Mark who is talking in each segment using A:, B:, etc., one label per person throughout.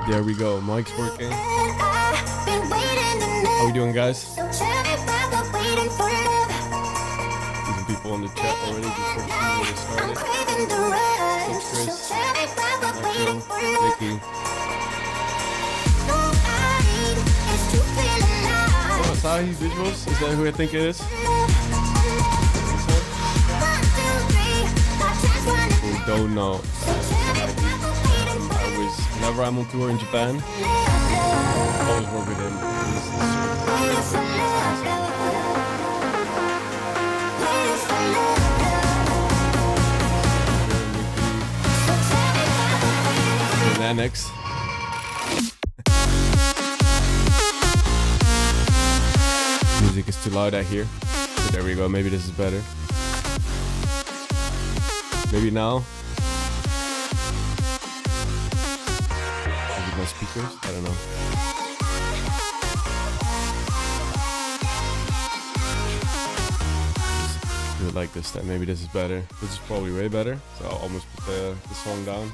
A: There we go. Mic's working. How we doing, guys? See some people on the chat already before the season gets started. What's Chris? Marshall, Vicky. Oh, Asahi Visuals? Is that who I think it is? Who don't know. Whenever I'm on tour in Japan, I always work with him. Annex. Music is too loud, I hear. But there we go. Maybe this is better. Maybe now. Maybe my speakers. I don't know. Do it like this. Then maybe this is better. This is probably way better. So I'll almost put the song down.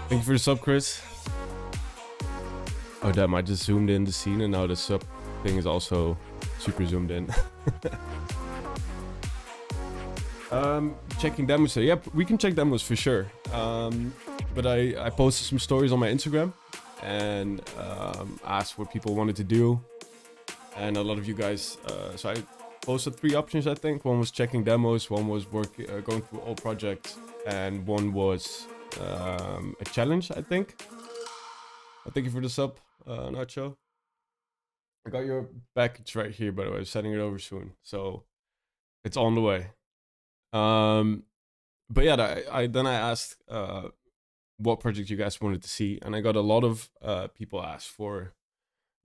A: Thank you for the sub, Chris. Oh damn, I just zoomed in the scene and now the sub thing is also super zoomed in. Checking demos. So yeah, we can check demos for sure. But I posted some stories on my Instagram and asked what people wanted to do. And a lot of you guys, so I posted 3 options, I think. One was checking demos, one was going through all projects, and one was a challenge, I think. Thank you for the sub, Nacho. I got your package right here, by the way. I'm sending it over soon, so it's on the way. But yeah, then I asked what project you guys wanted to see, and I got a lot of people ask for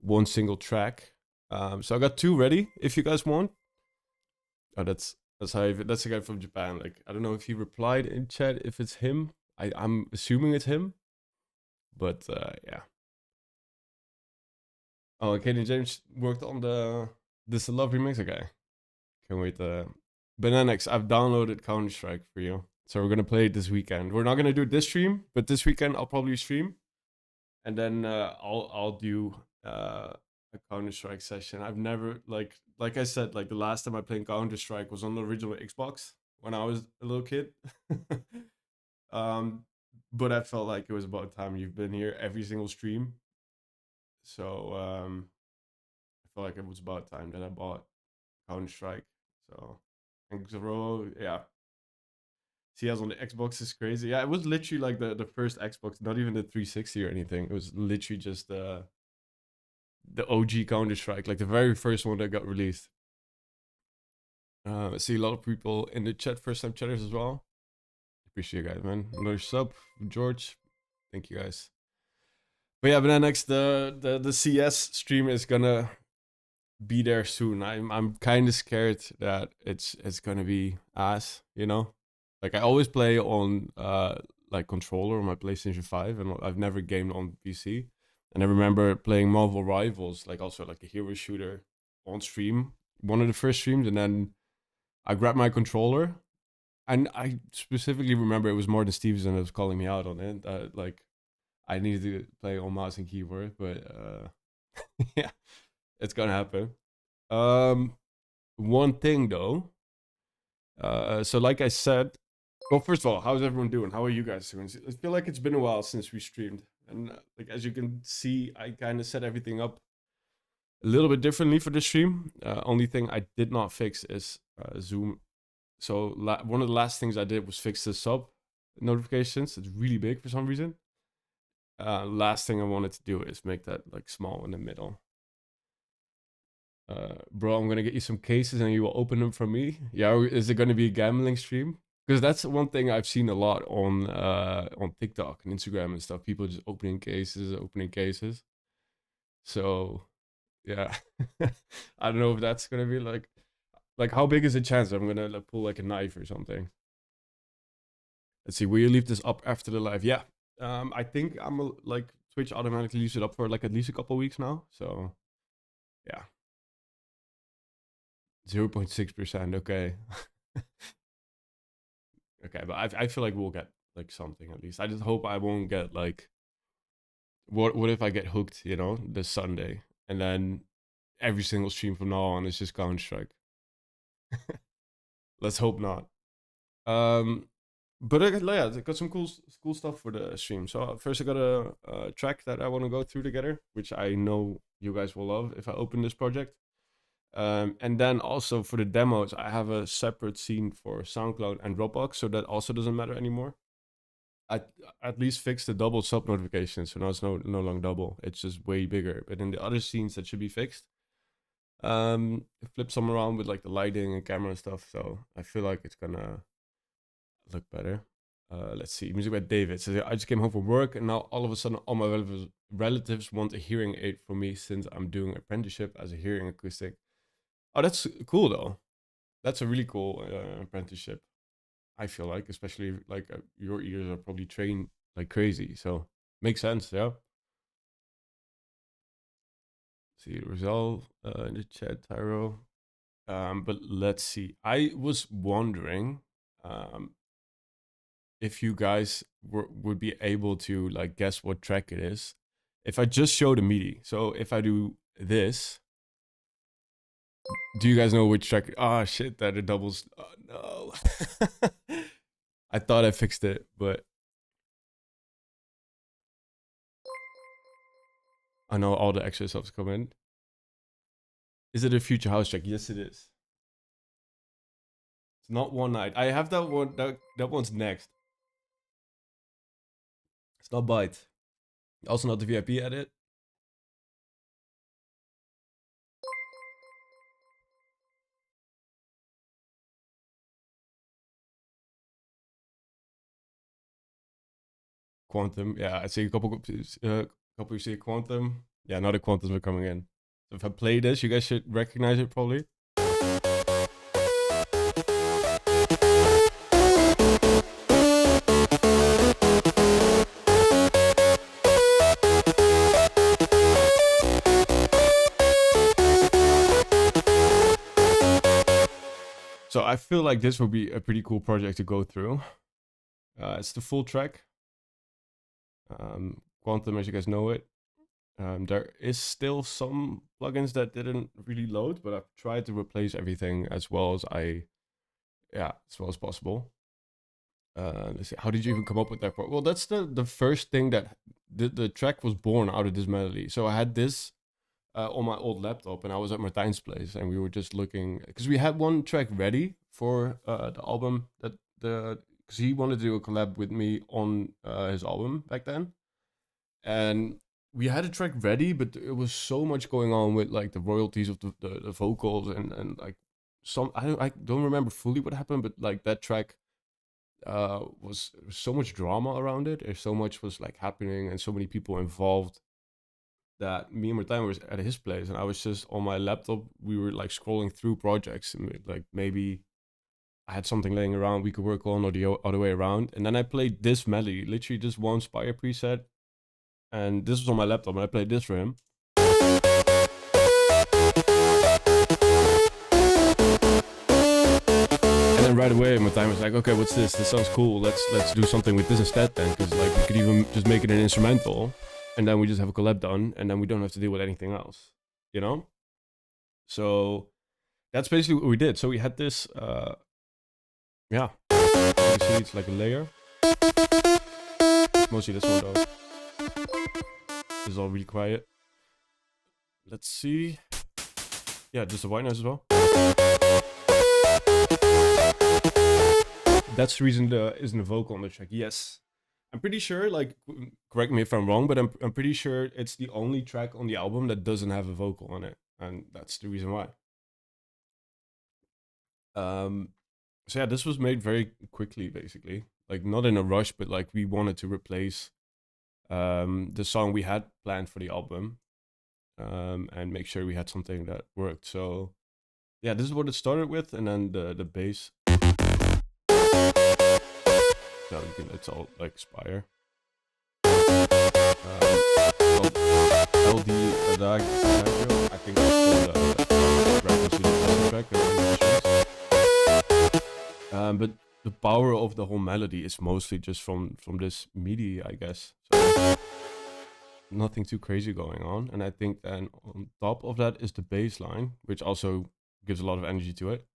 A: one single track. So I got 2 ready if you guys want. Oh, that's how that's the guy from Japan. Like, I don't know if he replied in chat if it's him. I'm assuming it's him, but yeah. Oh, Kaden James worked on This Love remix. Okay, can't wait. Bananex, I've downloaded Counter-Strike for you, so we're gonna play it this weekend. We're not gonna do it this stream, but this weekend I'll probably stream, and then I'll do a Counter-Strike session. I've never like I said, like the last time I played Counter-Strike was on the original Xbox when I was a little kid. But I felt like it was about time. You've been here every single stream, so I felt like it was about time that I bought Counter-Strike. So, and Zoro, yeah, CS on the Xbox is crazy. Yeah, it was literally like the first Xbox, not even the 360 or anything. It was literally just the OG Counter-Strike, like the very first one that got released. I see a lot of people in the chat, first time chatters as well. Appreciate you guys, man. Another sub, George. Thank you guys. But yeah, but then next the CS stream is gonna be there soon. I'm kind of scared that it's gonna be ass, you know. Like I always play on like controller on my PlayStation 5, and I've never gamed on PC. And I remember playing Marvel Rivals, like also like a hero shooter, on stream, one of the first streams, and then I grabbed my controller. And I specifically remember it was Morten Stevenson that was calling me out on it. Like, I needed to play on mouse and keyboard, but yeah, it's gonna happen. One thing though, so like I said, well, first of all, how's everyone doing? How are you guys doing? I feel like it's been a while since we streamed, and like as you can see, I kind of set everything up a little bit differently for the stream. Only thing I did not fix is Zoom. So one of the last things I did was fix the sub notifications. It's really big for some reason. Last thing I wanted to do is make that like small in the middle. Bro, I'm gonna get you some cases and you will open them for me. Yeah, is it gonna be a gambling stream? Because that's one thing I've seen a lot on TikTok and Instagram and stuff. People just opening cases. So yeah, I don't know if that's gonna be like how big is the chance I'm gonna like, pull like a knife or something? Let's see. Will you leave this up after the live? Yeah. I think I'm like Twitch automatically leaves it up for like at least a couple weeks now. So yeah. 0.6%. Okay. Okay, but I feel like we'll get like something at least. I just hope I won't get like what if I get hooked, you know, this Sunday, and then every single stream from now on is just Counter Strike. Let's hope not. But yeah, I got some cool stuff for the stream. So first, I got a track that I want to go through together, which I know you guys will love if I open this project. And then also for the demos, I have a separate scene for SoundCloud and Dropbox, so that also doesn't matter anymore. I at least fixed the double sub notification, so now it's no longer double. It's just way bigger. But in the other scenes, that should be fixed. Flip some around with like the lighting and camera and stuff, so I feel like it's gonna look better. Let's see, music by David. So I just came home from work, and now all of a sudden, all my relatives want a hearing aid for me since I'm doing apprenticeship as a hearing acoustic. Oh, that's cool though. That's a really cool apprenticeship. I feel like, especially like your ears are probably trained like crazy, so makes sense, yeah. See Rizal in the chat, Tyro. But let's see. I was wondering if you guys would be able to like guess what track it is if I just show the MIDI. So if I do this, do you guys know which track? Ah, shit, that it doubles. Oh, no. I thought I fixed it, but I know all the extra subs come in. Is it a future house track? Yes, it is. It's not One Night. I have that one. That one's next. It's not Bite. Also not the VIP edit. Quantum. Yeah, I see a couple you see Quantum. Yeah, another Quantum's are coming in. So if I play this, you guys should recognize it probably. So I feel like this will be a pretty cool project to go through. It's the full track. Quantum, as you guys know it. There is still some plugins that didn't really load, but I've tried to replace everything as well as possible. Let's see, how did you even come up with that part? Well, that's the first thing that the track was born out of this melody. So I had this on my old laptop, and I was at Martijn's place, and we were just looking because we had one track ready for the album because he wanted to do a collab with me on his album back then, and we had a track ready, but it was so much going on with like the royalties of the vocals and like I don't remember fully what happened, but like that track was so much drama around it. There's so much was like happening and so many people involved that me and Martijn was at his place, and I was just on my laptop. We were like scrolling through projects, and like maybe I had something laying around we could work on, or the other way around. And then I played this melody, literally just one Spire preset, and this was on my laptop, and I played this for him. And then right away, Martijn was like, "Okay, what's this? This sounds cool. Let's do something with this instead, then, because like we could even just make it an instrumental." And then we just have a collab done, and then we don't have to deal with anything else, you know? So that's basically what we did. So we had this, yeah, you see it's like a layer. Mostly this one though. This is all really quiet. Let's see. Yeah, just the white noise as well. That's the reason there isn't a vocal on the track. Yes. I'm pretty sure, like, correct me if I'm wrong, but I'm pretty sure it's the only track on the album that doesn't have a vocal on it, and that's the reason why. So yeah, this was made very quickly, basically, like not in a rush, but like we wanted to replace the song we had planned for the album, and make sure we had something that worked. So yeah, this is what it started with, and then the bass. So it's all like Spire. LD Adagio, I think that's the reference to the track. But the power of the whole melody is mostly just from this MIDI, I guess. So nothing too crazy going on. And I think then on top of that is the bass line, which also gives a lot of energy to it.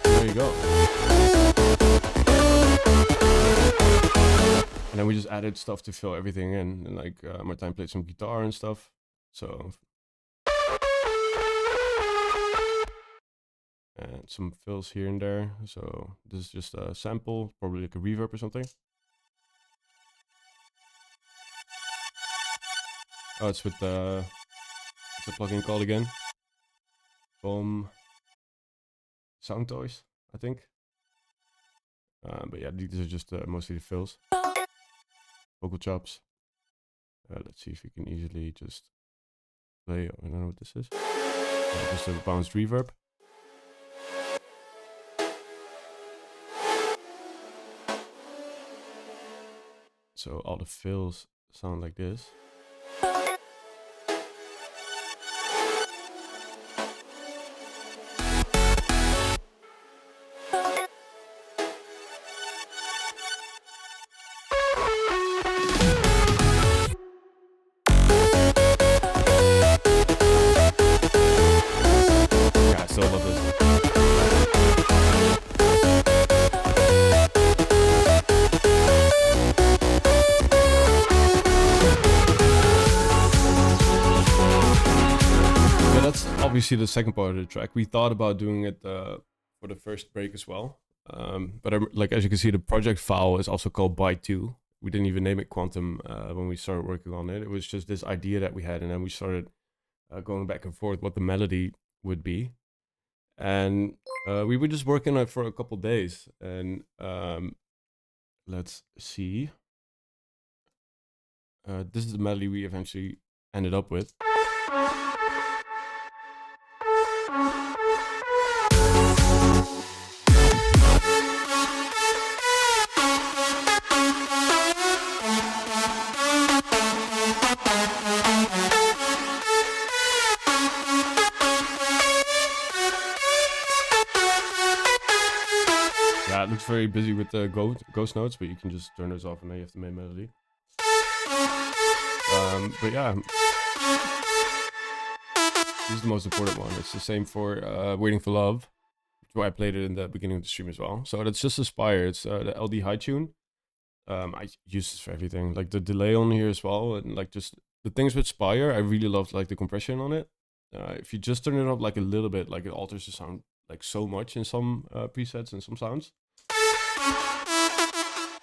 A: There you go. And then we just added stuff to fill everything in, and like Martijn played some guitar and stuff. So and some fills here and there. So this is just a sample, probably like a reverb or something. Oh, it's with the plugin called again? From Sound Toys, I think. But yeah, these are just mostly the fills. Vocal chops. Let's see if we can easily just play. I don't know what this is. Just a bounced reverb. So all the fills sound like this. Yeah, I still love this. Obviously the second part of the track. We thought about doing it for the first break as well, but like as you can see, the project file is also called Byte 2. We didn't even name it Quantum when we started working on it. It was just this idea that we had, and then we started going back and forth what the melody would be, and we were just working on it for a couple days. And let's see, this is the melody we eventually ended up with. Yeah, it looks very busy with the ghost notes, but you can just turn those off and then you have the main melody. But yeah, this is the most important one. It's the same for Waiting for Love, which I played it in the beginning of the stream as well. So that's just Aspire. It's the LD high tune. I use this for everything, like the delay on here as well, and like just the things with Spire. I really love like the compression on it. If you just turn it up like a little bit, like it alters the sound like so much in some presets and some sounds.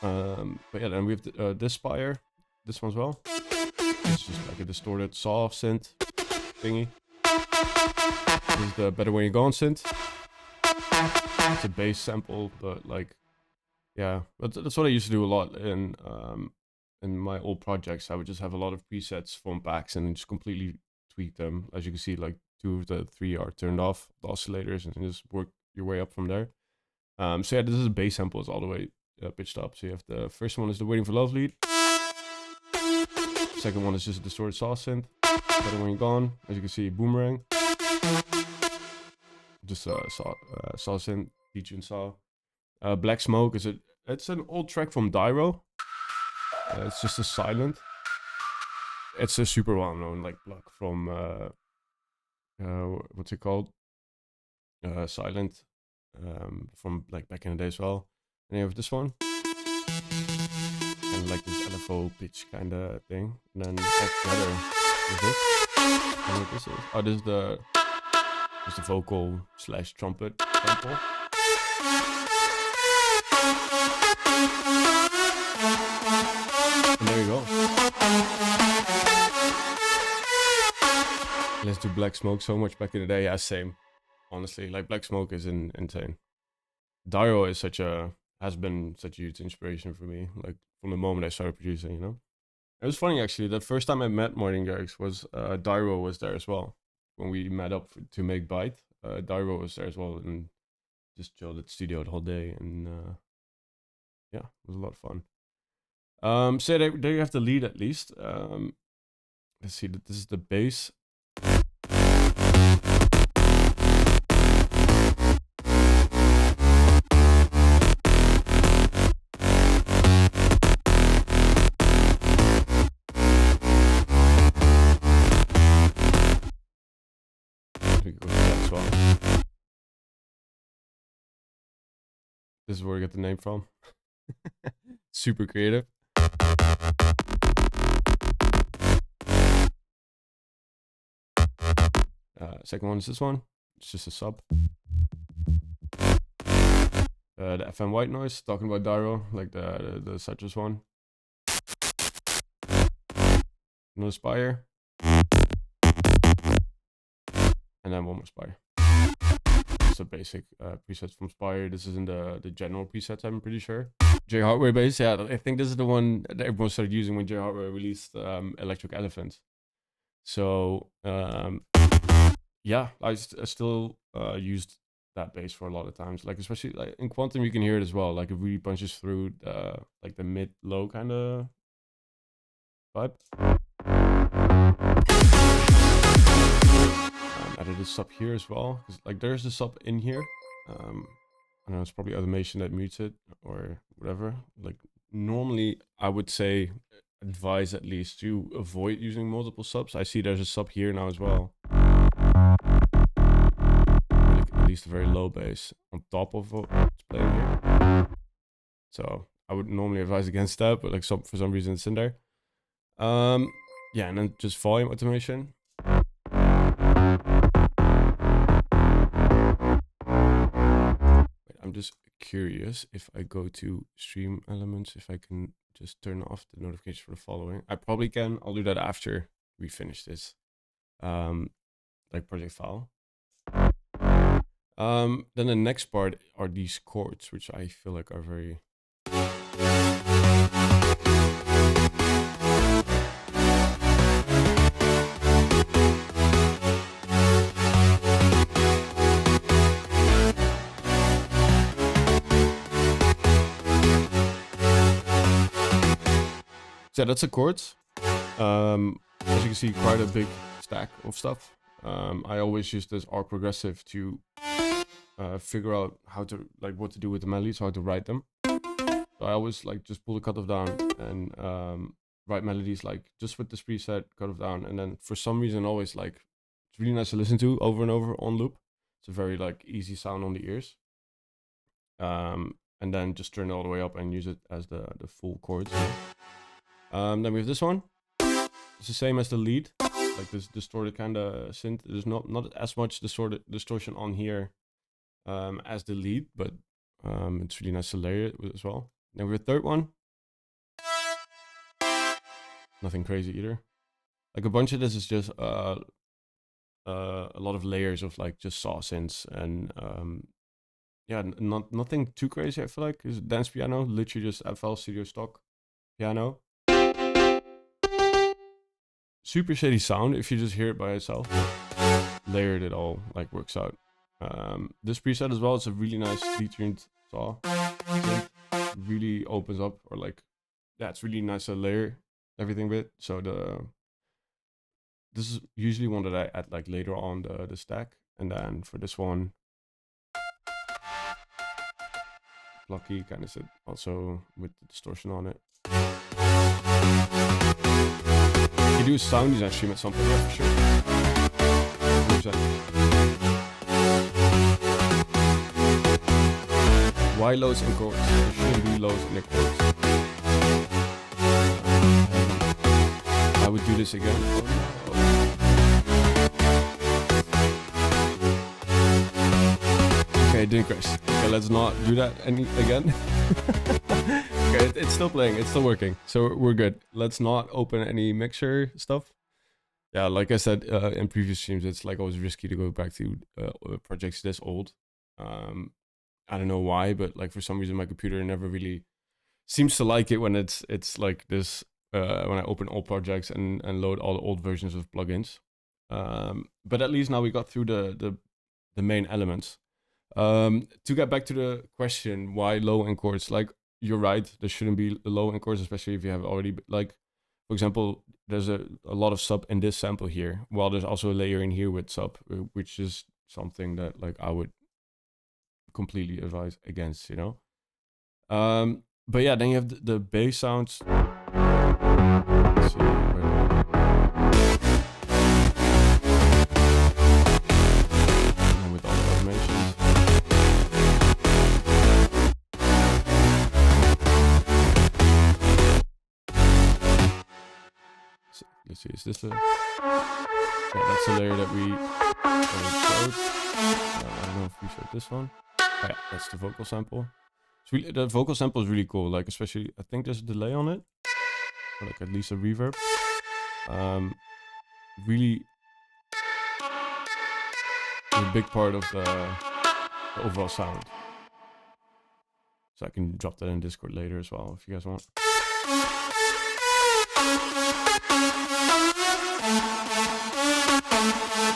A: But yeah, then we have this Spire, this one as well. It's just like a distorted saw synth thingy. This is the Better When You're Gone synth. It's a bass sample, but like, yeah, but that's what I used to do a lot in my old projects. I would just have a lot of presets from packs and just completely tweak them. As you can see, like 2 of the 3 are turned off, the oscillators, and just work your way up from there. So yeah, this is a bass sample, it's all the way pitched up. So you have the first one is the Waiting for Love lead. Second one is just a distorted saw synth. Better When You're Gone, as you can see, Boomerang. Just saw synth, detune saw. Black Smoke is it's an old track from Dyro. It's just a silent. It's a super well known like block from what's it called? Silent. From like back in the day as well. And you have this one. And like this LFO pitch kind of thing. And then altogether is this. I don't know what this is. Oh, this is the vocal / trumpet sample. And there you go. Let's do Black Smoke so much back in the day. Yeah, same. Honestly, like Black Smoke is insane. Dyro is has been such a huge inspiration for me. Like from the moment I started producing, you know. It was funny actually. The first time I met Martin Garrix was Dyro was there as well. When we met up to make Byte, Dyro was there as well and just chilled at the studio the whole day. And yeah, it was a lot of fun. So there you have the lead at least. Let's see, this is the bass. This is where I get the name from. Super creative. Second one is this one. It's just a sub. The FM white noise, talking about Dairo, like the Citrus one. Another Spire. And then one more Spire. It's a basic preset from Spire. This isn't the general presets, I'm pretty sure. J Hardware bass, yeah, I think this is the one that everyone started using when J Hardware released Electric Elephant. So yeah, I still used that bass for a lot of times. Like especially like in Quantum, you can hear it as well. Like it really punches through like the mid-low kind of vibe. Added a sub here as well, because like there's a sub in here. I don't know, it's probably automation that mutes it or whatever. Like normally I would say advise at least to avoid using multiple subs. I see there's a sub here now as well. Like at least a very low bass on top of what's playing here. So I would normally advise against that, but like for some reason it's in there. Yeah, and then just volume automation. I'm just curious if I go to stream elements, if I can just turn off the notification for the following. I probably can. I'll do that after we finish this like project file. Then the next part are these chords, which I feel like are very so yeah, that's the chords. As you can see, quite a big stack of stuff. I always use this arc progressive to figure out how to what to do with the melodies, how to write them. So I always like just pull the cutoff down and write melodies like just with this preset, cutoff down, and then for some reason always like it's really nice to listen to over and over on loop. It's a very like easy sound on the ears. And then just turn it all the way up and use it as the full chords. Then we have this one. It's the same as the lead, like this distorted kind of synth. There's not as much distortion on here as the lead, but it's really nice to layer it as well. Then we have a third one. Nothing crazy either. Like a bunch of this is just a lot of layers of like just saw synths and yeah, nothing too crazy. I feel like it's dance piano, literally just FL Studio stock piano. Super shady sound if you just hear it by itself. Layered it all like works out. This preset as well, it's a really nice detuned saw. It really opens up, or like, yeah, it's really nice to layer everything with. So this is usually one that I add like later on the stack. And then for this one, Lucky kind of sit also with the distortion on it. You do a sound design stream at some point, yeah, for sure. 100%. Why lows and chords? There shouldn't be lows in the chords. I would do this again. Okay, it didn't crash. Okay, let's not do that again. Okay, it's still playing, it's still working, so we're good. Let's not open any mixer stuff. Yeah, like I said in previous streams, it's like always risky to go back to projects this old. I don't know why, but like for some reason my computer never really seems to like it when it's like this. When I open old projects and load all the old versions of plugins. But at least now we got through the main elements. To get back to the question, why low end chords? Like, you're right, there shouldn't be low end chords, especially if you have already, like, for example, there's a lot of sub in this sample here, while there's also a layer in here with sub, which is something that like I would completely advise against, you know. But yeah, then you have the bass sounds. Let's see, and with all the automations. let's see, is this a... Yeah, that's a layer that we showed. I don't know if we showed this one. Oh, yeah, that's the vocal sample. It's really, the vocal sample is really cool, like especially, I think there's a delay on it. Or like at least a reverb. Really a big part of the overall sound. So I can drop that in Discord later as well, if you guys want.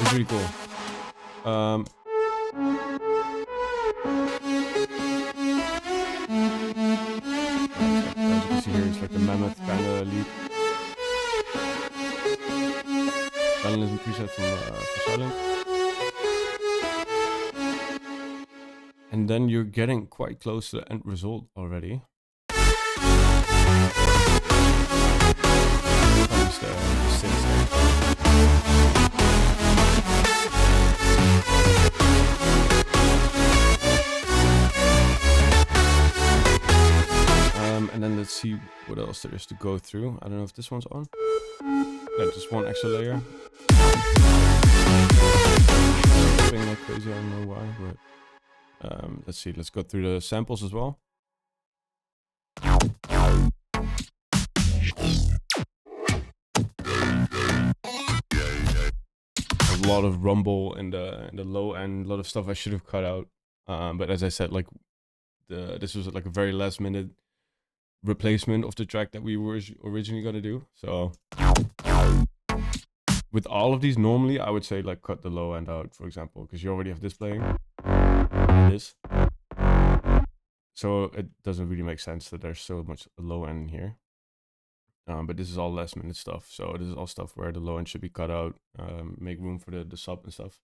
A: It's really cool. As you can see here, it's like the mammoth kind of lead. Silent preset for silent. And then you're getting quite close to the end result already. And then let's see what else there is to go through. I don't know if this one's on. Yeah, just one extra layer. Being like crazy, I don't know why, but let's see, let's go through the samples as well. A lot of rumble in the low end, a lot of stuff I should have cut out. But as I said, like this was like a very last minute replacement of the track that we were originally gonna do. So with all of these, normally I would say like cut the low end out, for example, because you already have this playing and this. So it doesn't really make sense that there's so much low end in here. But this is all last minute stuff. So this is all stuff where the low end should be cut out, make room for the sub and stuff.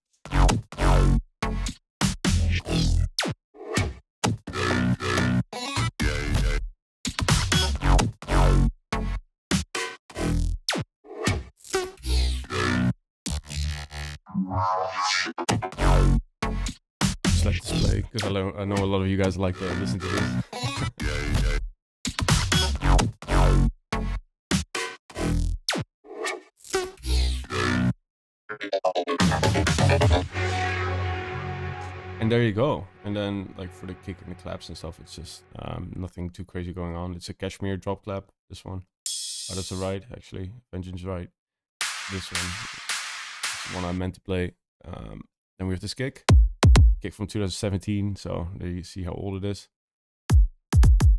A: Just let this play, because I know a lot of you guys like to listen to this. And there you go. And then like for the kick and the claps and stuff, it's just nothing too crazy going on. It's a Kashmir drop clap, this one. Oh, that's a right, actually. Vengeance right. This one. It's the one I meant to play. Then we have this kick. Kick from 2017, so there you see how old it is.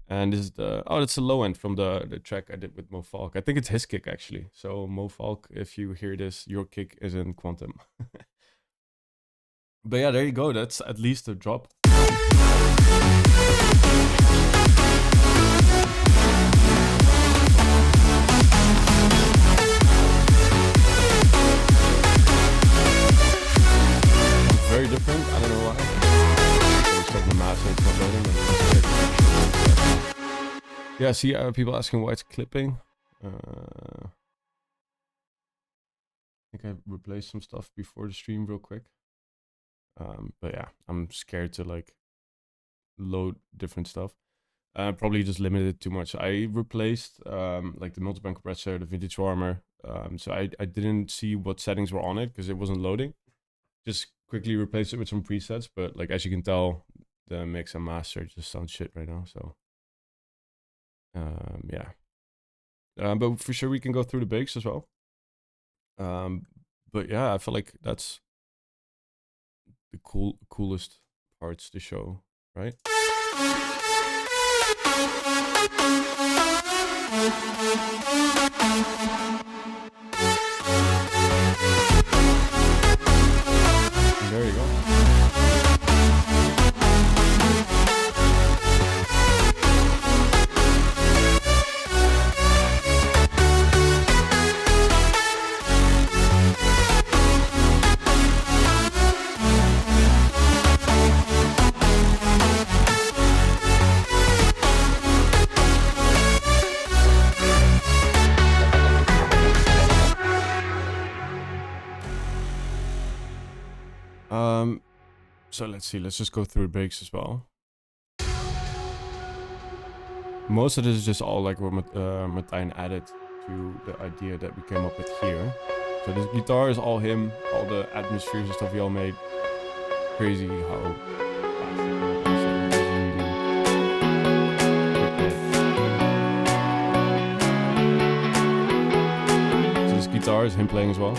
A: And this is the... Oh, that's the low end from the track I did with Mo Falk. I think it's his kick, actually. So Mo Falk, if you hear this, your kick is in Quantum. But yeah, there you go. That's at least a drop. Very different. I don't know why. The master, it's not loading, yeah, see people asking why it's clipping. I think I replaced some stuff before the stream real quick. But yeah, I'm scared to like load different stuff. Probably just limited it too much. I replaced like the multiband compressor, the vintage warmer. So I didn't see what settings were on it because it wasn't loading. Just quickly replaced it with some presets, but like as you can tell, the mix and master just sounds shit right now. So yeah. But for sure we can go through the bakes as well. But yeah, I feel like that's the coolest parts to show, right? And there you go. So let's see, let's just go through breaks as well. Most of this is just all like what Martijn added you the idea that we came up with here. So this guitar is all him, all the atmospheres and stuff we all made. Crazy how so this guitar is him playing as well.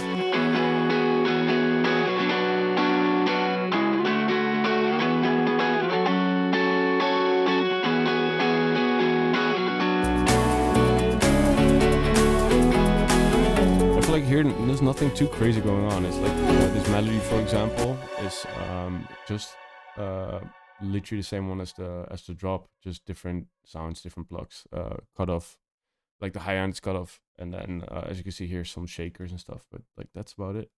A: Here there's nothing too crazy going on. It's like this melody, for example, is just literally the same one as the drop, just different sounds, different plugs, cut off, like the high end's cut off, and then as you can see here, some shakers and stuff, but like that's about it.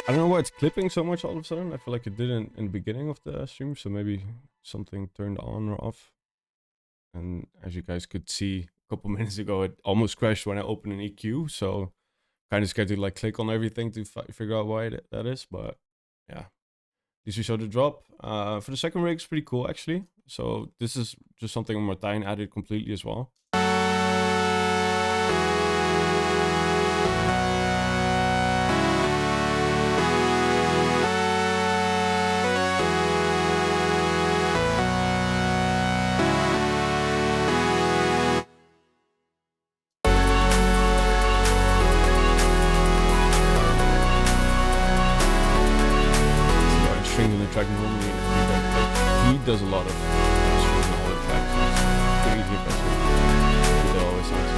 A: I don't know why it's clipping so much all of a sudden. I feel like it did in the beginning of the stream, so maybe something turned on or off. And as you guys could see a couple minutes ago, it almost crashed when I opened an EQ, so kind of scared to like click on everything to figure out why that is, but yeah. At least we showed the drop. For the second rig, it's pretty cool actually. So this is just something Martijn added completely as well. Track normally, he does a lot of strings in all the tracks. It's pretty easy impressive. That always sounds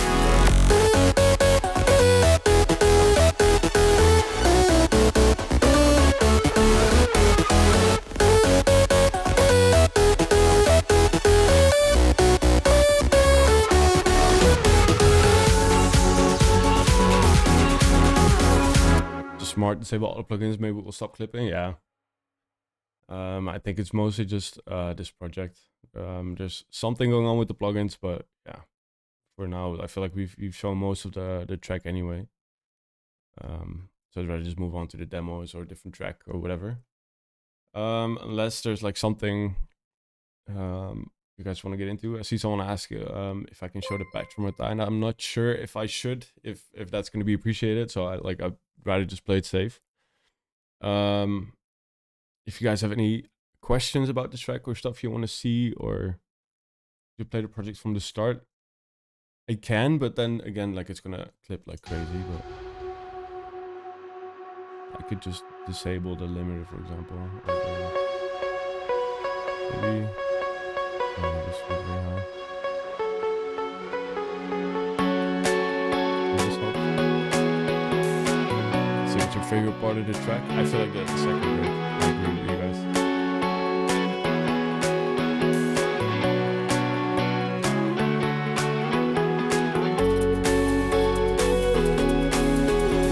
A: just smart to disable all the plugins. Maybe we'll stop clipping. Yeah. I think it's mostly just this project. There's something going on with the plugins, but yeah, for now I feel like we've shown most of the track anyway. So I'd rather just move on to the demos or a different track or whatever. Unless there's like something you guys want to get into. I see someone ask if I can show the patch from Martijn. I'm not sure if I should, if that's going to be appreciated. So I'd rather just play it safe. If you guys have any questions about the track or stuff you want to see, or you play the project from the start, I can, but then again, like it's gonna clip like crazy. But I could just disable the limiter, for example. Maybe this was very high. This helps. See what's your favorite part of the track? I feel like that's the second break. I agree with you guys.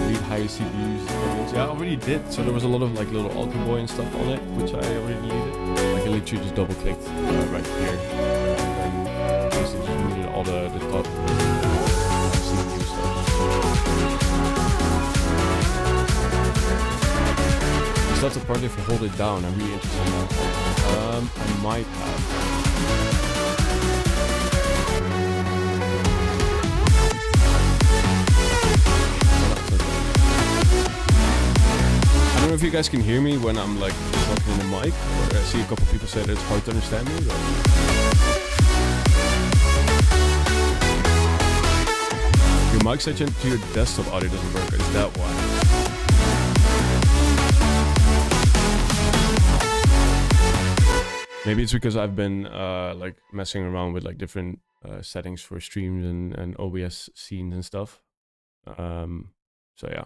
A: Delete high CPUs. Yeah, I already did. So there was a lot of like little Alter Boy and stuff on it, which I already deleted. Like I literally just double clicked right here. And then basically just deleted all the top CPU stuff. That's a project for Hold It Down. I'm really interested in that. I might have. I don't know if you guys can hear me when I'm like talking in the mic. Or I see a couple people say that it's hard to understand me. But your mic section to your desktop audio doesn't work. Is that why? Maybe it's because I've been like messing around with like different settings for streams and OBS scenes and stuff. So yeah.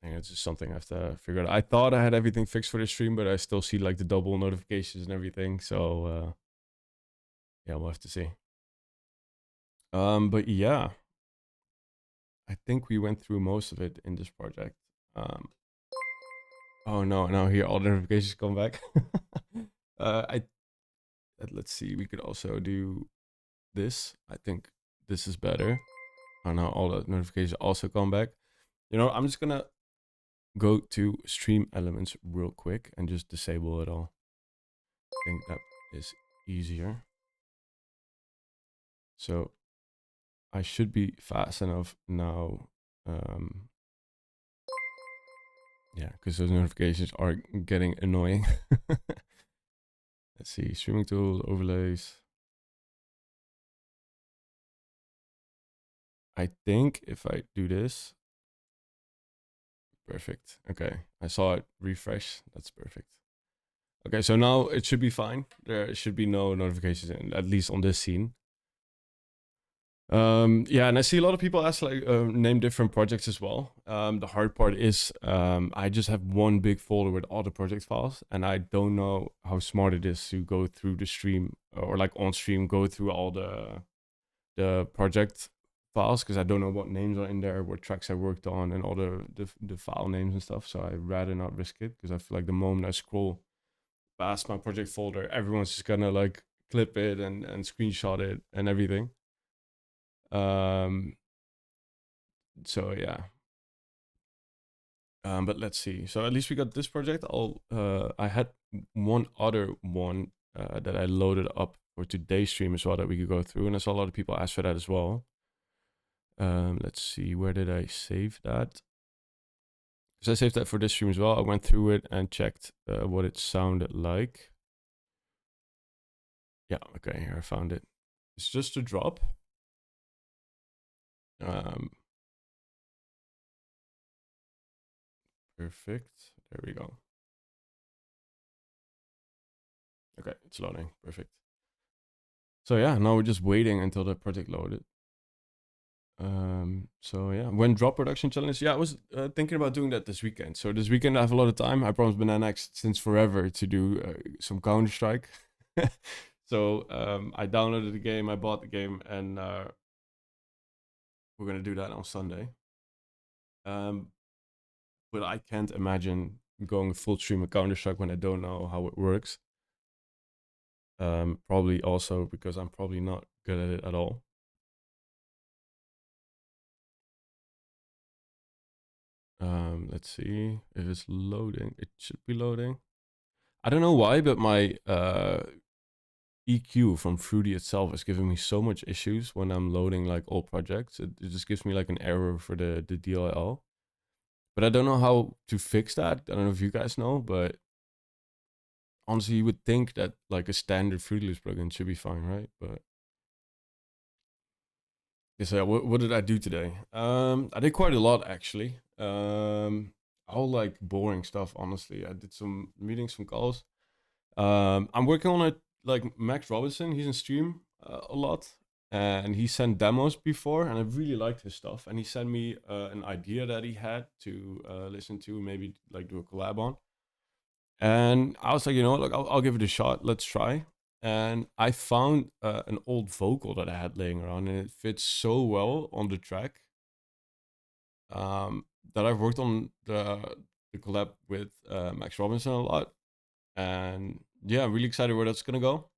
A: think it's just something I have to figure out. I thought I had everything fixed for the stream, but I still see like the double notifications and everything. So yeah, we'll have to see. But yeah, I think we went through most of it in this project. Oh no, now here all the notifications come back. Let's see, we could also do this. I think this is better. Oh no, all the notifications also come back. You know, I'm just gonna go to stream elements real quick and just disable it all. I think that is easier. So I should be fast enough now. Yeah, because those notifications are getting annoying. Let's see, streaming tools, overlays. I think if I do this, perfect. Okay, I saw it refresh. That's perfect. Okay, so now it should be fine. There should be no notifications, at least on this scene. Yeah, and I see a lot of people ask like name different projects as well. The hard part is I just have one big folder with all the project files, and I don't know how smart it is to go through the stream or like on stream go through all the project files because I don't know what names are in there, what tracks I worked on, and all the file names and stuff. So I'd rather not risk it because I feel like the moment I scroll past my project folder, everyone's just gonna like clip it and screenshot it and everything. So yeah. But let's see. So at least we got this project. I had one other one that I loaded up for today's stream as well that we could go through, and I saw a lot of people ask for that as well. Let's see, where did I save that? So I saved that for this stream as well. I went through it and checked what it sounded like. Yeah, okay, here I found it. It's just a drop. Perfect. There we go. Okay, it's loading. Perfect. So yeah, now we're just waiting until the project loaded. So yeah, when drop production challenge, yeah, I was thinking about doing that this weekend. So this weekend I have a lot of time. I promised BanaNaX since forever to do some Counter-Strike. So I downloaded the game, I bought the game, and we're gonna do that on Sunday. But I can't imagine going full stream of Counter-Strike when I don't know how it works. Probably also because I'm probably not good at it at all. Let's see if it's loading. It should be loading. I don't know why, but my EQ from Fruity itself is giving me so much issues when I'm loading like all projects. It just gives me like an error for the DLL. But I don't know how to fix that. I don't know if you guys know, but honestly, you would think that like a standard Fruity Loops plugin should be fine, right? But yeah, so what did I do today? I did quite a lot actually. All like boring stuff, honestly. I did some meetings, some calls. I'm working on it like Max Robinson. He's in stream a lot, and he sent demos before, and I really liked his stuff. And he sent me an idea that he had to listen to, maybe like do a collab on. And I was like, you know, like I'll give it a shot. Let's try. And I found an old vocal that I had laying around, and it fits so well on the track that I've worked on the collab with Max Robinson a lot. And yeah, I'm really excited where that's gonna go.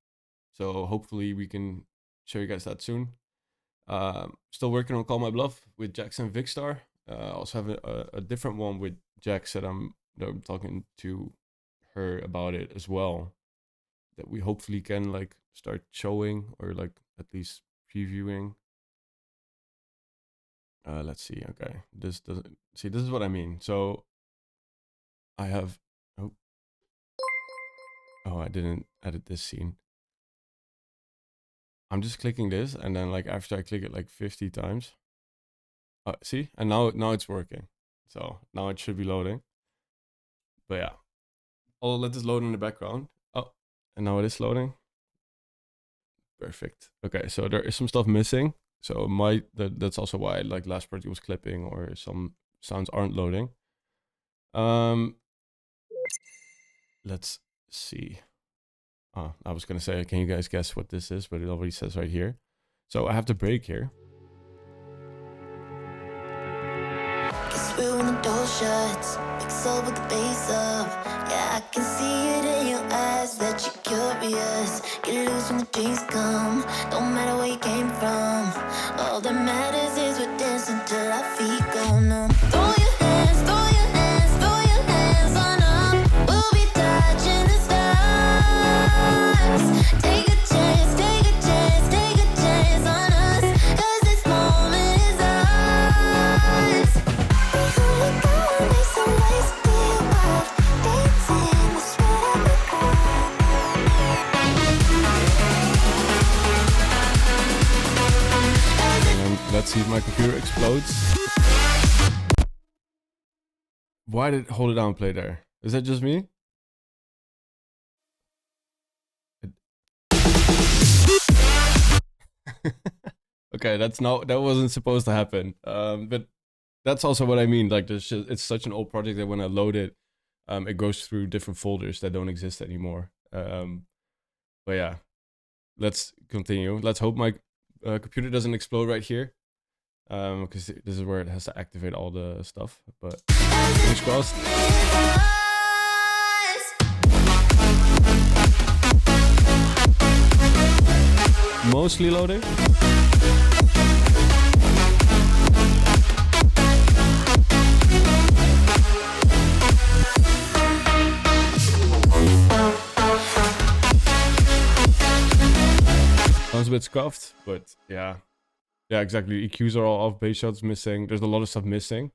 A: So hopefully we can show you guys that soon. Still working on Call My Bluff with Jackson Vicstar. Also have a different one with Jax that I'm talking to her about it as well. That we hopefully can like start showing or like at least previewing. Let's see. Okay, this doesn't see. This is what I mean. So I have. Oh, I didn't edit this scene. I'm just clicking this, and then like after I click it like 50 times, see, and now it's working. So now it should be loading. But yeah, I'll let this load in the background. Oh, and now it is loading. Perfect. Okay, so there is some stuff missing. So that's also why like last project was clipping or some sounds aren't loading. Let's see. Oh, I was gonna say, can you guys guess what this is? But it already says right here. So I have the break here.
B: Guess we're when the door shuts, mix up with the bass up. Yeah, I can see it in your eyes that you're curious. Get loose when the dreams come, don't matter where you came from. All that matters is we're dancing till our feet go numb. Throw your hands, throw your hands, throw your hands on up. We'll be touching the stars. Take a chance, take a chance, take a chance on us, 'cause this moment is ours.
A: Let's see if my computer explodes. Why did Hold It Down play there? Is that just me? Okay, that wasn't supposed to happen. But that's also what I mean. Like, it's such an old project that when I load it, it goes through different folders that don't exist anymore. But yeah, let's continue. Let's hope my computer doesn't explode right here. Because this is where it has to activate all the stuff. But fingers crossed. Mostly loading. Sounds a bit scuffed, but yeah. Yeah, exactly. EQs are all off, bass shots missing. There's a lot of stuff missing.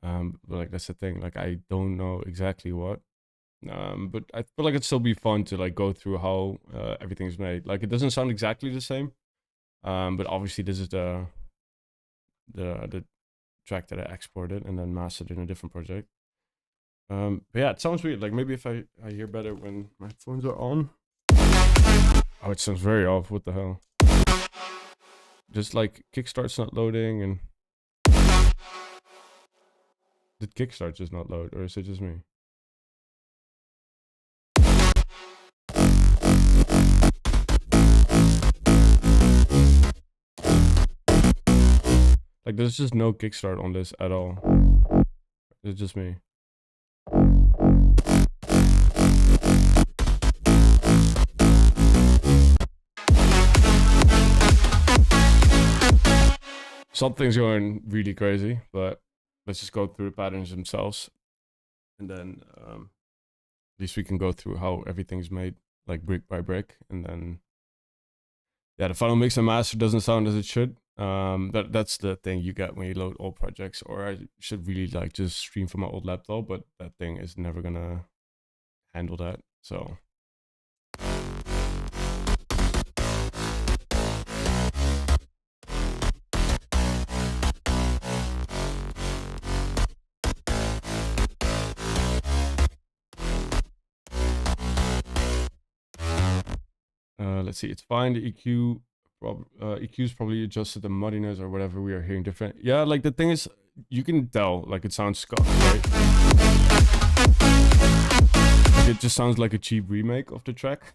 A: But like, that's the thing. Like, I don't know exactly what. But I feel like it'd still be fun to like go through how everything's made. Like, it doesn't sound exactly the same. But obviously this is the track that I exported and then mastered in a different project. But yeah, it sounds weird. Like, maybe if I hear better when my phones are on. Oh, it sounds very off. What the hell? Just like Kickstart's not loading and... Did Kickstart just not load, or is it just me? Like, there's just no Kickstart on this at all. It's just me. Something's going really crazy, but let's just go through the patterns themselves. And then at least we can go through how everything's made, like brick by brick. And then, yeah, the final mix and master doesn't sound as it should. That's the thing you get when you load old projects, or I should really like just stream from my old laptop, but that thing is never gonna handle that, so. Let's see, it's fine. The EQ EQ's probably adjusted the muddiness or whatever we are hearing different. Yeah, like the thing is, you can tell, like it sounds scuffed, right? Like, it just sounds like a cheap remake of the track.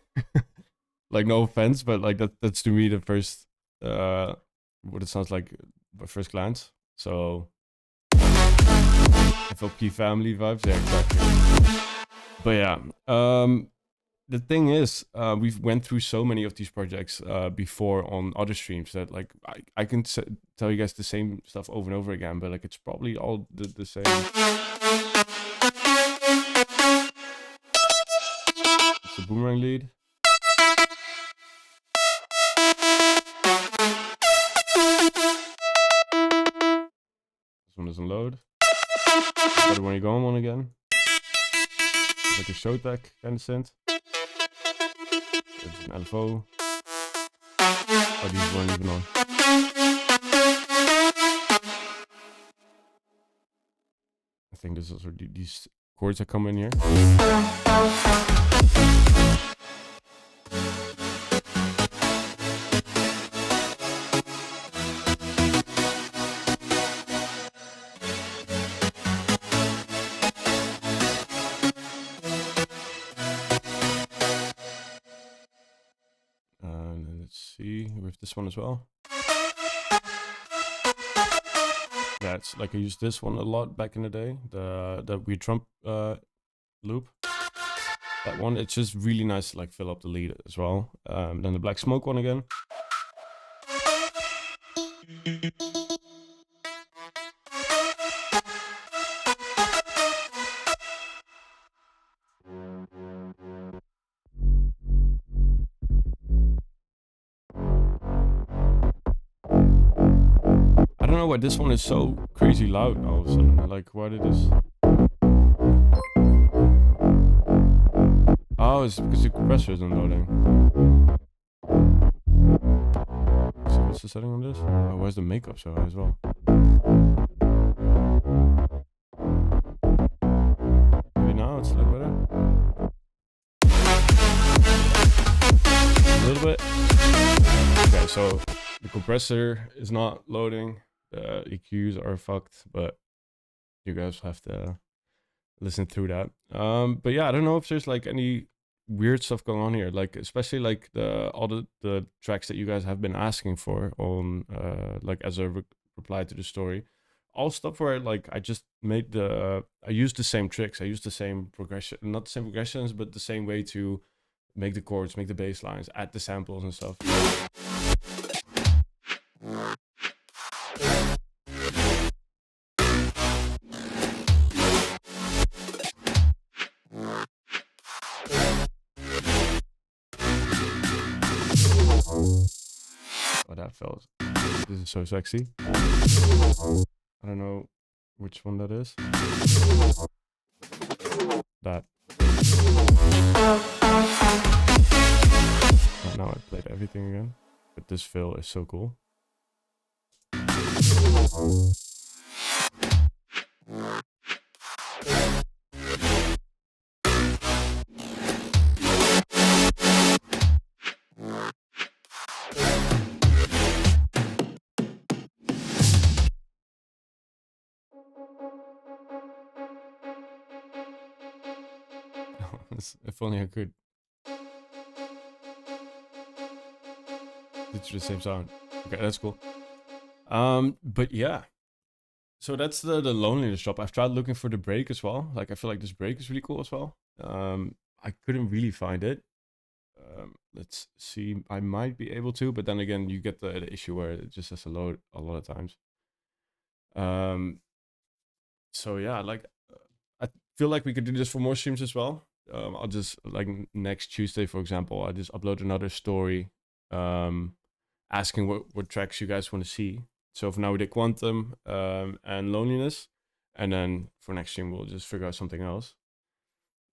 A: Like, no offense, but like that's to me the first, what it sounds like at first glance. So, FLP family vibes, yeah, exactly. But yeah, the thing is, we've went through so many of these projects before on other streams that like I can tell you guys the same stuff over and over again, but like it's probably all the same. It's the boomerang lead. This one doesn't load. Better when you go on one again. It's like a Showtek kind of synth. It's an LFO. Oh, these weren't even on. I think this is these chords that come in here. let's see with this one as well. Yeah, it's like I used this one a lot back in the day, the Weird Trump loop. That one, it's just really nice to like fill up the lead as well. Then the Black Smoke one again. I don't know why this one is so crazy loud all of a sudden. Like, why did this? Oh, it's because the compressor isn't loading. So what's the setting on this? Oh, where's the makeup so high as well? Maybe now it's like better. A little bit. Okay, so the compressor is not loading. The EQs are fucked, but you guys have to listen through that. But yeah, I don't know if there's like any weird stuff going on here, like especially like all the tracks that you guys have been asking for on like as a reply to the story, all stuff where like I just made I used the same tricks, I used the same progression, not the same progressions, but the same way to make the chords, make the bass lines, add the samples and stuff. Oh, that felt. This is so sexy. I don't know which one that is. That. Oh, now I played everything again. But this fill is so cool. If only I could. It's the same sound. Okay, that's cool. But yeah. So that's the loneliness drop. I've tried looking for the break as well. Like I feel like this break is really cool as well. I couldn't really find it. Let's see. I might be able to, but then again, you get the issue where it just has to load a lot of times. So yeah, like I feel like we could do this for more streams as well. I'll just like next Tuesday, for example, I just upload another story, asking what tracks you guys want to see. So for now we did Quantum and Loneliness, and then for next stream we'll just figure out something else.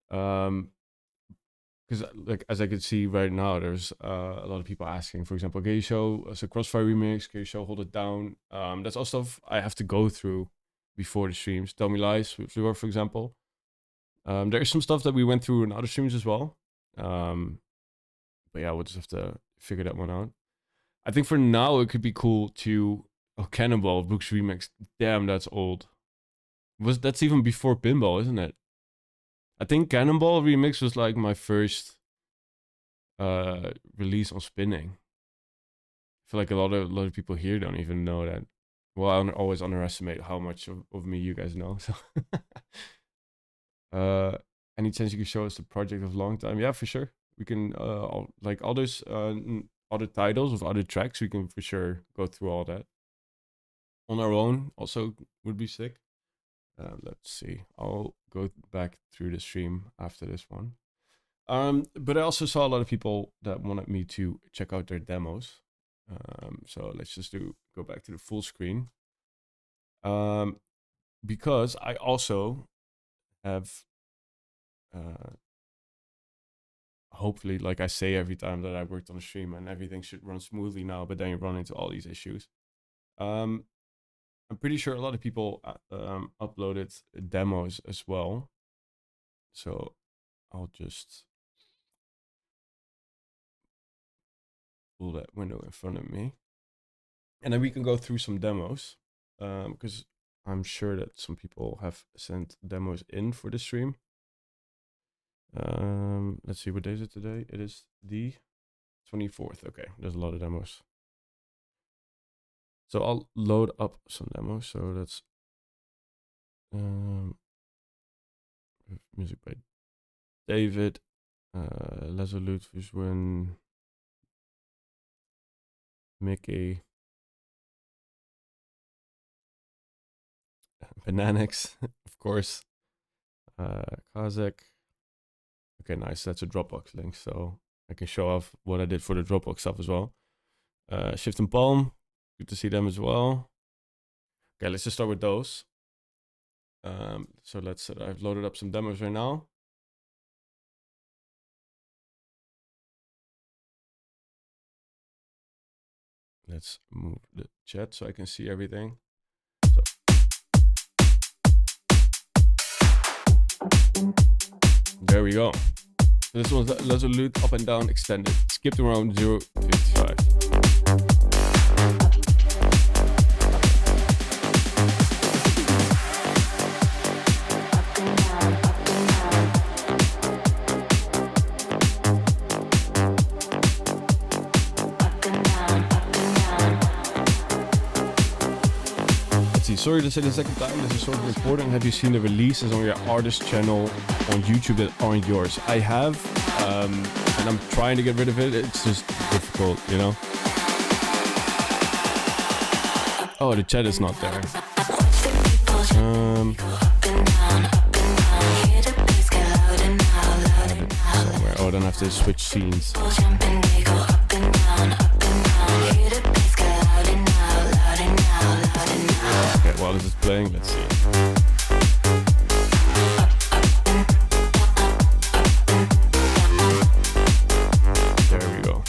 A: Because like as I could see right now, there's a lot of people asking, for example, can you show us a Crossfire remix? Can you show Hold It Down? That's all stuff I have to go through before the streams. Tell Me Lies with Fleur, for example. There is some stuff that we went through in other streams as well. But yeah, we'll just have to figure that one out. I think for now it could be cool to Cannonball Brooks remix. Damn, that's old. That's even before Pinball, isn't it? I think Cannonball remix was like my first release on Spinning. I feel like a lot of people here don't even know that. Well, I always underestimate how much of me you guys know. So, any chance you can show us the project of Long Time? Yeah, for sure. We can like all those other titles of other tracks. We can for sure go through all that on our own. Also, would be sick. Let's see. I'll go back through the stream after this one. But I also saw a lot of people that wanted me to check out their demos. So let's just go back to the full screen. Because I also have hopefully, like I say every time that I worked on a stream, and everything should run smoothly now, but then you run into all these issues. I'm pretty sure a lot of people uploaded demos as well. So I'll just pull that window in front of me. And then we can go through some demos. Because I'm sure that some people have sent demos in for the stream. Let's see, what day is it today? It is the 24th. Okay, there's a lot of demos. So I'll load up some demos. So that's music by David, Lesolute, Visuin, Mickey, Bananix, of course, Kazakh. Okay, nice. That's a Dropbox link, so I can show off what I did for the Dropbox stuff as well. Shift and Palm, good to see them as well. Okay, let's just start with those. So I've loaded up some demos right now. Let's move the chat so I can see everything. So. There we go. So this one's Lesolute Up and Down Extended. Skipped around 0.55. Sorry to say the second time, this is sort of important. Have you seen the releases on your artist channel on YouTube that aren't yours? I have, and I'm trying to get rid of it. It's just difficult, you know? Oh, the chat is not there. Somewhere. Oh, then I have to switch scenes. Okay, while this is playing, let's see. There we go.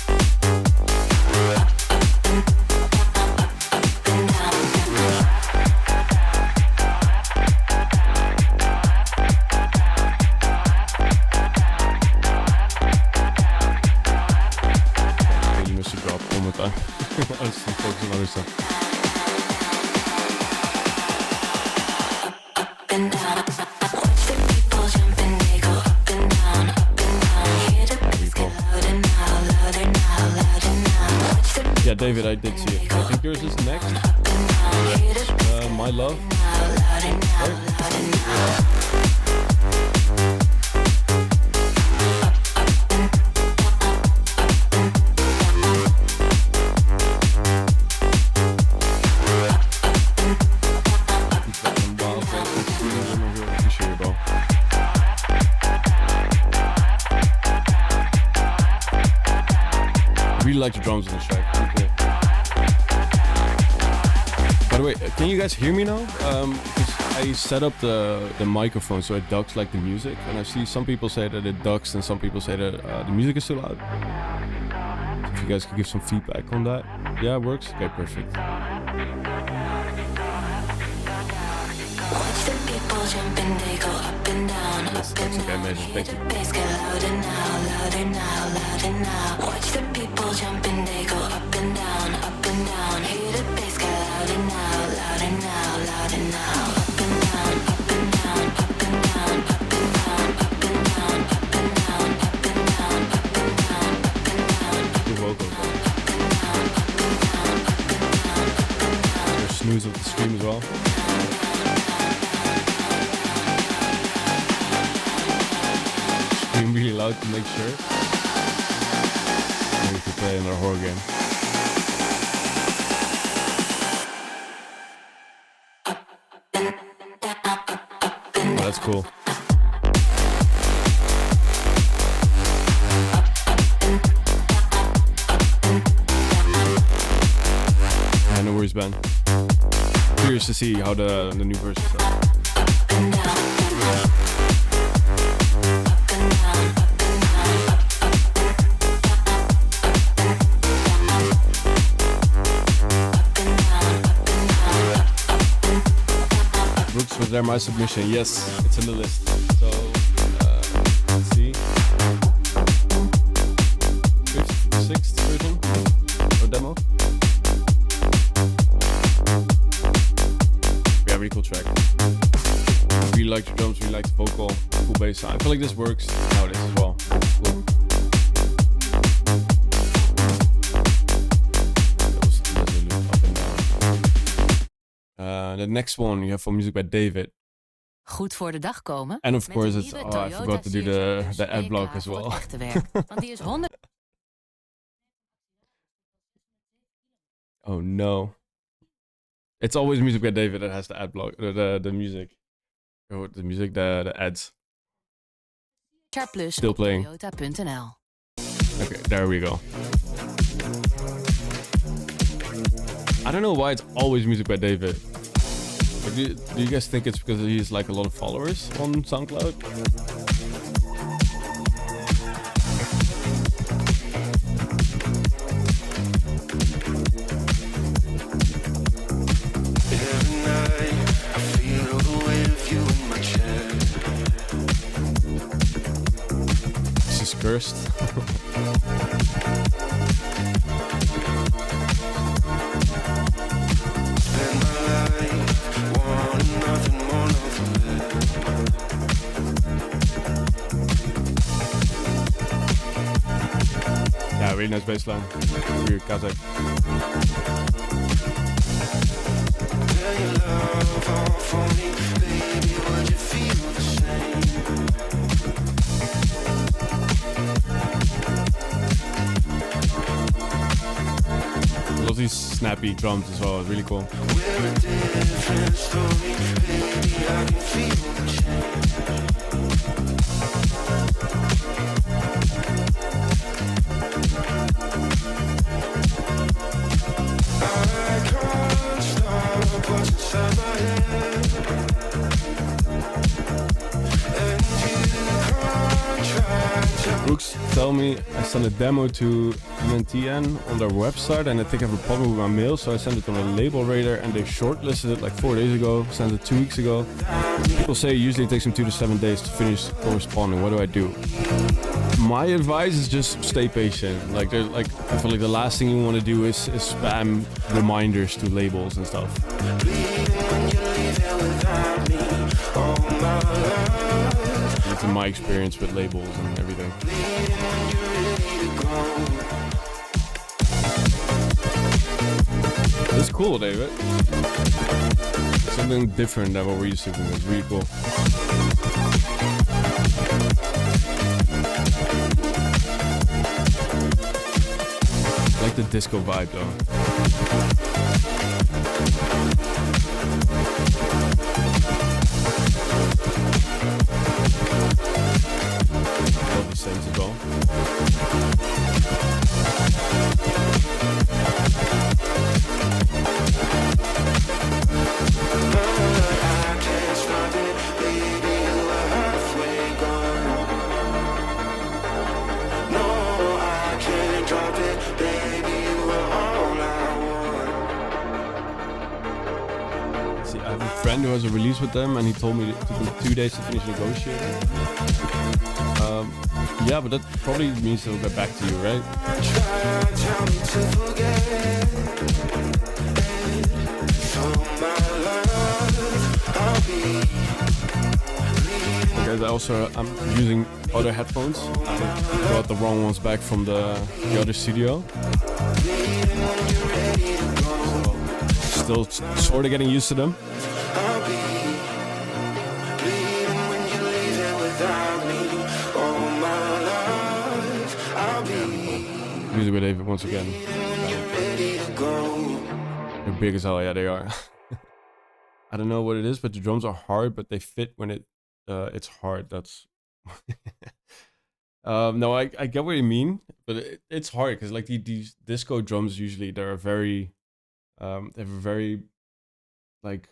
A: Okay, you must have dropped one more time. I was focusing on other stuff. Yeah, David, I did see it. I think yours is next. My Love. Like the drums on this track. Cool. By the way, can you guys hear me now? Because I set up the microphone so it ducks like the music, and I see some people say that it ducks and some people say that the music is too loud. So if you guys could give some feedback on that. Yeah, it works? Okay, perfect. That's okay, amazing. Thank you. Watch the people jumping, they go up and down, up and down. Hear the bass get louder now, louder now, louder now. Up and down, up and down, up and down, up and down, up and down, up and down, up and down, up and down, up and down. Good vocals. There's snooze of the stream as well. Scream really loud to make sure. We could play another horror game. Oh, that's cool. Yeah, no worries, Ben. Curious to see how the new version sounds. Was there my submission? Yes, it's in the list. So let's see. 5th, 6th version or demo. Yeah, really cool track. Really like the drums, really like the vocal, cool bass sound. I feel like this works nowadays as well. Cool. the next one you have for Music by David.
C: Goed voor de dag komen.
A: And of
C: met
A: course,
C: de
A: it's
C: nieuwe
A: I
C: Toyota
A: forgot to do
C: CHR
A: the ad block
C: BK
A: as
C: voor het
A: well.
C: echte werk. Want die is 100...
A: Oh no. It's always Music by David that has the ad block, the music. Oh, the music, the ads.
C: CHR Plus
A: Still
C: op
A: playing.
C: Toyota.nl.
A: Okay, there we go. I don't know why it's always Music by David. Like, do you guys think it's because he has like a lot of followers on SoundCloud? This is cursed. Yeah, really nice bass line. Weird Kazakh. I love these snappy drums as well, it's really cool. Brooks tell me I sent a demo to MNTN on their website and I think I have a problem with my mail, so I sent it on a label radar and they shortlisted it like 4 days ago, sent it 2 weeks ago. People say it usually takes them 2 to 7 days to finish corresponding. What do I do? My advice is just stay patient. Like I feel like the last thing you want to do is spam reminders to labels and stuff. It's my experience with labels and everything. It's cool, David. Something different than what we're used to. It's really cool. I like the disco vibe though. Love the synths as well. See, I have a friend who has a release with them and he told me it took him 2 days to finish negotiating. Yeah, but that probably means they'll get back to you, right? Guys, I'm using other headphones. I got the wrong ones back from the other studio. So, still sort of getting used to them. Music with David once again. They're big as hell, yeah, they are. I don't know what it is, but the drums are hard, but they fit when it's hard. That's no, I get what you mean, but it's hard because like these disco drums usually they have a very like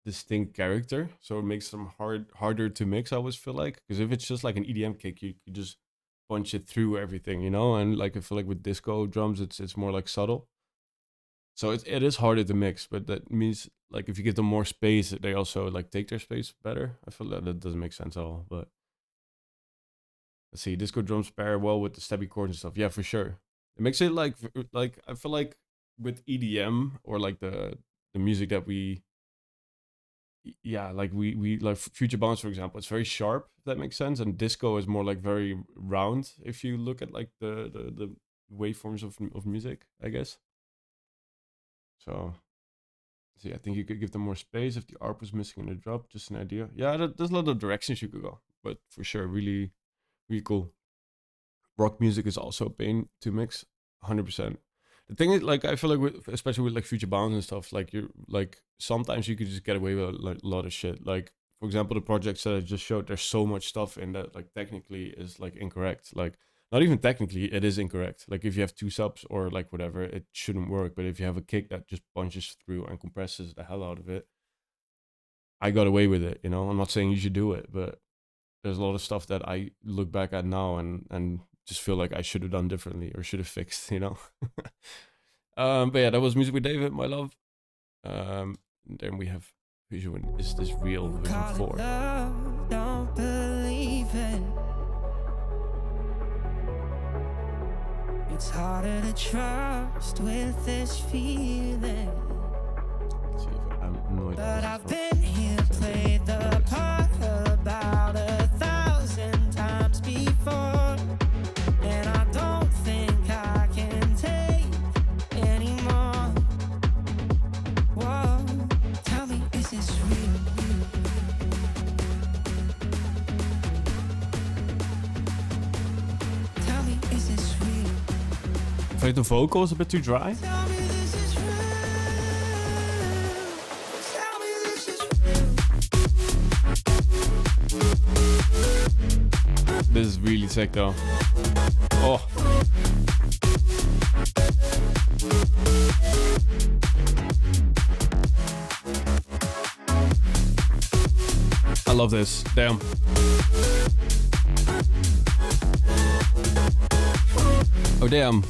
A: distinct character, so it makes them harder to mix. I always feel like because if it's just like an EDM kick, you just punch it through everything, you know. And like I feel like with disco drums, it's more like subtle. So it is harder to mix, but that means like if you give them more space, they also like take their space better. I feel that doesn't make sense at all. But let's see, disco drums pair well with the stabby chords and stuff. Yeah, for sure. It makes it like I feel like with EDM or like the music that we like we like Future Bounce, for example, it's very sharp, if that makes sense, and disco is more like very round if you look at like the waveforms of music, I guess. So See, I think you could give them more space if the ARP was missing in the drop. Just an idea. Yeah, there's a lot of directions you could go, but for sure, really, really cool. Rock music is also a pain to mix, 100%. The thing is, like, I feel like, especially with like Future Bounds and stuff, like you're like sometimes you could just get away with like, a lot of shit. Like, for example, the projects that I just showed, there's so much stuff in that like technically is like incorrect. Like, not even technically, it is incorrect. Like, if you have 2 subs or like whatever, it shouldn't work. But if you have a kick that just punches through and compresses the hell out of it, I got away with it. You know, I'm not saying you should do it, but there's a lot of stuff that I look back at now and just feel like I should have done differently or should have fixed, you know. But yeah, that was Music with David, my love. Then we have Vision. Is this real? Vision 4.
D: Love, don't believe it. It's harder to trust with this feeling.
A: Let's see if I'm annoyed.
D: But I've been here, played the part about 1,000 times before. And I don't think I can take anymore. Whoa, tell me, is this real? Tell me, is this real?
A: I think the vocal is a bit too dry.
D: Tell me this is real. Tell me this is real.
A: This is really sick though. Oh. I love this. Damn. Oh damn.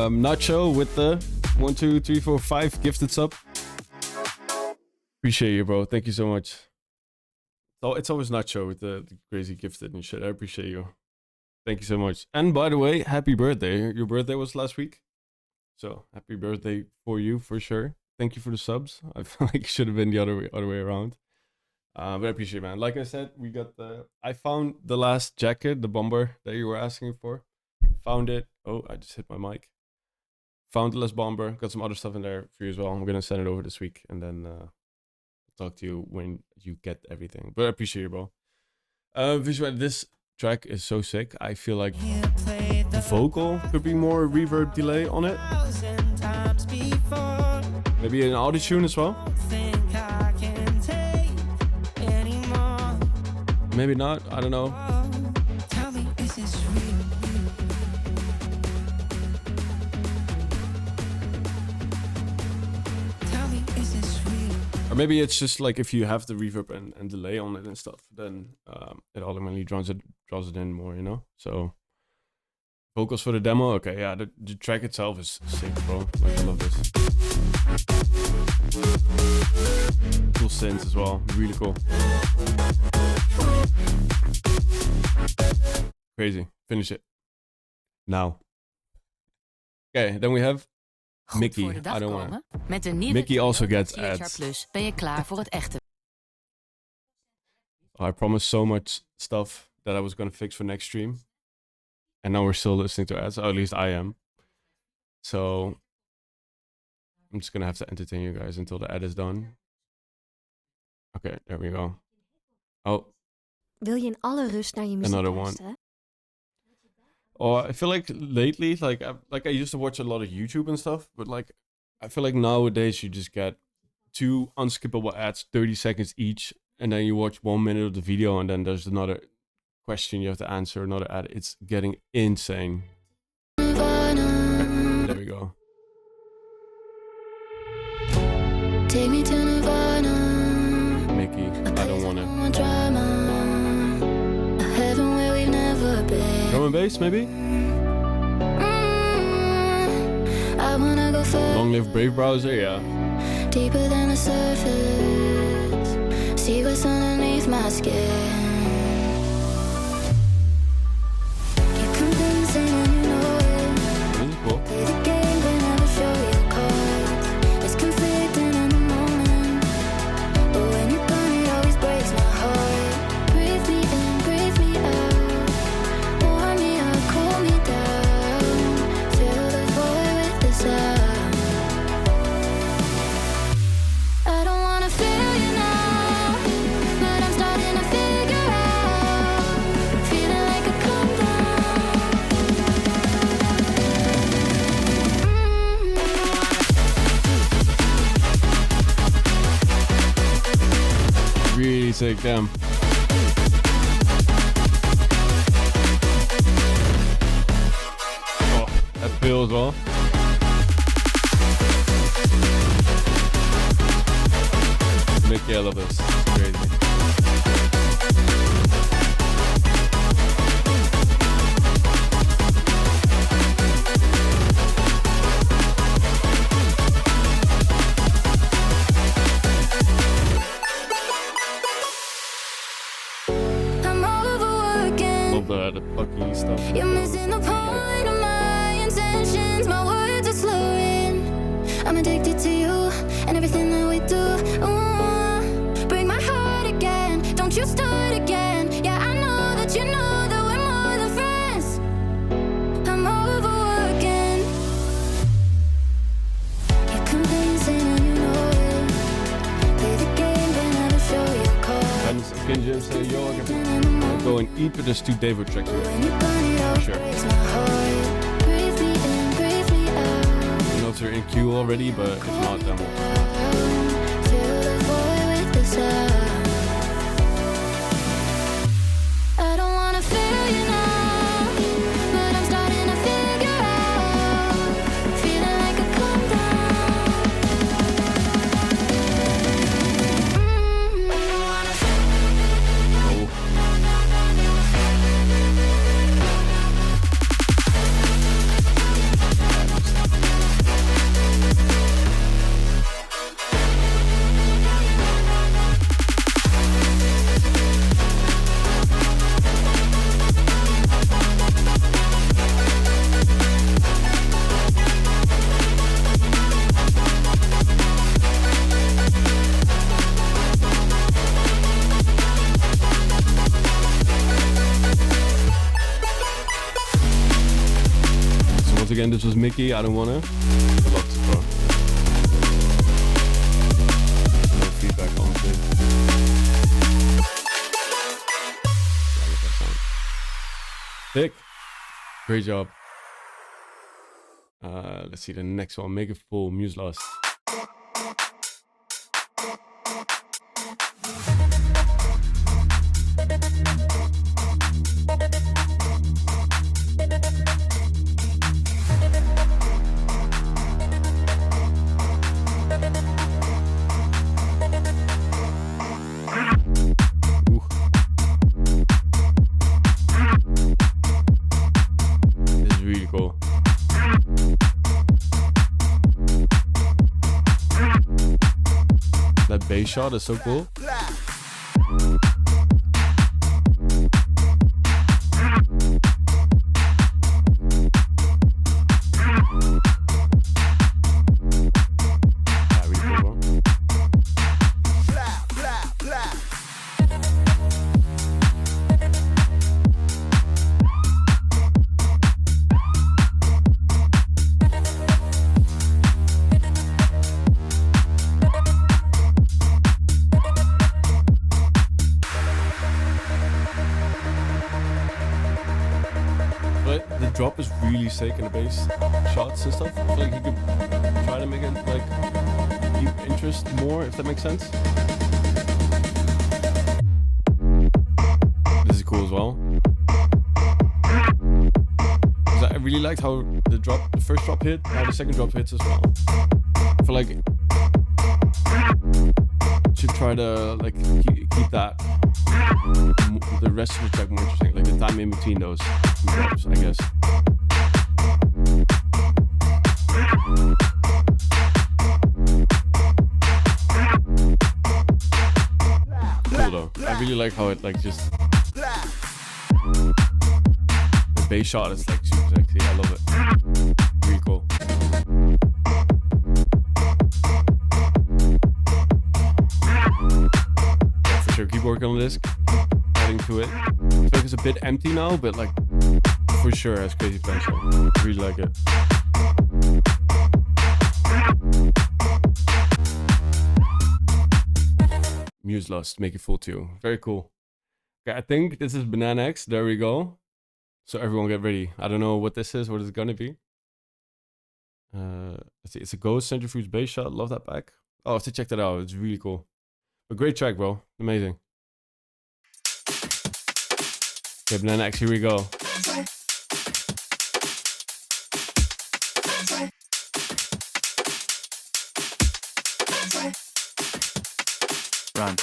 A: Nacho with the 1, 2, 3, 4, 5 gifted sub. Appreciate you, bro. Thank you so much. Oh, it's always Nacho with the crazy gifted and shit. I appreciate you. Thank you so much. And by the way, happy birthday. Your birthday was last week. So happy birthday for you for sure. Thank you for the subs. I feel like it should have been the other way around. But I appreciate it, man. Like I said, we got I found the last jacket, the bomber that you were asking for. Found it. Oh, I just hit my mic. Found the last bomber. Got some other stuff in there for you as well. I'm gonna send it over this week and then talk to you when you get everything. But I appreciate you, bro. Visual, this track is so sick. I feel like the vocal could be more reverb delay on it. Maybe an auto tune as well. Maybe not. I don't know.
D: Tell me, is this real? Tell me, is this real?
A: Or maybe it's just like if you have the reverb and delay on it and stuff, then it automatically draws it in more, you know? So vocals for the demo, okay, yeah, the track itself is sick, bro. Like, I love this. Cool synths as well, really cool. Crazy. Finish it. Now. Okay, then we have
C: Goed
A: Mickey.
C: voor de dag
A: I don't
C: komen?
A: wanna.
C: Met een nieuwe
A: Mickey
C: trio
A: also
C: van
A: gets
C: CHR
A: ads.
C: Plus ben je klaar voor het echte.
A: I promised so much stuff that I was gonna fix for next stream. And now we're still listening to ads, or at least I am. So I'm just gonna have to entertain you guys until the ad is done. Okay, there we go. Oh,
E: Wil je in alle rust naar je muziek
A: Another one.
E: luisteren?
A: I feel like lately, like I used to watch a lot of YouTube and stuff, but like I feel like nowadays you just get 2 unskippable ads, 30 seconds each, and then you watch 1 minute of the video, and then there's another question you have to answer, another ad. It's getting insane. Okay, there we go.
B: Take me to Nirvana.
A: Mickey, I don't want it.
B: Want drama. A heaven where we've never been.
A: Drum and bass, maybe?
B: I wanna go further.
A: Long live Brave Browser, yeah.
B: Deeper than the surface. See what's underneath my skin. You're convincing and you know it.
A: This is cool.
B: Play the game but never show your cards. It's conflicting in the moment, but when you're gone it always breaks my heart. Breathe me in, breathe me out. Warm me up, cool me down. Fill the void with the sound.
A: sick, damn. Oh, that feel as well. Mickey, I love this. It's crazy.
B: I'm overworking.
A: Love the fucky stuff.
B: You're missing the point of my intentions. My words are slurring. I'm addicted to you and everything that we do. Break my heart again. Don't you start again. Yeah, I know that you know that we're more than friends. I'm overworking. You're convincing and you know it. Play the game but never show your card.
A: And Skin Jim say, yo, I can go and eat with this 2 David tracks here.
B: When you burn it out,
A: Sure.
B: it breaks my heart. Breathe me in, breathe me out.
A: I don't know if they're in queue already, but if not, then we'll.
B: Fill the void with the sound. I don't wanna feel you now, but I'm starting to figure out. Feeling like a calm down.
A: Oh. So once again, this was Mickey. I don't wanna. Good luck to bro. No feedback on it. Yeah, look at that sound. Sick. Great job. Let's see the next one. Make it full. Muse Lost. Ooh. This is really cool. That bass shot is so cool. Yeah, really cool, bro. But the drop is really sick in the bass shots and stuff. I feel like you could try to make it like keep interest more, if that makes sense. This is cool as well. 'Cause I really liked how the first drop hit, how the second drop hits as well. I feel like should try to like keep that the rest of the track more interesting, like the time in between those drops, I guess. Cool though. I really like how it like just the bass shot is like super sexy. I love it. Really cool. Yeah, for sure. Keep working on this. Adding to it. I feel like it's a bit empty now, but like for sure has crazy potential. Really like it. Muse Lust, make it full too. Very cool. Okay, I think this is Banana X. There we go. So everyone get ready. I don't know what this is, what it's gonna be. Let's see. It's a Ghost Centrifuge bass shot. Love that back. Oh, I have to check that out. It's really cool. A great track, bro. Amazing. Okay, Banana X, here we go.
F: Run.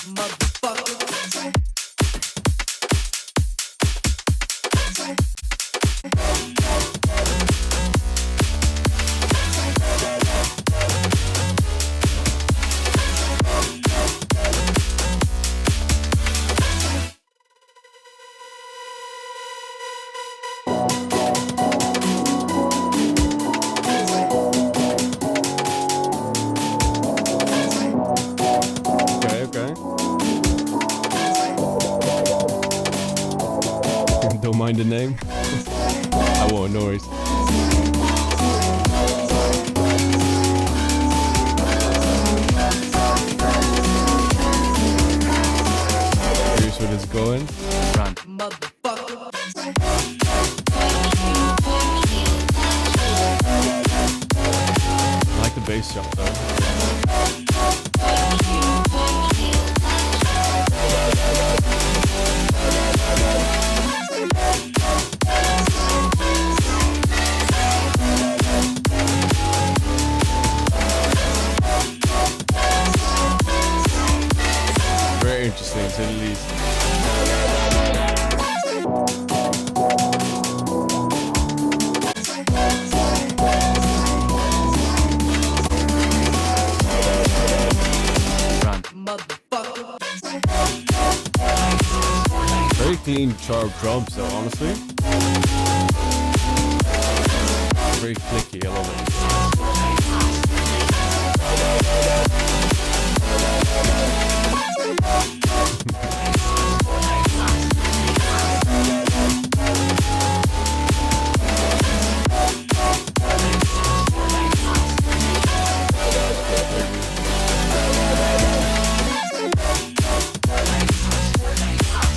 A: Okay, okay. Don't mind the name. I won't, no worries. Here's where it's going.
F: Run.
A: I like the bass jump though. Very interesting, to say the least.
F: Run.
A: Very clean, sharp drums though, honestly. Very clicky, I love it.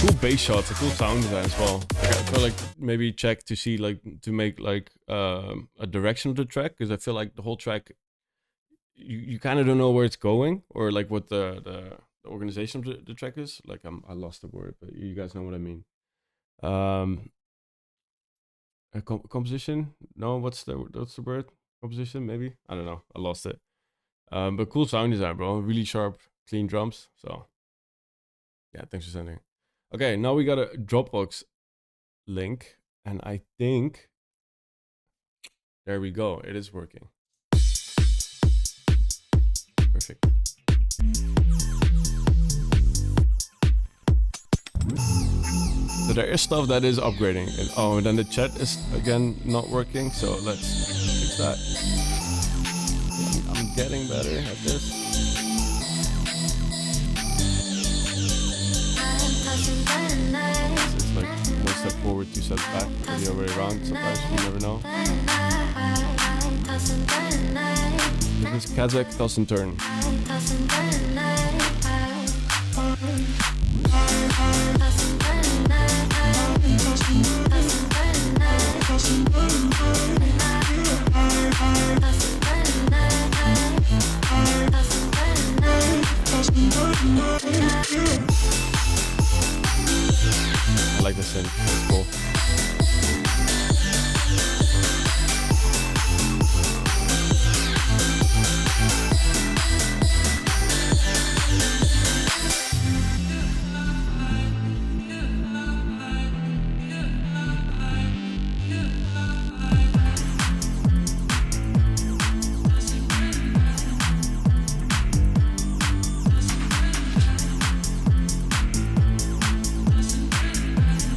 A: Cool bass shots, a cool sound design as well. Like, I feel like maybe check to see like to make like a direction of the track, because I feel like the whole track you kind of don't know where it's going or like what the organization of the track is. Like I lost the word, but you guys know what I mean. A composition? No, what's the word? Composition? Maybe, I don't know. I lost it. But cool sound design, bro. Really sharp, clean drums. So yeah, thanks for sending. Okay, now we got a Dropbox link, and I think there we go. It is working. Perfect. So there is stuff that is upgrading, and oh, and then the chat is again not working. So let's fix that. I'm getting better at this. It's like one step forward, two steps back, or the other way around. Sometimes you never know. This is Kazakh toss and turn. I like this thing. It's cool.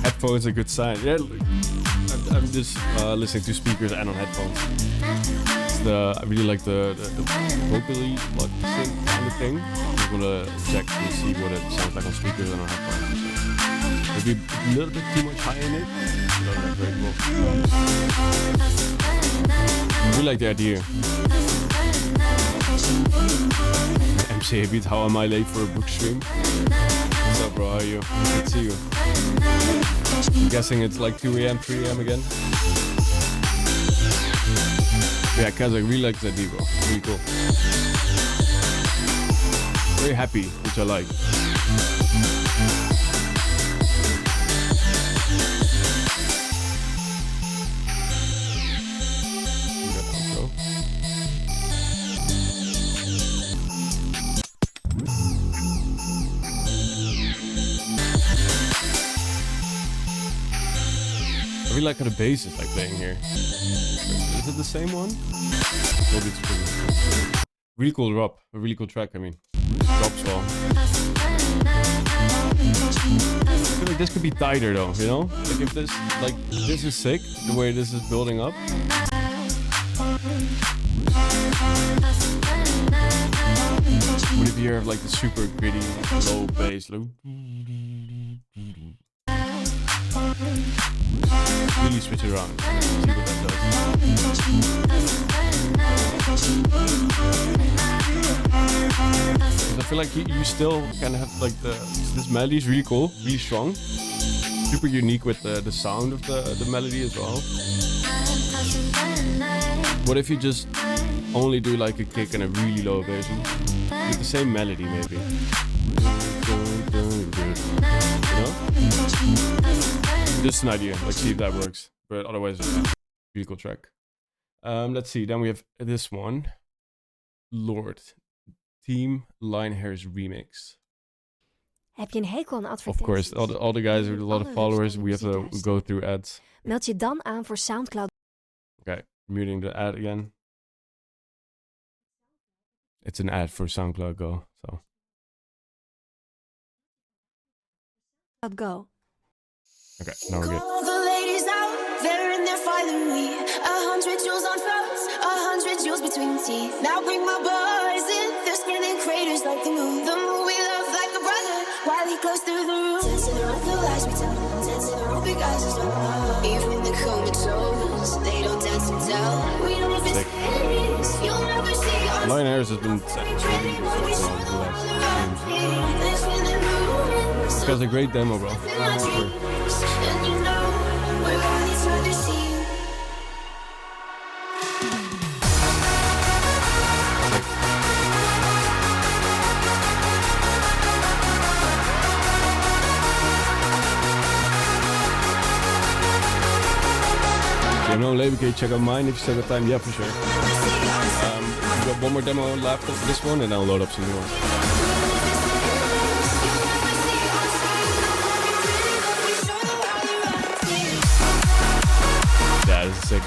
A: Headphones a good sign. Yeah, I'm just listening to speakers and on headphones. I really like the vocally like sync kind of thing. I just wanna check and see what it sounds like on speakers and on headphones. Maybe a little bit too much high in it. But that's very cool. I really like the idea. MC Beat, how am I late for a book stream? What's up, bro? How are you? Good to see you. I'm guessing it's like 2 a.m., 3 a.m. again. Yeah, Kaz, I really like that Devo. Really cool. Very happy, which I like. really like how the bass is like playing here. Is it the same one? Maybe it's pretty. Really cool drop. A really cool track, I mean. Drops well. I feel like this could be tighter though, you know? Like if this is sick, the way this is building up. What if you have like the super gritty, low bass, really switch it around. See what that does. I feel like you still kind of have like this melody is really cool, really strong, super unique with the sound of the melody as well. What if you just only do like a kick and a really low bass with the same melody maybe? You know? Just an idea, like see if that works. But otherwise, really cool track. Let's see, then we have this one. Lord. Team Lionhairs remix.
E: Heb je een hekel aan
A: Of
E: advertenties?
A: course, all the guys with a lot of followers, we have to go through ads.
E: Meld je dan aan voor SoundCloud
A: Okay, muting the ad again. It's an ad for SoundCloud Go, so.
E: Go.
A: Okay, now we're good.
B: All the ladies out there in their finery. 100 jewels on fronts, 100 jewels between teeth. Now bring my boys in, they're spinning craters like the moon. The moon we love like a brother, while he goes through the room. Dancing around the lies we tell, dancing around big eyes is not love. Even the comatose, they don't dance and tell. We don't even serious, you'll never see us.
A: Lionhairs has been because a great demo, bro. Sure.
B: And you know, we're on each other's team.
A: If you have no label, can you check out mine if you still got time? Yeah, for sure. We've got one more demo left of this one, and I'll load up some new ones. Yeah, this is sick.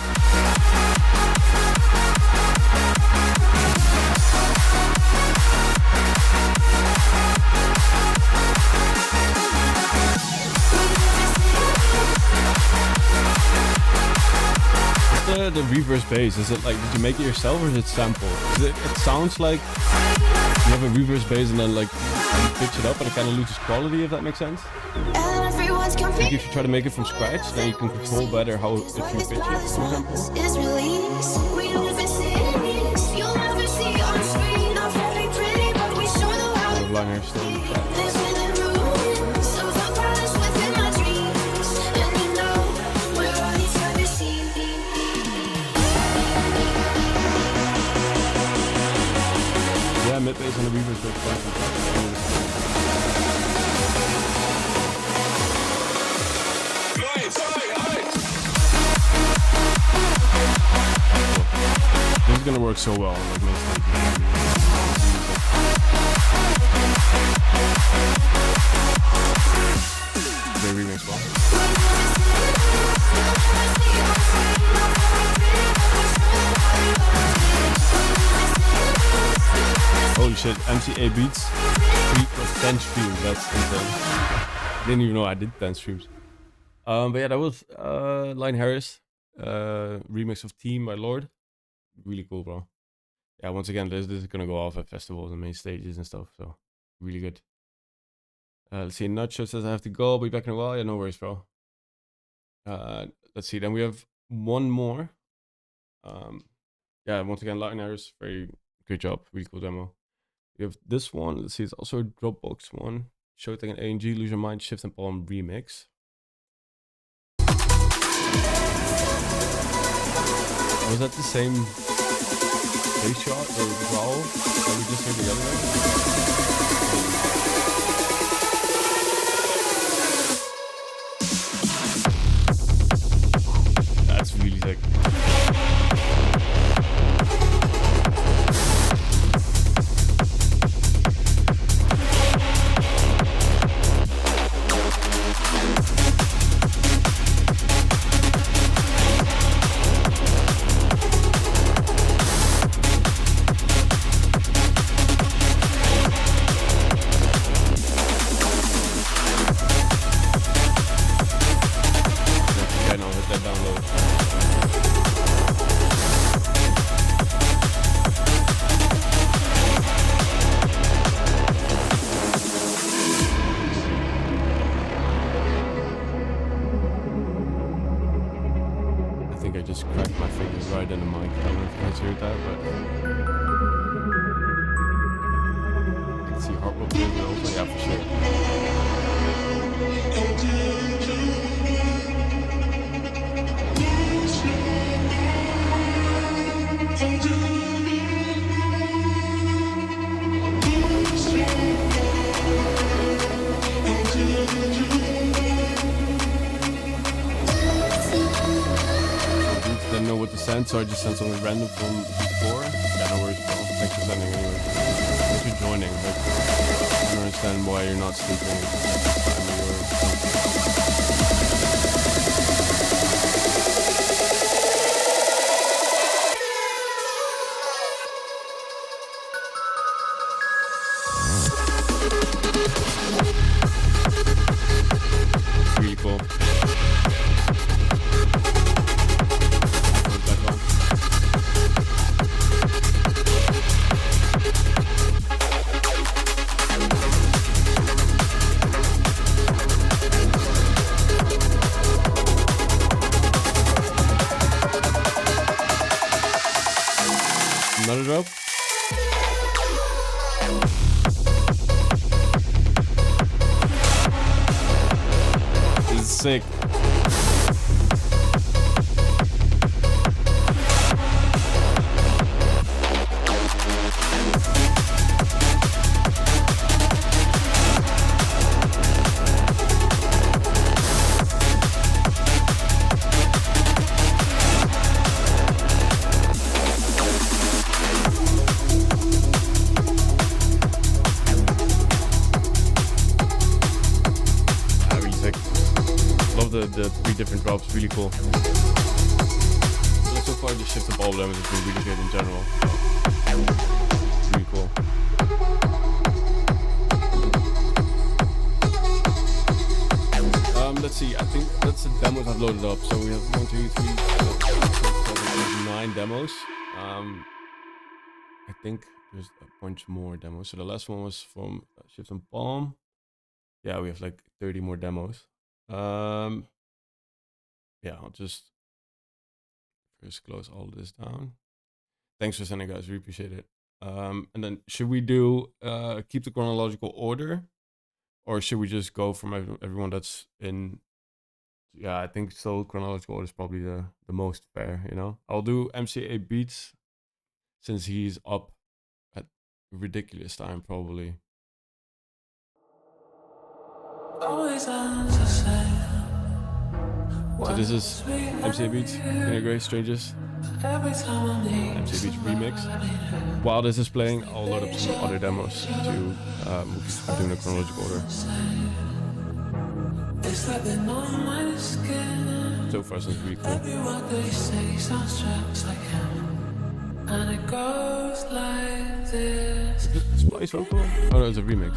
A: The reverse bass, is it like, did you make it yourself or is it sample? It sounds like you have a reverse bass and then like you pitch it up and it kind of loses quality, if that makes sense.
B: And everyone's
A: Like
B: competing.
A: if you try to make it from scratch, then you can control better how if you pitch it, for example.
B: Is released. We don't even serious. You'll never see on screen. Not very pretty, but we sure know how to
A: Langer still.
B: live in the room. So the palace within my dreams. And you know, we're on each other's team.
A: Yeah, mid bass and the reverse bass. This is gonna work so well on like main stage. Great remix, well. Holy shit, MCA Beats 3 plus 10 streams, that's insane. Didn't even know I did 10 streams. But yeah, that was Lionhairs, remix of Team by Lord. Really cool, bro. Yeah, once again, this is gonna go off at festivals and main stages and stuff, so really good. Let's see, Nacho says I have to go, I'll be back in a while. Yeah, no worries, bro. Let's see, then we have one more. Yeah, once again, Lionhairs, very good job, really cool demo. We have this one, let's see, it's also a Dropbox one. Showtech and ANG, Lose Your Mind, Shift and Palm remix. Was that the same face shot or growl that we just heard the other way? That's really sick. right in the mic. I don't know if you guys heard that, but I can see Hartwell plays it also. Yeah, for sure. Didn't know what to send, so I just sent something random from before. Yeah, no worries, bro. Thanks for sending anyway. Thanks for joining. Like, I don't understand why you're not sleeping. Really cool. Another drop. This is sick. The 3 different drops, really cool. So far the shift of all of them has been really good in general. Really cool. Let's see, I think that's the demos I've loaded up. So we have 1, 2, 3, 4, 5, 6, 7, 8, 9 demos. I think there's a bunch more demos. So the last one was from Shift and Palm. Yeah, we have like 30 more demos. Yeah, I'll just first close all of this down. Thanks for sending, guys. Really appreciate it. And then should we do keep the chronological order, or should we just go from everyone that's in? Yeah, I think so. Chronological order is probably the most fair. You know, I'll do MCA Beats since he's up at ridiculous time probably.
D: Always ends the same.
A: So this is MCA Beats, Inner Grey, Strangers, MCA Beats remix. While this is playing, I'll load up some other demos to do in a chronological order. So far, sounds really cool. Is it Splice vocal? Oh no, it's a remix.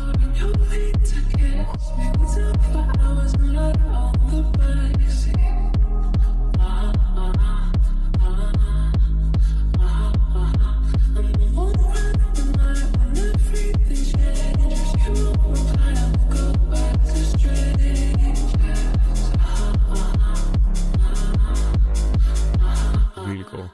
A: Really cool.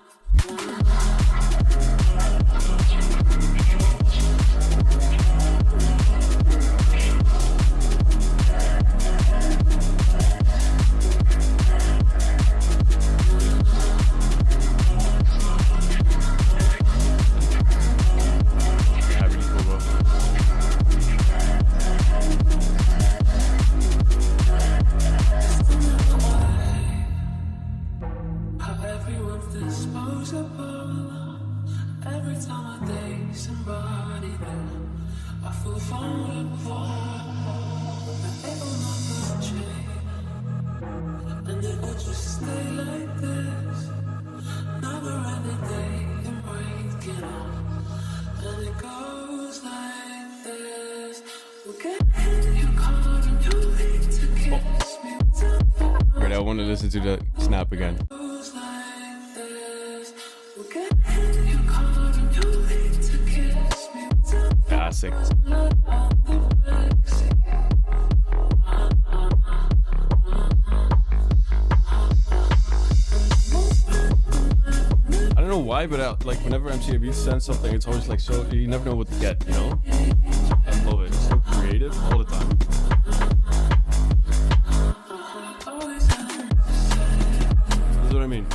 A: Right, I want to listen to the snap again. Ah, sick. don't know why, but like whenever MCAB sends something, it's always like so you never know what to get, you know? I love it. It's so creative all the time. That's what I mean.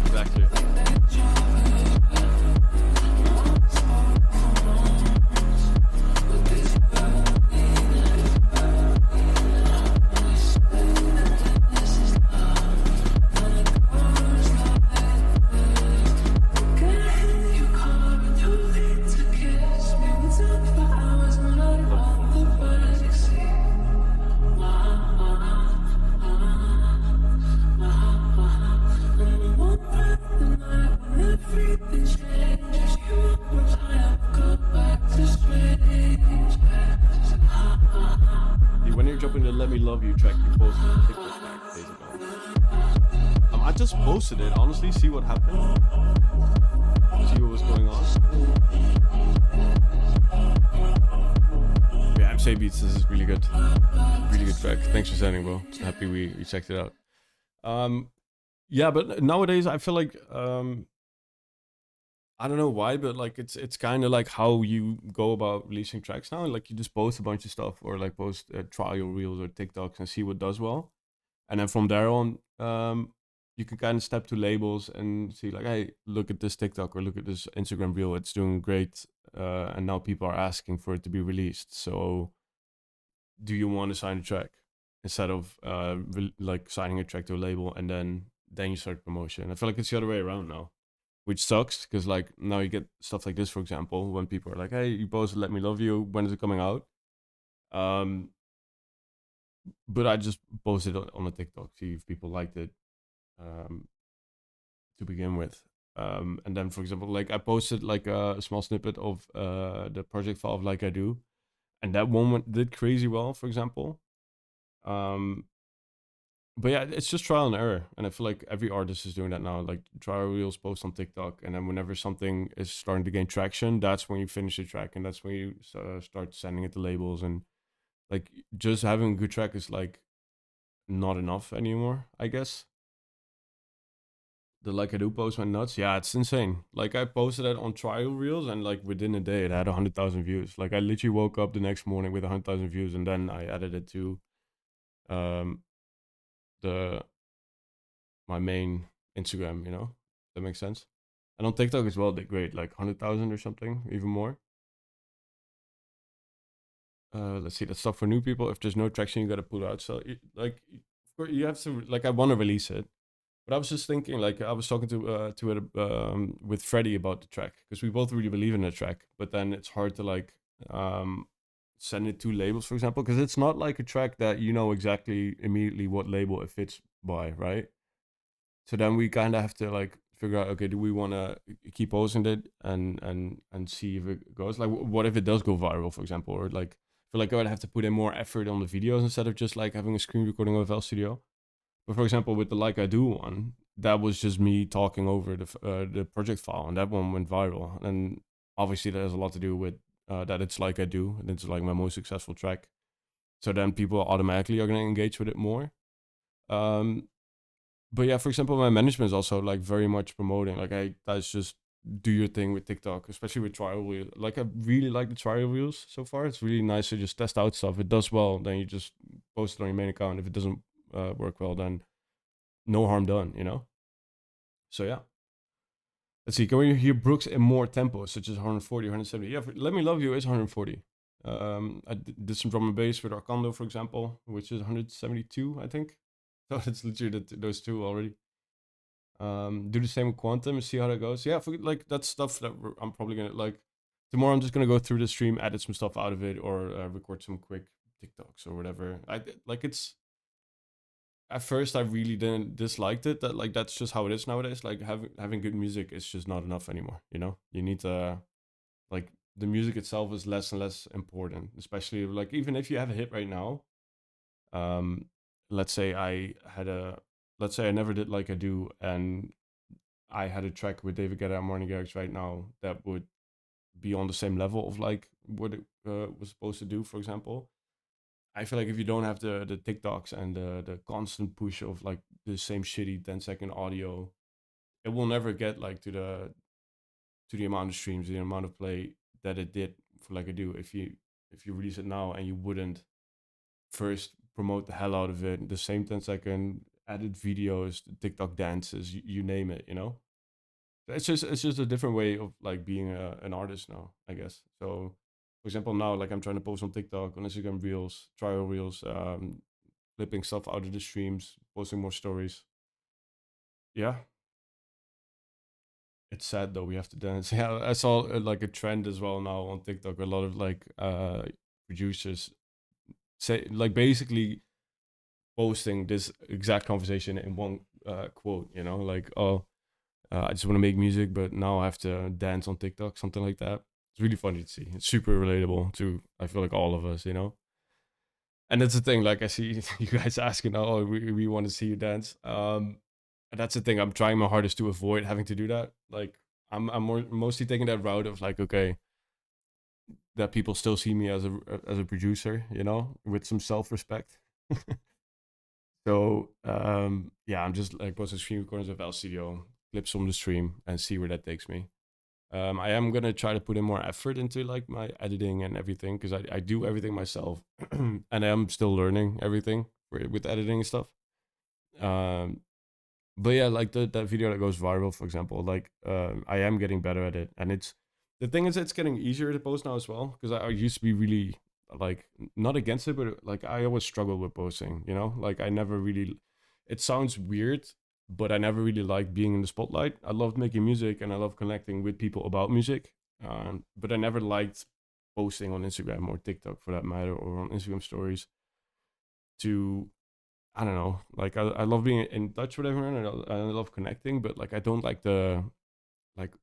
A: Exactly. When you're dropping the "Let Me Love You" track, you posted on TikTok like days ago. I just posted it, honestly, see what happened. See what was going on. Yeah, MCA Beats, this is really good. Really good track. Thanks for sending, bro. Happy we checked it out. Yeah, but nowadays I feel like I don't know why, but like it's kind of like how you go about releasing tracks now. Like you just post a bunch of stuff, or like post trial reels or TikToks and see what does well, and then from there on, you can kind of step to labels and see like, hey, look at this TikTok or look at this Instagram reel. It's doing great, and now people are asking for it to be released. So, do you want to sign a track instead of like signing a track to a label and then you start promotion? I feel like it's the other way around now, which sucks because like now you get stuff like this, for example, when people are like, hey, you posted "Let Me Love You," when is it coming out? But I just posted it on a TikTok, see if people liked it, to begin with. And then, for example, like I posted like a small snippet of the project file of Like I Do, and that one did crazy well, for example. But yeah, it's just trial and error, and I feel like every artist is doing that now. Like trial reels, post on TikTok, and then whenever something is starting to gain traction, that's when you finish the track, and that's when you start sending it to labels. And like just having a good track is like not enough anymore, I guess. The Like I Do post went nuts. Yeah, it's insane. Like I posted it on trial reels, and like within a day, it had 100,000 views. Like I literally woke up the next morning with 100,000 views, and then I added it to my main Instagram, you know? That makes sense. And on TikTok as well, they're great, like 100,000 or something, even more. Let's see, that's stuff for new people. If there's no traction, you gotta pull out. So like, of course, you have to, like, I want to release it, but I was just thinking, like, I was talking to it with Freddie about the track, because we both really believe in the track, but then it's hard to like send it to labels, for example, because it's not like a track that you know exactly immediately what label it fits by, right? So then we kind of have to like figure out, okay, do we want to keep posting it and see if it goes? Like, what if it does go viral, for example? Or like, I feel like I would have to put in more effort on the videos instead of just like having a screen recording of FL Studio. But for example, with the Like I Do one, that was just me talking over the project file, and that one went viral. And obviously that has a lot to do with that it's Like I Do, and it's like my most successful track. So then people automatically are going to engage with it more. But yeah, for example, my management is also like very much promoting, like, hey, guys, just do your thing with TikTok, especially with trial wheels. Like, I really like the trial wheels so far. It's really nice to just test out stuff. If it does well, then you just post it on your main account. If it doesn't work well, then no harm done, you know? So yeah. Let's see, can we hear Brooks in more tempos, such as 140, 170? Yeah, Let Me Love You is 140. I did some drum and bass with Arcando, for example, which is 172, I think. So it's literally those two already. Do the same with Quantum and see how that goes. Yeah, like that's stuff that I'm probably gonna like. Tomorrow I'm just gonna go through the stream, edit some stuff out of it, or record some quick TikToks or whatever. Like it's. At first, I really didn't disliked it. That like that's just how it is nowadays. Like having good music is just not enough anymore. You know, you need to like the music itself is less and less important. Especially like even if you have a hit right now. Let's say I never did Like I Do, and I had a track with David Guetta and Martin Garrix right now that would be on the same level of like what it was supposed to do, for example. I feel like if you don't have the TikToks and the constant push of like the same shitty 10-second audio, it will never get like to the amount of streams, the amount of play that it did for like I do. If you release it now and you wouldn't first promote the hell out of it, the same 10-second added videos, the TikTok dances, you name it, you know. It's just a different way of like being an artist now, I guess. So, for example, now like I'm trying to post on TikTok, on Instagram Reels, trial Reels, clipping stuff out of the streams, posting more stories. Yeah, it's sad though. We have to dance. Yeah, I saw like a trend as well now on TikTok. A lot of like producers say like basically posting this exact conversation in one quote. You know, like I just want to make music, but now I have to dance on TikTok, something like that. It's really funny to see. It's super relatable to I feel like all of us, you know. And that's the thing. Like I see you guys asking, "Oh, we want to see you dance." And that's the thing. I'm trying my hardest to avoid having to do that. Like mostly taking that route of like, okay, that people still see me as a producer, you know, with some self respect. So yeah, I'm just like posting screen recordings of L Studio, clips from the stream, and see where that takes me. I am gonna try to put in more effort into like my editing and everything because I do everything myself, and I am still learning everything with editing and stuff. Um, but yeah, like that video that goes viral, for example, like I am getting better at it, and the thing is, it's getting easier to post now as well because I used to be really like not against it, but like I always struggled with posting, you know, like I never really. It sounds weird, but I never really liked being in the spotlight. I loved making music and I love connecting with people about music, but I never liked posting on Instagram or TikTok for that matter, or on Instagram stories to I don't know. Like I love being in touch with everyone and I love connecting, but like I don't like the like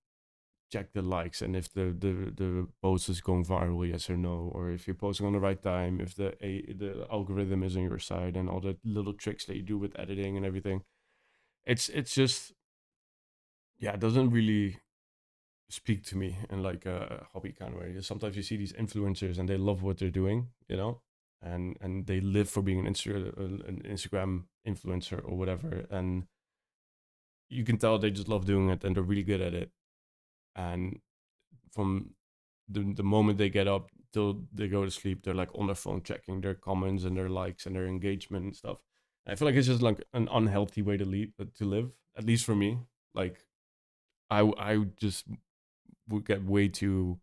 A: check the likes and if the post is going viral, yes or no, or if you're posting on the right time, if the algorithm is on your side, and all the little tricks that you do with editing and everything. It's just yeah, it doesn't really speak to me in like a hobby kind of way. Sometimes you see these influencers and they love what they're doing, you know, and they live for being an Instagram influencer or whatever, and you can tell they just love doing it and they're really good at it. And from the moment they get up till they go to sleep, they're like on their phone checking their comments and their likes and their engagement and stuff. I feel like it's just like an unhealthy way to live, at least for me. Like I just would get way too.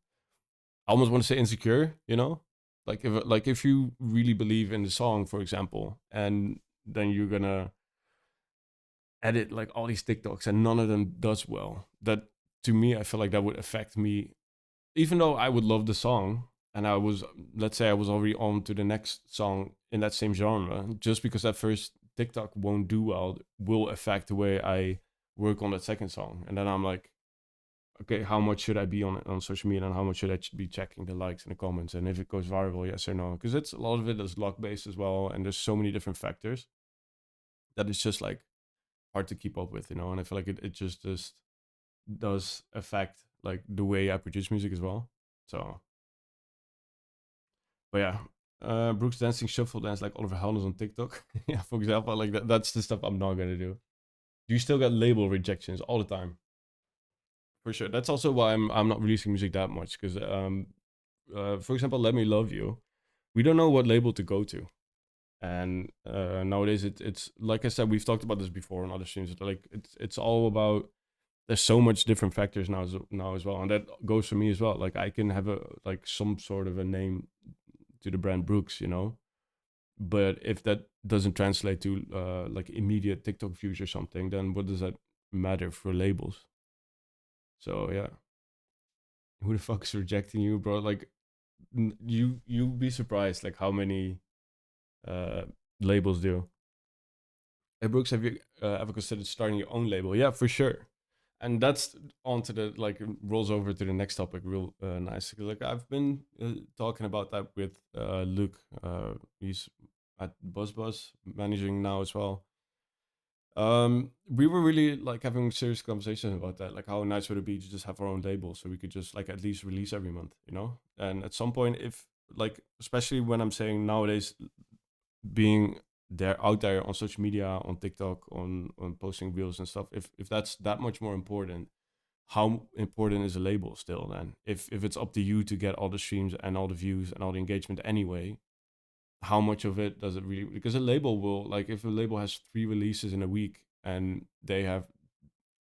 A: I almost want to say insecure, you know, like if you really believe in the song, for example, and then you're gonna edit like all these TikToks and none of them does well. That to me, I feel like that would affect me, even though I would love the song and I was, let's say, I was already on to the next song in that same genre. Just because that first TikTok won't do well will affect the way I work on that second song, and then I'm like, okay, how much should I be on social media, and how much should I be checking the likes and the comments, and if it goes viral, yes or no? Because it's a lot of it is luck based as well, and there's so many different factors that it's just like hard to keep up with, you know. And I feel like it just does affect like the way I produce music as well. So, but yeah, Brooks dancing shuffle dance like Oliver Heldens on TikTok. Yeah, for example, like that's the stuff I'm not gonna do. Do you still get label rejections all the time? For sure. That's also why I'm not releasing music that much because for example, Let Me Love You, we don't know what label to go to. And nowadays it's like I said, we've talked about this before on other streams. Like it's all about, there's so much different factors now as well, and that goes for me as well. Like I can have a like some sort of a name to the brand Brooks, you know, but if that doesn't translate to like immediate TikTok views or something, then what does that matter for labels? So yeah, who the fuck is rejecting you, bro? Like you'd be surprised like how many labels do. Hey Brooks, have you ever considered starting your own label? Yeah, for sure. And that's onto the like rolls over to the next topic real nice. Like I've been talking about that with Luke. He's at BuzzBuzz managing now as well. We were really like having serious conversations about that. Like how nice would it be to just have our own label so we could just like at least release every month, you know? And at some point, if like especially when I'm saying nowadays being there out there on social media, on TikTok, on posting reels and stuff, if that's that much more important, how important is a label still then? If it's up to you to get all the streams and all the views and all the engagement anyway, how much of it does it really, because a label will, like, if a label has 3 releases in a week and they have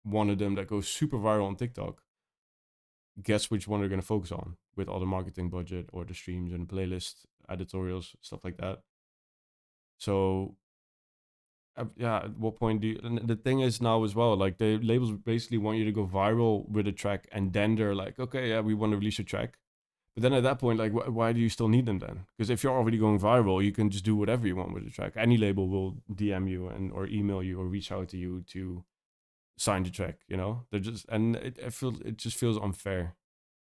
A: one of them that goes super viral on TikTok, guess which one they're going to focus on with all the marketing budget or the streams and playlist editorials, stuff like that. So yeah, at what point do you, and the thing is now as well, like the labels basically want you to go viral with a track, and then they're like, okay, yeah, we want to release a track. But then at that point, like, why do you still need them then? Because if you're already going viral, you can just do whatever you want with the track. Any label will DM you and or email you or reach out to you to sign the track. You know, they're just, and it just feels unfair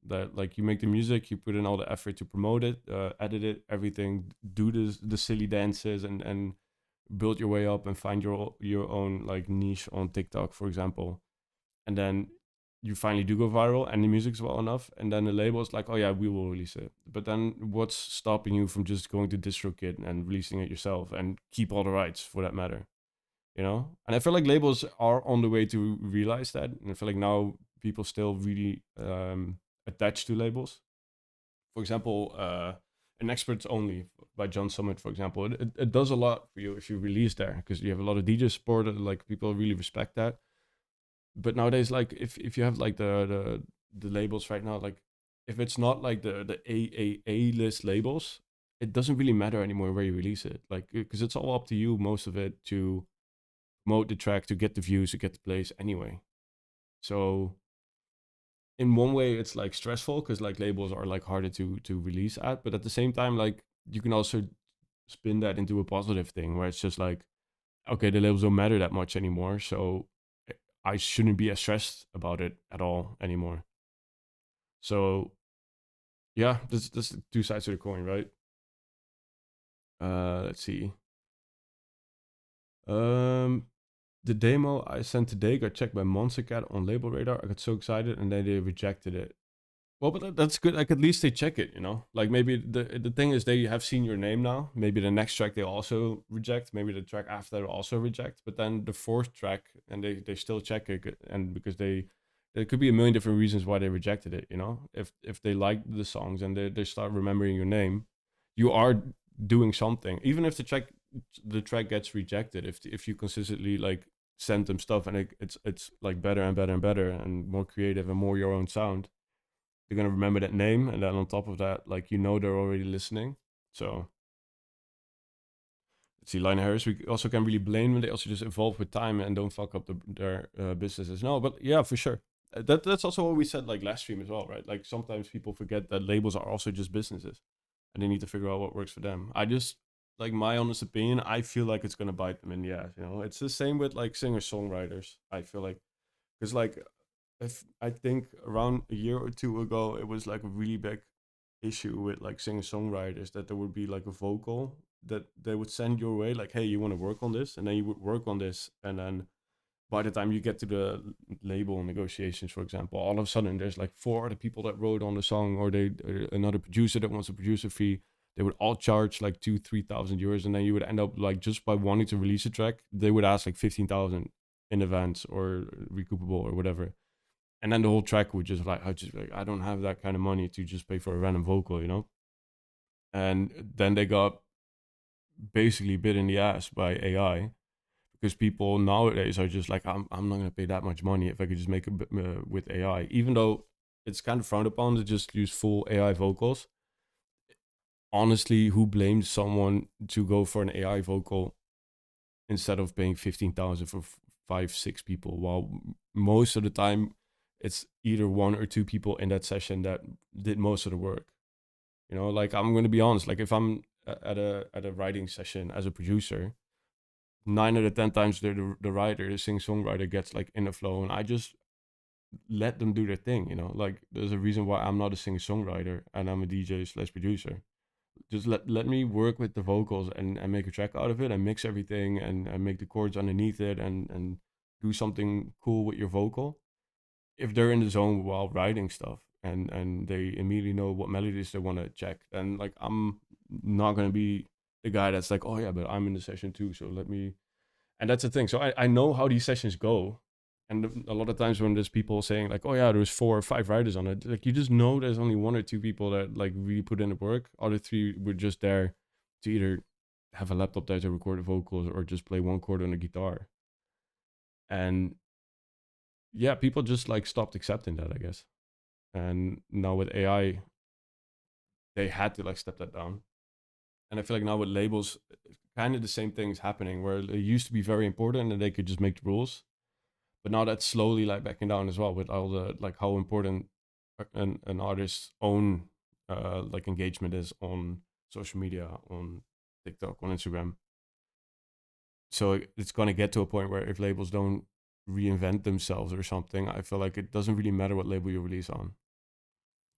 A: that, like, you make the music, you put in all the effort to promote it, edit it, everything, do the silly dances, and build your way up and find your own like niche on TikTok, for example, and then you finally do go viral and the music's well enough, and then the label is like, oh yeah, we will release it. But then what's stopping you from just going to DistroKid and releasing it yourself and keep all the rights for that matter, you know? And I feel like labels are on the way to realize that, and I feel like now people still really attached to labels. For example, An Experts Only by John Summit, for example, it does a lot for you if you release there, because you have a lot of DJ support, like people really respect that. But nowadays, like if you have like the labels right now, like if it's not like the A list labels, it doesn't really matter anymore where you release it, like, because it's all up to you, most of it, to promote the track, to get the views, to get the plays anyway. So in one way it's like stressful, because like labels are like harder to release at, but at the same time, like, you can also spin that into a positive thing where it's just like, okay, the labels don't matter that much anymore, so I shouldn't be as stressed about it at all anymore. So yeah, this two sides to the coin, right? Let's see. The demo I sent today got checked by Monstercat on Label Radar. I got so excited, and then they rejected it. Well, but that's good. Like, at least they check it, you know? Like, maybe the thing is they have seen your name now. Maybe the next track they also reject. Maybe the track after they'll also reject. But then the fourth track, and they still check it. And because there could be a million different reasons why they rejected it, you know? If they like the songs and they start remembering your name, you are doing something. Even if the track gets rejected, if you consistently, like, send them stuff and it's like better and better and better and more creative and more your own sound, they're gonna remember that name, and then on top of that, like, you know, they're already listening. So let's see, Lionel Harris, we also can really blame them. They also just evolve with time and don't fuck up their businesses. No, but yeah, for sure. That's also what we said like last stream as well, right? Like, sometimes people forget that labels are also just businesses, and they need to figure out what works for them. I just, like, my honest opinion, I feel like it's gonna bite them in the ass. You know, it's the same with like singer-songwriters. I feel like, because like, if I think around a year or two ago, it was like a really big issue with like singer-songwriters, that there would be like a vocal that they would send your way, like, hey, you want to work on this, and then you would work on this, and then by the time you get to the label negotiations, for example, all of a sudden there's like 4 other people that wrote on the song, or another producer that wants a producer fee. They would all charge like 2,000-3,000 euros, and then you would end up, like, just by wanting to release a track, they would ask like 15,000 in advance or recoupable or whatever. And then the whole track would just like, I don't have that kind of money to just pay for a random vocal, you know? And then they got basically bit in the ass by AI, because people nowadays are just like, I'm not going to pay that much money if I could just make it with AI, even though it's kind of frowned upon to just use full AI vocals. Honestly, who blames someone to go for an AI vocal instead of paying 15,000 for 5-6 people? While most of the time, it's either 1 or 2 people in that session that did most of the work. You know, like, I'm going to be honest, like, if I'm at a writing session as a producer, 9 out of 10 times the writer, the singer-songwriter, gets like in the flow, and I just let them do their thing, you know? Like, there's a reason why I'm not a singer-songwriter and I'm a DJ/producer. Just let me work with the vocals and make a track out of it, and mix everything, and make the chords underneath it, and do something cool with your vocal. If they're in the zone while writing stuff and they immediately know what melodies they want to check. And like I'm not gonna be the guy that's like, oh yeah, but I'm in the session too, so let me. And that's the thing. So I know how these sessions go. And a lot of times when there's people saying like, oh yeah, there's 4 or 5 writers on it, like you just know there's only 1 or 2 people that like really put in the work. Other 3 were just there to either have a laptop there to record the vocals or just play 1 chord on a guitar. And yeah, people just like stopped accepting that, I guess. And now with AI, they had to like step that down. And I feel like now with labels, kind of the same thing's happening where it used to be very important and they could just make the rules. But now that's slowly like backing down as well with all the like how important an artist's own like engagement is on social media, on TikTok, on Instagram. So it's gonna get to a point where if labels don't reinvent themselves or something, I feel like it doesn't really matter what label you release on.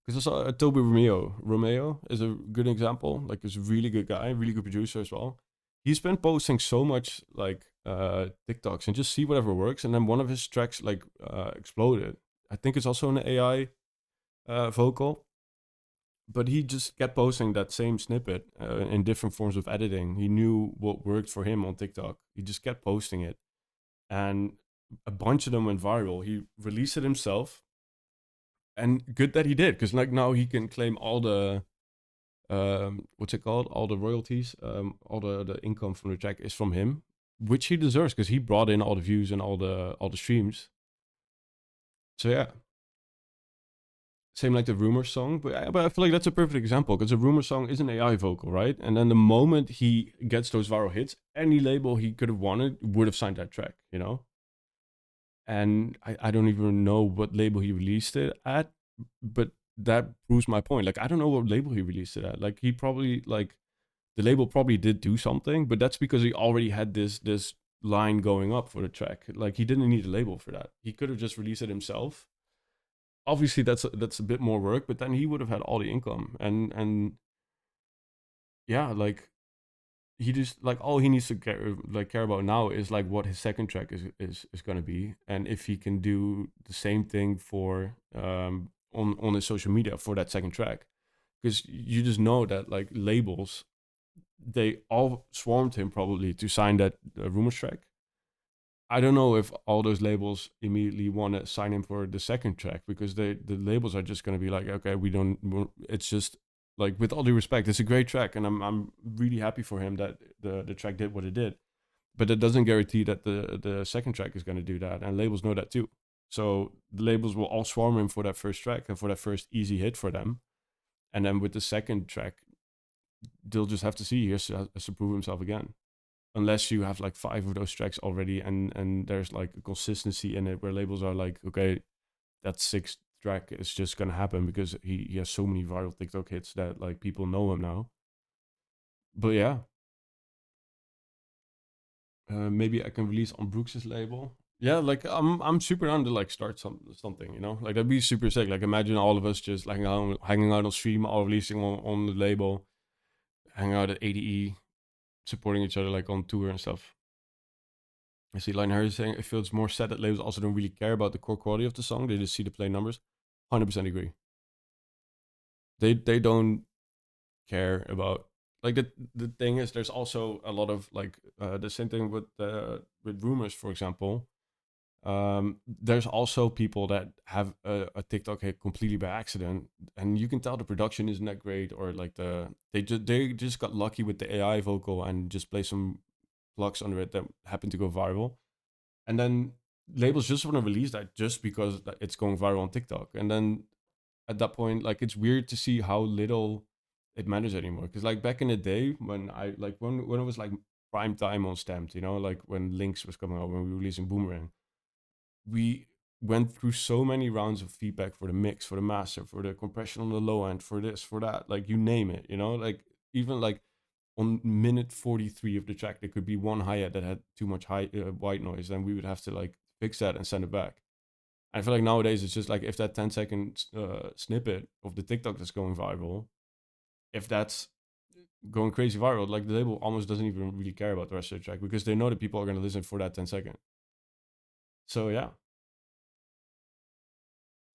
A: Because also Toby Romeo is a good example. Like, he's a really good guy, really good producer as well. He's been posting so much like TikToks and just see whatever works. And then one of his tracks like exploded. I think it's also an AI vocal, but he just kept posting that same snippet in different forms of editing. He knew what worked for him on TikTok. He just kept posting it, and a bunch of them went viral. He released it himself. And good that he did, because like now he can claim all the what's it called? All the royalties, all the income from the track is from him, which he deserves because he brought in all the views and all the streams. So yeah. Same like the Rumor song, but I feel like that's a perfect example because the Rumor song is an AI vocal, right? And then the moment he gets those viral hits, any label he could have wanted would have signed that track, you know? And I don't even know what label he released it at, but that proves my point. Like, I don't know what label he released it at. Like, he probably, like, the label probably did do something, but that's because he already had this line going up for the track. Like, he didn't need a label for that. He could have just released it himself. Obviously, that's a bit more work, but then he would have had all the income. And yeah, like, he just like all he needs to care about now is like what his second track is going to be, and if he can do the same thing for on his social media for that second track, because you just know that like labels, they all swarmed him probably to sign that Rumors track. I don't know if all those labels immediately want to sign him for the second track, because the labels are just going to be like, okay, it's just like, with all due respect, it's a great track, and I'm really happy for him that the track did what it did. But it doesn't guarantee that the second track is going to do that, and labels know that too. So the labels will all swarm him for that first track and for that first easy hit for them. And then with the second track, they'll just have to see he has to prove himself again. Unless you have like 5 of those tracks already, and there's like a consistency in it where labels are like, okay, that 6th track is just gonna happen because he has so many viral TikTok hits that like people know him now. But yeah, maybe I can release on Brooks's label. Yeah, like I'm super down to like start something, you know, like that'd be super sick. Like, imagine all of us just like hanging out on stream, all releasing on the label, hanging out at ADE, supporting each other like on tour and stuff. I see Line Harris saying it feels more sad that labels also don't really care about the core quality of the song. They just see the play numbers. 100% agree. They don't care about, like, the thing is, there's also a lot of like the same thing with Rumors, for example. There's also people that have a TikTok hit completely by accident, and you can tell the production isn't that great, or like they just got lucky with the AI vocal and just play some plugs under it that happen to go viral, and then labels just want to release that just because it's going viral on TikTok. And then at that point, like, it's weird to see how little it matters anymore. Because like back in the day when when it was like prime time on Stamped, you know, like when Lynx was coming out, when we were releasing Boomerang, we went through so many rounds of feedback for the mix, for the master, for the compression on the low end, for this, for that, like you name it, you know, like even like on minute 43 of the track, there could be one hi-hat that had too much white noise, and we would have to like fix that and send it back. I feel like nowadays it's just like, if that 10-second snippet of the TikTok that's going viral, if that's going crazy viral, like the label almost doesn't even really care about the rest of the track, because they know that people are going to listen for that 10 second. So yeah.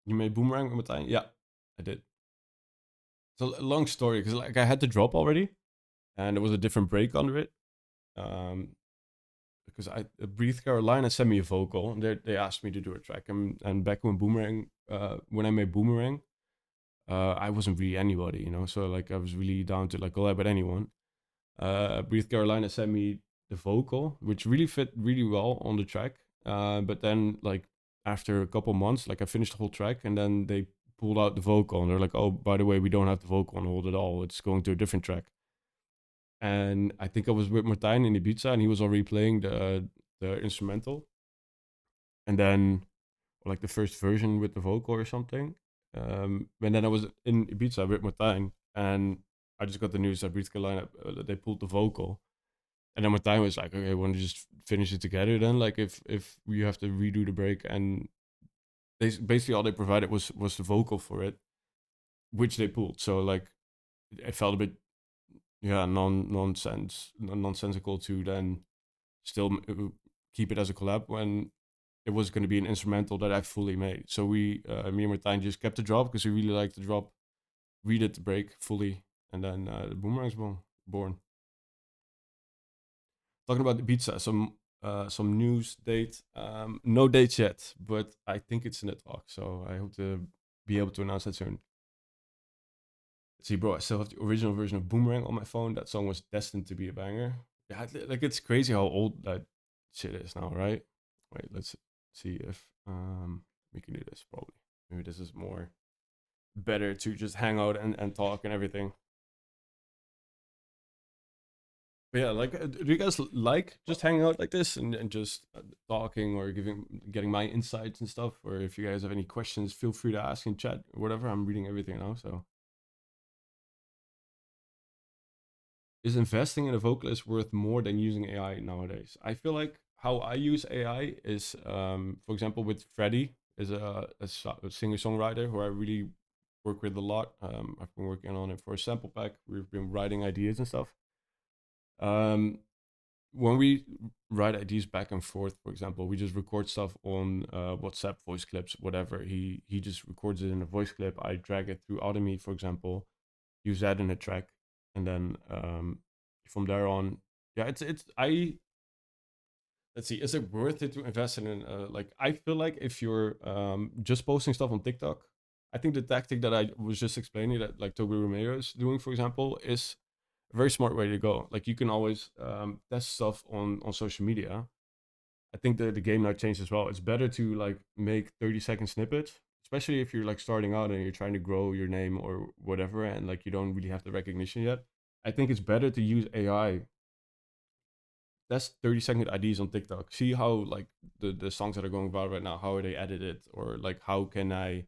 A: You made Boomerang, Martijn? Yeah. I did. It's a long story because like I had to drop already, and there was a different break under it. Because Breathe Carolina sent me a vocal, and they asked me to do a track. And back when when I made Boomerang, I wasn't really anybody, you know. So like I was really down to like collab with anyone. Breathe Carolina sent me the vocal, which really fit really well on the track. But then like after a couple months, like I finished the whole track, and then they pulled out the vocal, and they're like, "Oh, by the way, we don't have the vocal on hold at all. It's going to a different track." And I think I was with Martijn in Ibiza, and he was already playing the instrumental, and then like the first version with the vocal or something. And then I was in Ibiza with Martijn, and I just got the news that Breathe Carolina they pulled the vocal, and then Martijn was like, "Okay, want to just finish it together then? Like if we have to redo the break." And they basically all they provided was the vocal for it, which they pulled. So like it felt a bit nonsensical to then still keep it as a collab when it was going to be an instrumental that I fully made. So me and Martijn just kept the drop because we really liked the drop, redid the break fully, and then the Boomerang's born. Talking about Ibiza, some news date. No dates yet, but I think it's in the talk. So I hope to be able to announce that soon. See, bro, I still have the original version of Boomerang on my phone. That song was destined to be a banger. Yeah, like it's crazy how old that shit is now, right? Wait, let's see if we can do this. Probably, maybe this is more better to just hang out and talk and everything. But yeah, like, do you guys like just hanging out like this and just talking or getting my insights and stuff? Or if you guys have any questions, feel free to ask in chat or whatever. I'm reading everything now, so. Is investing in a vocalist worth more than using AI nowadays? I feel like how I use AI is, for example, with Freddie, is a singer-songwriter who I really work with a lot. I've been working on it for a sample pack. We've been writing ideas and stuff. When we write ideas back and forth, for example, we just record stuff on WhatsApp voice clips, whatever. He just records it in a voice clip. I drag it through Audemy, for example, use that in a track, and then from there on, yeah, let's see, is it worth it to invest in like, I feel like if you're just posting stuff on TikTok, I think the tactic that I was just explaining that like Toby Romero is doing, for example, is a very smart way to go. Like you can always test stuff on social media. I think the game now changed as well. It's better to like make 30-second snippets, especially if you're like starting out and you're trying to grow your name or whatever, and like you don't really have the recognition yet. I think it's better to use AI. Test 30-second IDs on TikTok. See how like the songs that are going viral right now, how are they edited, or like how can I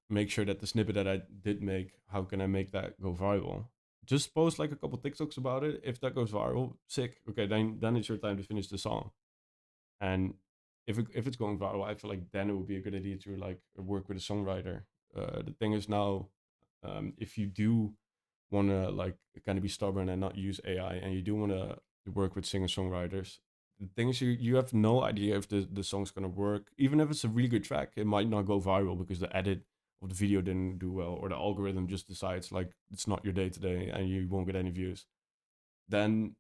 A: make sure that the snippet that I did make, how can I make that go viral? Just post like a couple TikToks about it. If that goes viral, sick. Okay, then it's your time to finish the song. And if it's going viral, I feel like then it would be a good idea to like work with a songwriter. The thing is now, if you do want to like kind of be stubborn and not use AI, and you do want to work with singer-songwriters, the thing is you have no idea if the song's going to work. Even if it's a really good track, it might not go viral because the edit of the video didn't do well, or the algorithm just decides like it's not your day today and you won't get any views. Then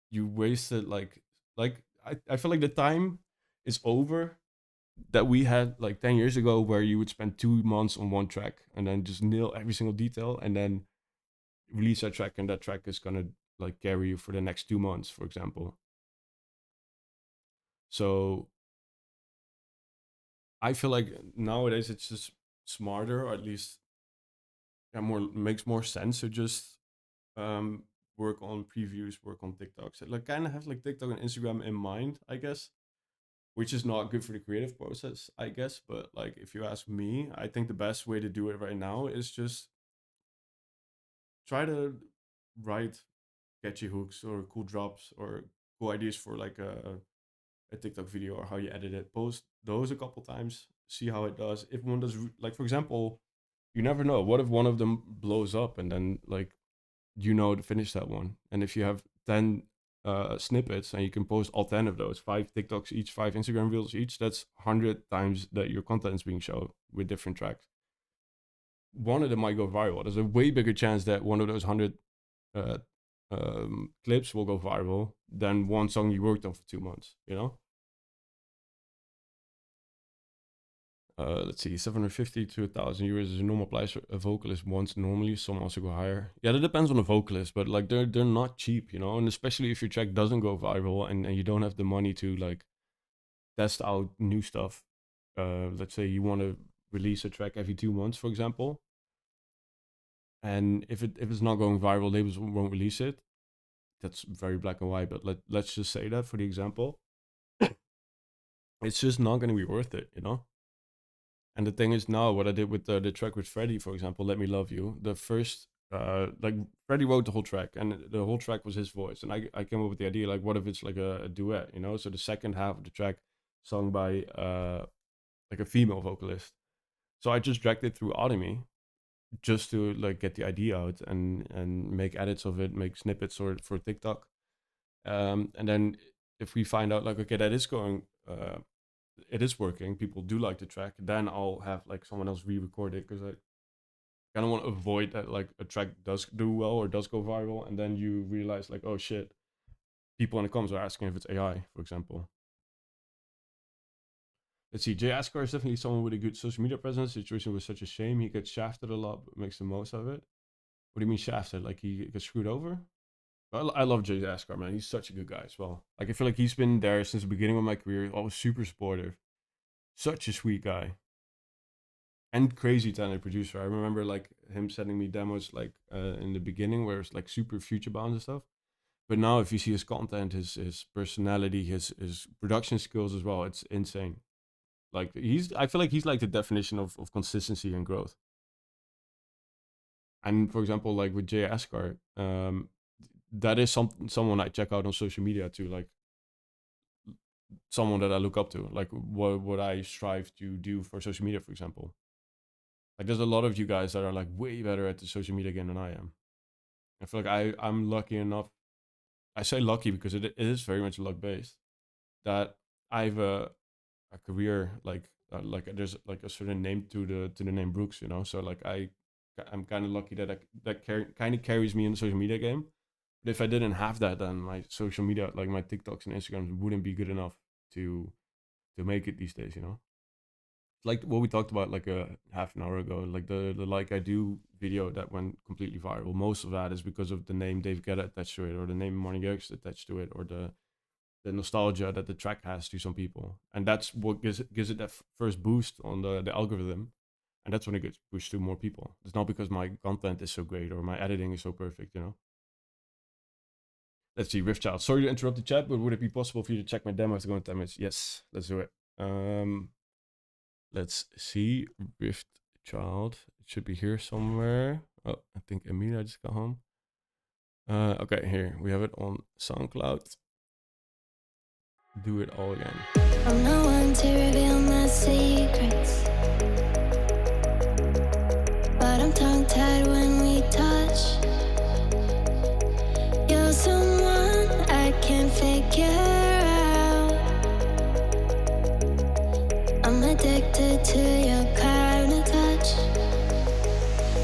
A: you wasted like I feel like the time is over that we had like 10 years ago, where you would spend 2 months on one track and then just nail every single detail and then release that track, and that track is gonna like carry you for the next 2 months, for example. So I feel like nowadays it's just smarter, or at least makes more sense to just work on previews, work on TikToks. Like kind of have like TikTok and Instagram in mind, I guess, which is not good for the creative process, I guess. But like if you ask me, I think the best way to do it right now is just try to write catchy hooks or cool drops or cool ideas for like a TikTok video, or how you edit it. Post those a couple times, see how it does. If one does, like for example, you never know. What if one of them blows up and then like to finish that one? And if you have 10 snippets, and you can post all 10 of those, 5 TikToks each, 5 Instagram reels each. That's 100 times that your content is being shown with different tracks. One of them might go viral. There's a way bigger chance that one of those 100 clips will go viral than one song you worked on for 2 months, you know? Let's see, 750 to 1,000 euros is a normal price a vocalist wants normally. Some also go higher. Yeah, that depends on the vocalist, but like they're not cheap, you know? And especially if your track doesn't go viral and you don't have the money to like test out new stuff. Let's say you want to release a track every 2 months, for example. And if it's not going viral, labels won't release it. That's very black and white, but let's just say that for the example. It's just not going to be worth it, you know? And the thing is now, what I did with the track with Freddie, for example, Let Me Love You, the first, like Freddie wrote the whole track and the whole track was his voice. And I came up with the idea, like, what if it's like a duet, you know? So the second half of the track sung by like a female vocalist. So I just dragged it through Audemy just to like get the idea out and make edits of it, make snippets for TikTok. And then if we find out like, okay, that is going, it is working, people do like the track, then I'll have like someone else re-record it, because I kind of want to avoid that like a track does do well or does go viral and then you realize like, oh shit, people in the comments are asking if it's AI, for example. Let's see, Jay Askar is definitely someone with a good social media presence. The situation was such a shame. He gets shafted a lot, but makes the most of it. What do you mean shafted? Like he gets screwed over? Well, I love Jay Askar, man. He's such a good guy as well. Like I feel like he's been there since the beginning of my career. Always super supportive. Such a sweet guy. And crazy talented producer. I remember like him sending me demos like in the beginning where it's like super future bound and stuff. But now if you see his content, his personality, his production skills as well, it's insane. Like I feel like he's like the definition of consistency and growth. And for example, like with Jay Askar, that is someone I check out on social media too, like someone that I look up to, like what I strive to do for social media, for example. Like there's a lot of you guys that are like way better at the social media game than I am. I feel like I'm lucky enough. I say lucky because it is very much luck based, that I have a career like there's like a certain name to the name Brooks, you know. So like I'm kind of lucky that kind of carries me in the social media game. But if I didn't have that, then my social media, like my TikToks and Instagrams, wouldn't be good enough to make it these days, you know. Like what we talked about like a half an hour ago, like the Like I Do video that went completely viral. Most of that is because of the name Dave Guetta attached to it, or the name Martin Garrix attached to it, or the nostalgia that the track has to some people. And that's what gives it that first boost on the algorithm. And that's when it gets pushed to more people. It's not because my content is so great or my editing is so perfect, you know. Let's see, Riftchild. Sorry to interrupt the chat, but would it be possible for you to check my demo after going 10 minutes? Yes, let's do it. Let's see, Riftchild. It should be here somewhere. Oh, I think Amina just got home. Okay, here, we have it on SoundCloud. Do it all again.
B: I'm no one to reveal my secrets, but I'm tongue-tied when we touch. You're someone I can't figure out. I'm addicted to your kind of touch.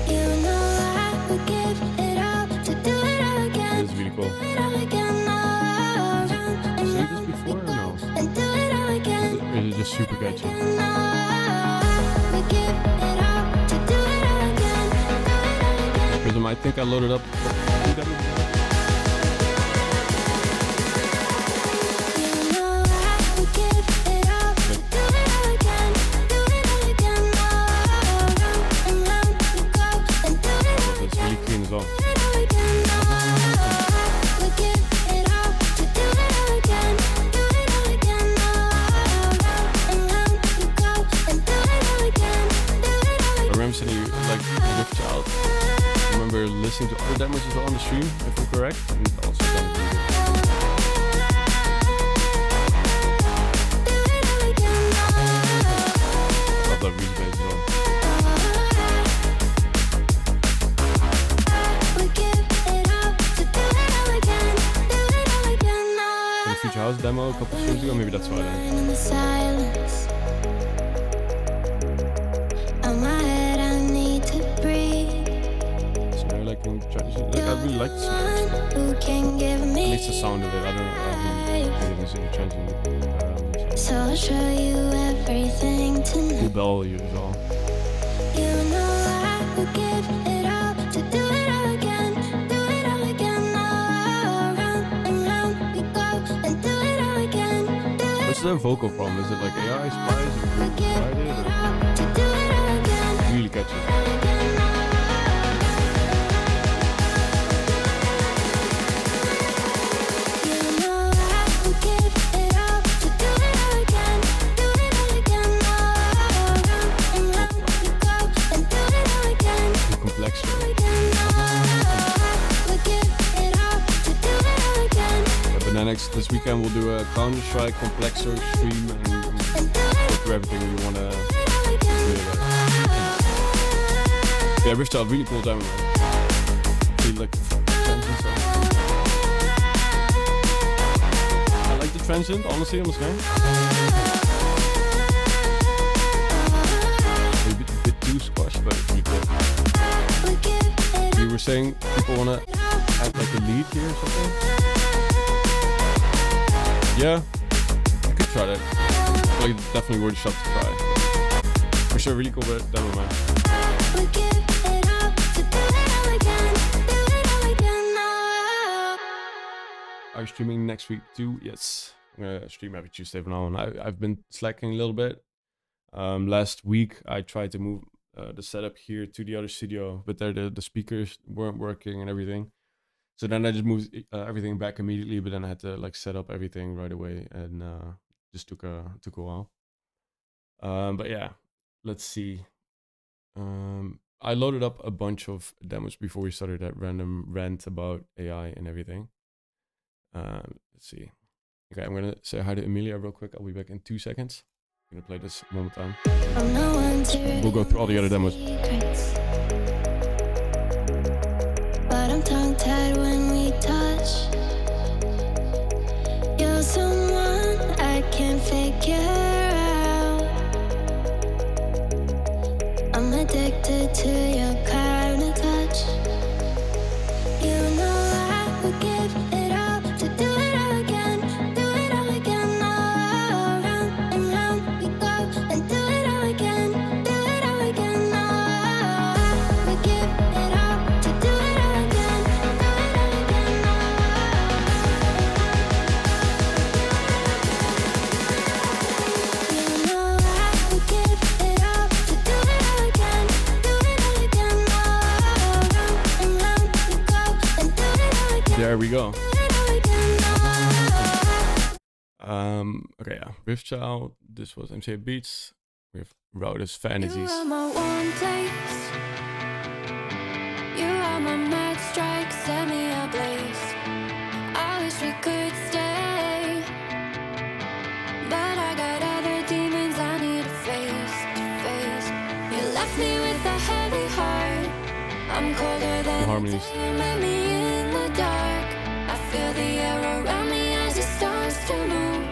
B: You know I would give it all to do it all again.
A: This is really cool.
B: Do it all again, all around
A: Have you seen this before or no?
B: and do it all again.
A: Or is it just super catchy?
B: We give it all to do it all again. Do it all again.
A: Prism, I think I loaded up.
B: You know I would give it all to do it all again. Do it all again, all around and round we go and do it all
A: It's really clean as well.
B: again. We give it all to do it all again. Do it all again, all around and round we go and do it all again. Do it all
A: I remember sending you like Riftchild. I remember listening to other demos as well on the stream. If Future House demo a couple streams ago. Maybe that's why then.
B: In the silence. On my head, I need to breathe.
A: Snare like in transition. Like, I really like the snare.
B: Who can give
A: At
B: me
A: least the sound of it. I don't know. I haven't really listened to transition.
B: so I'll show you everything
A: Cool
B: tonight.
A: bell use as well.
B: You know I would give it all to do it all again, do it all again. Oh, round and round we go and do it all again, do it.
A: What's the vocal from? Is it like AI Spice or
B: Would
A: Google
B: give
A: Friday?
B: it all to do it all again,
A: Or really catchy.
B: all again. You know I would give it all to do it all again, do it all again. Oh, round and round we go and do it all again.
A: Too complex. Right? Yeah, but then this weekend we'll do a Counter-Strike Complexo stream and go through everything we want to do. Yeah, Riftchild, really cool demo, man. Really like the trends and stuff. I like the transient, honestly, on the snare. Maybe a bit too squashed, but it's really cool. You were saying people want to add like a lead here or something? Yeah, I could try that. Like, definitely worth a shot to try. For sure, really cool demo, man. Are you streaming next week too? Yes, I'm gonna stream every Tuesday from now on. I've been slacking a little bit. Last week I tried to move the setup here to the other studio, but there the speakers weren't working and everything. So then I just moved everything back immediately, but then I had to like set up everything right away, and just took a while. But yeah, let's see. I loaded up a bunch of demos before we started that random rant about AI and everything. Let's see. Okay, I'm gonna say hi to Emilia real quick. I'll be back in 2 seconds. I'm gonna play this one more time. We'll go through all the other demos.
B: But I'm tongue-tied when we touch. You're someone I can't figure out. I'm addicted to your kind of touch. You know I would give it all to do it all again, do it all again. Oh, round and round we go and do it all again, do it all again. Oh, I would give it all to do it all again, do it all again. You know I would give it all to do it all again, do it all again. Oh, round and round we go and do it all again.
A: There we go. Okay, yeah. Riftchild. This was MCA Beats with Rowdest Fantasies.
B: You are my one place. You are my mad strike, set me ablaze. I wish we could stay, but I got other demons I need to face. You left me with a heavy heart. I'm colder than the
A: harmonies.
B: day you met me in the dark. I feel the air around me as it starts to move.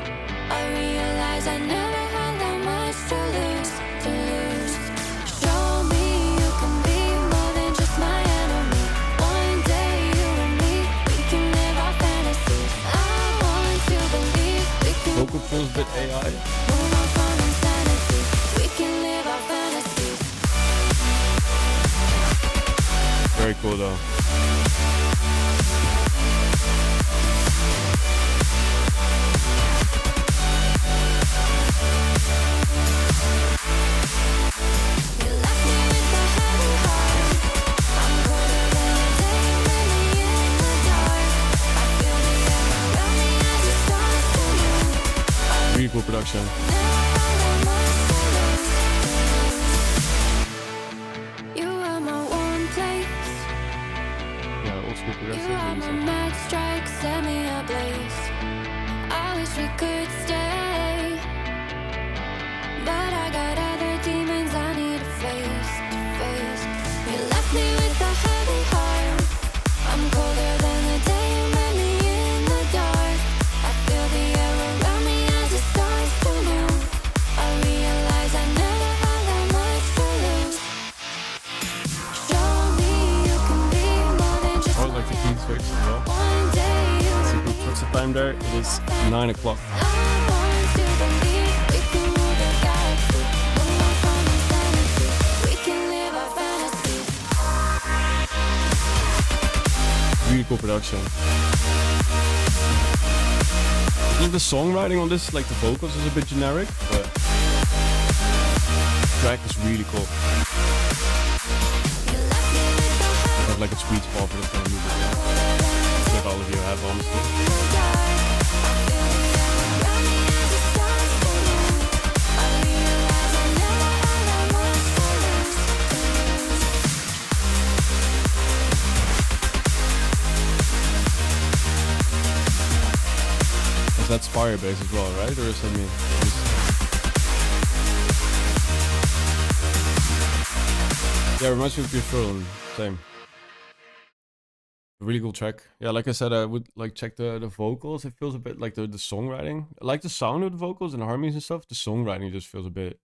B: I realize I never had that much to lose. Show me you can be more than just my enemy. One day you and me, we can live our fantasies. I want to believe we can
A: Vocal feels a bit AI.
B: move on from insanity. We can live our fantasies.
A: Very cool though.
B: You left me with a heavy heart. I'm colder than the day you met me in the dark. I feel the air around me as it starts to move.
A: Really cool production.
B: You are my one place.
A: Yeah, old school
B: You
A: progressive.
B: are
A: really
B: my
A: sick.
B: mad strike, set me ablaze. I wish we could stay, but I got other demons I need to face. You left me with a heavy heart. I'm colder than the day you met me in the dark. I feel the air
A: there. It is 9 o'clock. Really cool production. I think the songwriting on this, like the vocals, is a bit generic, but the track is really cool. I have like a sweet spot for this kind of music. Yeah. Like all of you have, honestly. That's Firebase as well, right? Or is that me? Yeah, it reminds me of Pure Throne. Same. Really cool track. Yeah, like I said, I would like check the vocals. It feels a bit like the songwriting. I like the sound of the vocals and the harmonies and stuff. The songwriting just feels a bit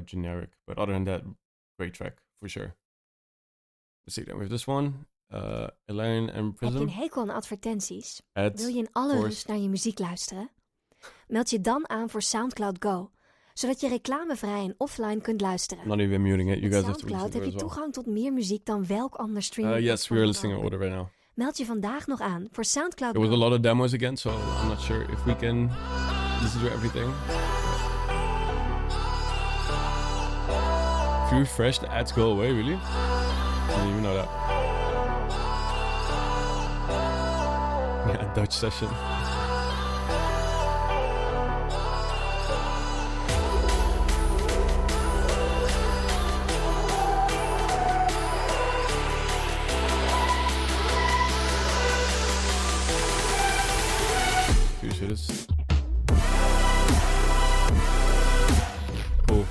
A: generic. But other than that, great track for sure. Let's see, then we have this one. Elaine en
E: Heb
A: Prism.
E: je een hekel aan advertenties?
A: Ads,
E: Wil je in alle
A: course.
E: rust naar je muziek luisteren? Meld je dan aan voor SoundCloud Go, zodat je reclamevrij en offline kunt luisteren.
A: Not even muting it. You
E: Met
A: guys have to listen
E: SoundCloud
A: to
E: heb
A: it
E: je
A: as well.
E: toegang tot meer muziek dan welk ander streaming.
A: Yes, we are listening in order right now.
E: Meld je vandaag nog aan voor SoundCloud
A: There was a
E: Go.
A: lot of demos again, so I'm not sure if we can listen to everything. If you refresh, the ads go away, really? I didn't even know that. Yeah, Dutch session. Appreciate this. Cool.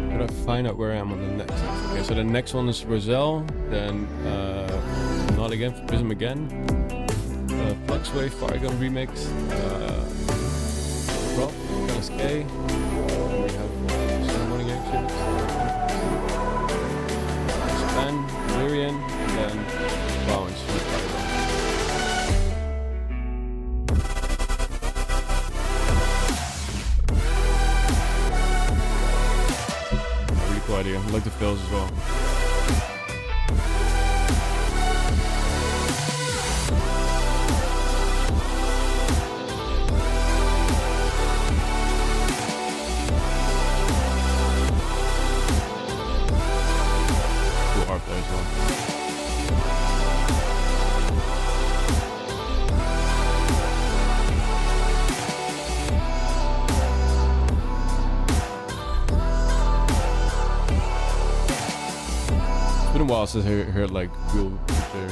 A: Gotta find out where I am on the next. Okay, so the next one is Roselle, then Not Again for Prism again. Fluxwave, Firegun remix, Rob, LSK, and we have some morning actions, Span, Lyrian, and then Bounce with Firegun. Really cool idea. I like the fills as well. There as well. It's been a while since I heard like real guitar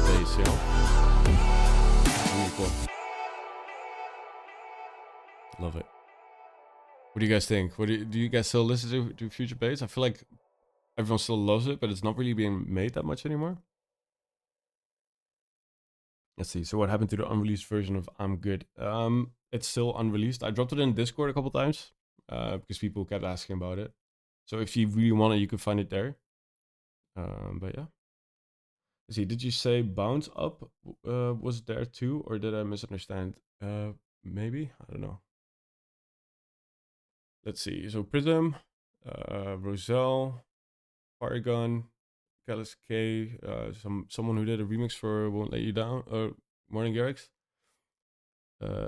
A: bass, you know? Really cool. Love it. What do you guys think? What do you guys still listen to Future Bass? I feel like everyone still loves it, but it's not really being made that much anymore. Let's see. So what happened to the unreleased version of I'm Good? It's still unreleased. I dropped it in Discord a couple times because people kept asking about it. So if you really want it, you can find it there. But yeah. Let's see. Did you say Bounce Up was there too, or did I misunderstand? Maybe. I don't know. Let's see. So Prism, Roselle, Firegun, Callis K, someone who did a remix for Won't Let You Down, Morning Garrix,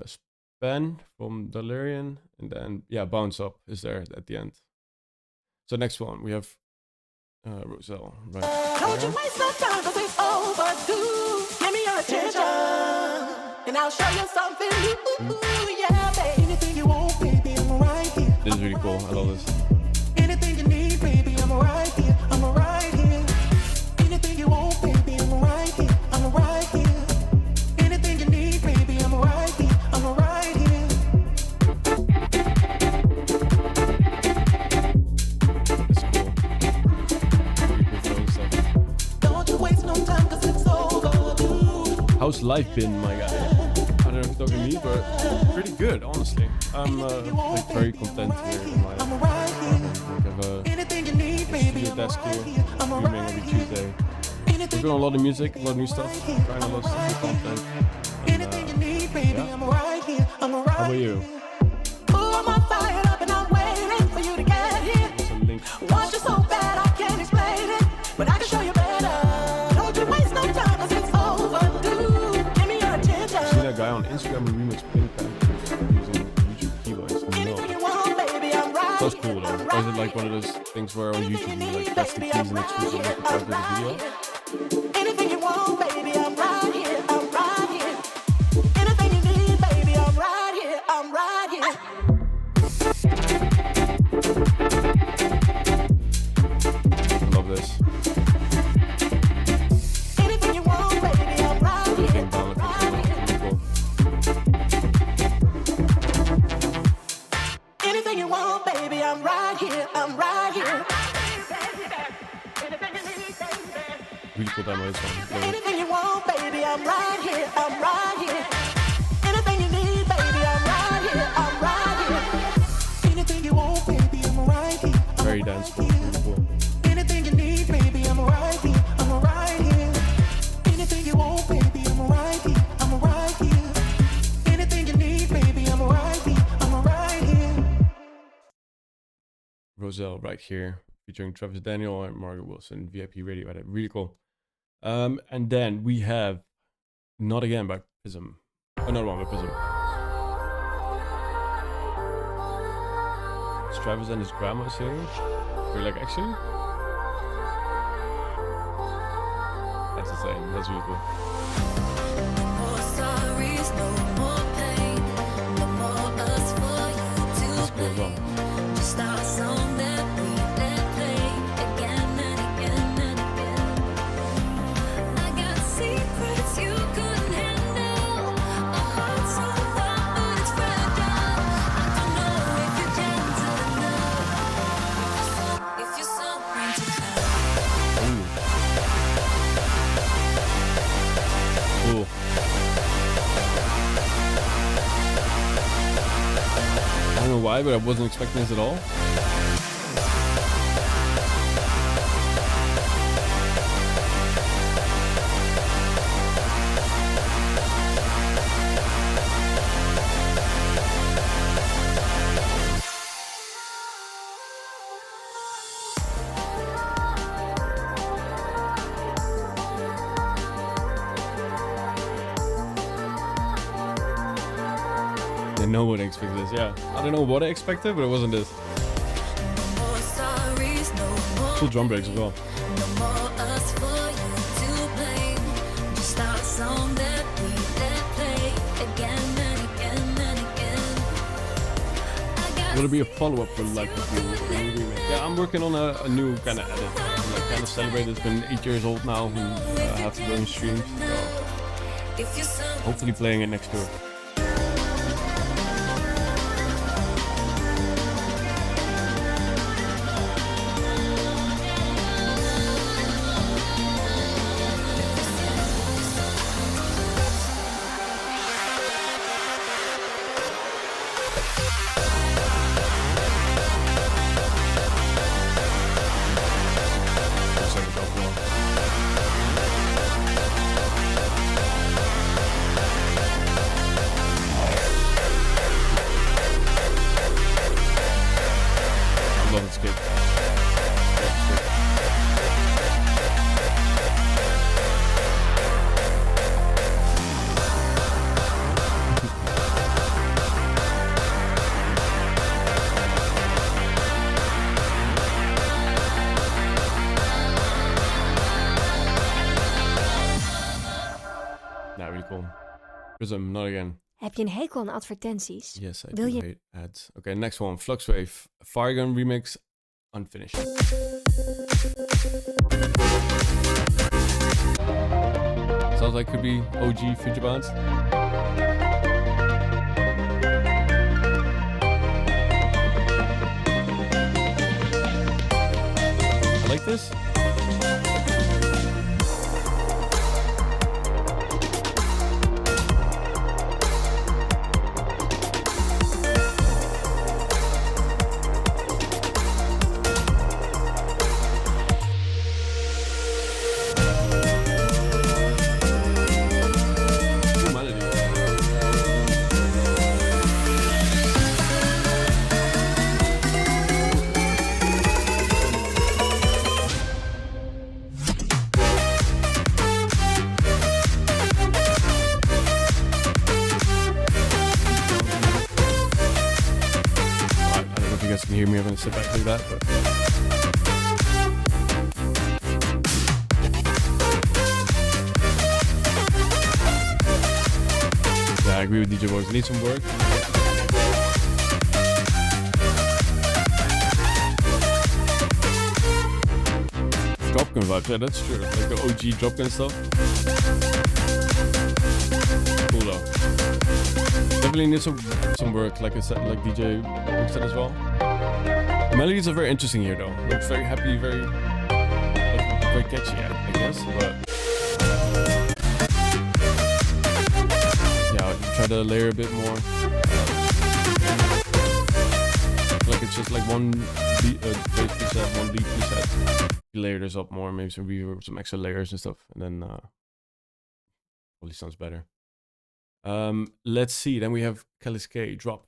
A: Span from Delirian, and then yeah, Bounce Up is there at the end. So next one we have Roselle. Right.
G: Don't you waste no time, 'cause it's overdue. Give me your attention, and I'll show you something new. Yeah, baby. Anything you want, baby, I'm right here.
A: This is really cool. I love this.
G: Anything you need, baby, I'm right here. I'm right here. Anything you want, baby, I'm right here. I'm right here. Anything you need, baby, I'm right here. I'm right here.
A: That's cool. Really cool flow stuff.
G: Don't you waste no time, 'cause it's overdue.
A: House life been, my guy? I don't know if you're talking to me, but pretty good, honestly. I'm like very content here in my apartment. I have a studio desk here, streaming every Tuesday. Working on a lot of music, a lot of new stuff, trying a lot of stuff, new content. And, yeah. How about you?
G: Ooh, I'm fired up and I'm waiting for you to get here.
A: There's a link.
G: Want you so bad I can't explain it, but I can show you better. Don't you waste no time 'cause it's overdue. Give me your attention.
A: See that guy on Instagram who remixed Pink Panther using YouTube keyboards?
G: Anything you
A: No.
G: want, baby, I'm right.
A: Sounds cool though. Or is it like one of those things where on YouTube you like press the keys and it switches like part of the video?
G: Anything you want, baby, I'm right here. I'm right here. Anything you need, baby, I'm right here. I'm right here.
A: I love this.
G: Anything you want, baby, I'm right here.
A: Everything down the cool.
G: Anything you want, baby, I'm right here. I'm right here.
A: Really cool demo this one. Love it.
G: Anything you want, baby, I'm right here. I'm right here. Anything you need, baby, I'm right here. I'm right here. Anything you want, baby, I'm right here.
A: Very danceable. Really cool.
G: Anything you need, baby, I'm right here. I'm right here. Anything you want, baby, I'm right here. I'm right here. Anything you need, baby, I'm right here. I'm right here.
A: Roselle right here, featuring Travis Daniel and Margaret Wilson, VIP Radio Edit. Really cool. And then we have Not Again by Prism. Another one by Prism. It's Travis and his grandma singing. We're like, actually? That's insane. That's really cool.
B: More stories, no more pain, no more us for you
A: That's
B: to
A: cool as well.
B: blame. Just our song that we let play again and again and again. I got secrets you couldn't handle. A heart so wild, but it's fragile. I don't know if you're gentle enough, if you're someone to tell.
A: Cool. I don't know why, but I wasn't expecting this at all. Yeah, no one expected this, yeah. I don't know what I expected, but it wasn't this.
B: More stories, no more
A: Cool drum breaks as well.
B: no more us for you to blame. Just our song that we let play again and again and again. I got
A: Will it be a follow-up for Like a Few? Yeah, I'm working on a new kind of edit. Like kind of celebrate. It's been 8 years old now. And have to go in streams. So
B: if you're someone
A: hopefully playing it next tour. I love this kid. Nah, really cool. Prism, Not Again.
E: Heb je een hekel aan advertenties?
A: Yes, I
E: Wil
A: do
E: je-
A: hate ads. Okay, next one. Fluxwave. Firegun remix. Unfinished. Sounds like could be OG Future Bounce. I like this. hear me having to sit back like that, but yeah, I agree with DJ Boys. Need some work. Dropgun vibes, yeah, that's true. Like the OG Dropgun stuff. Cool though. Definitely need some work, like I said, like DJ said as well. The melodies are very interesting here though. Like very happy, very catchy, I guess. But yeah, I'll try to layer a bit more. Like it's just like one beat, bass preset, one beat preset. You layer this up more, maybe some reverb, some extra layers and stuff, and then probably sounds better. Let's see. Then we have Kelis K drop.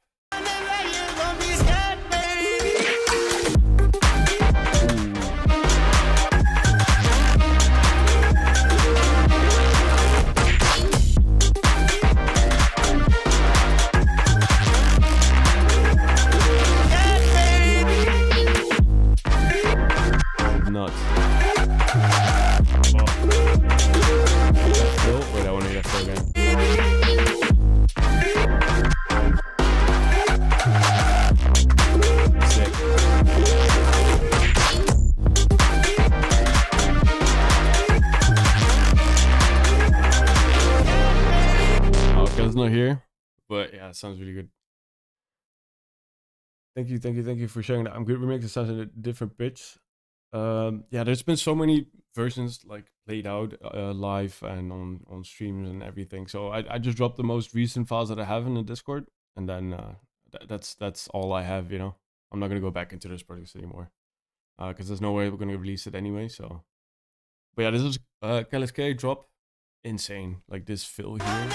A: Nuts. Oh. Wait, I want to hear that flow again. Sick. Okay, it's not here, but yeah, it sounds really good. Thank you for sharing that. I'm good remix. It sounds in a different pitch. Yeah, there's been so many versions like played out live and on streams and everything. So I just dropped the most recent files that I have in the Discord, and then that's all I have. You know, I'm not gonna go back into those projects anymore because there's no way we're gonna release it anyway. So, but yeah, this is Kelis K drop. Insane, like this fill here.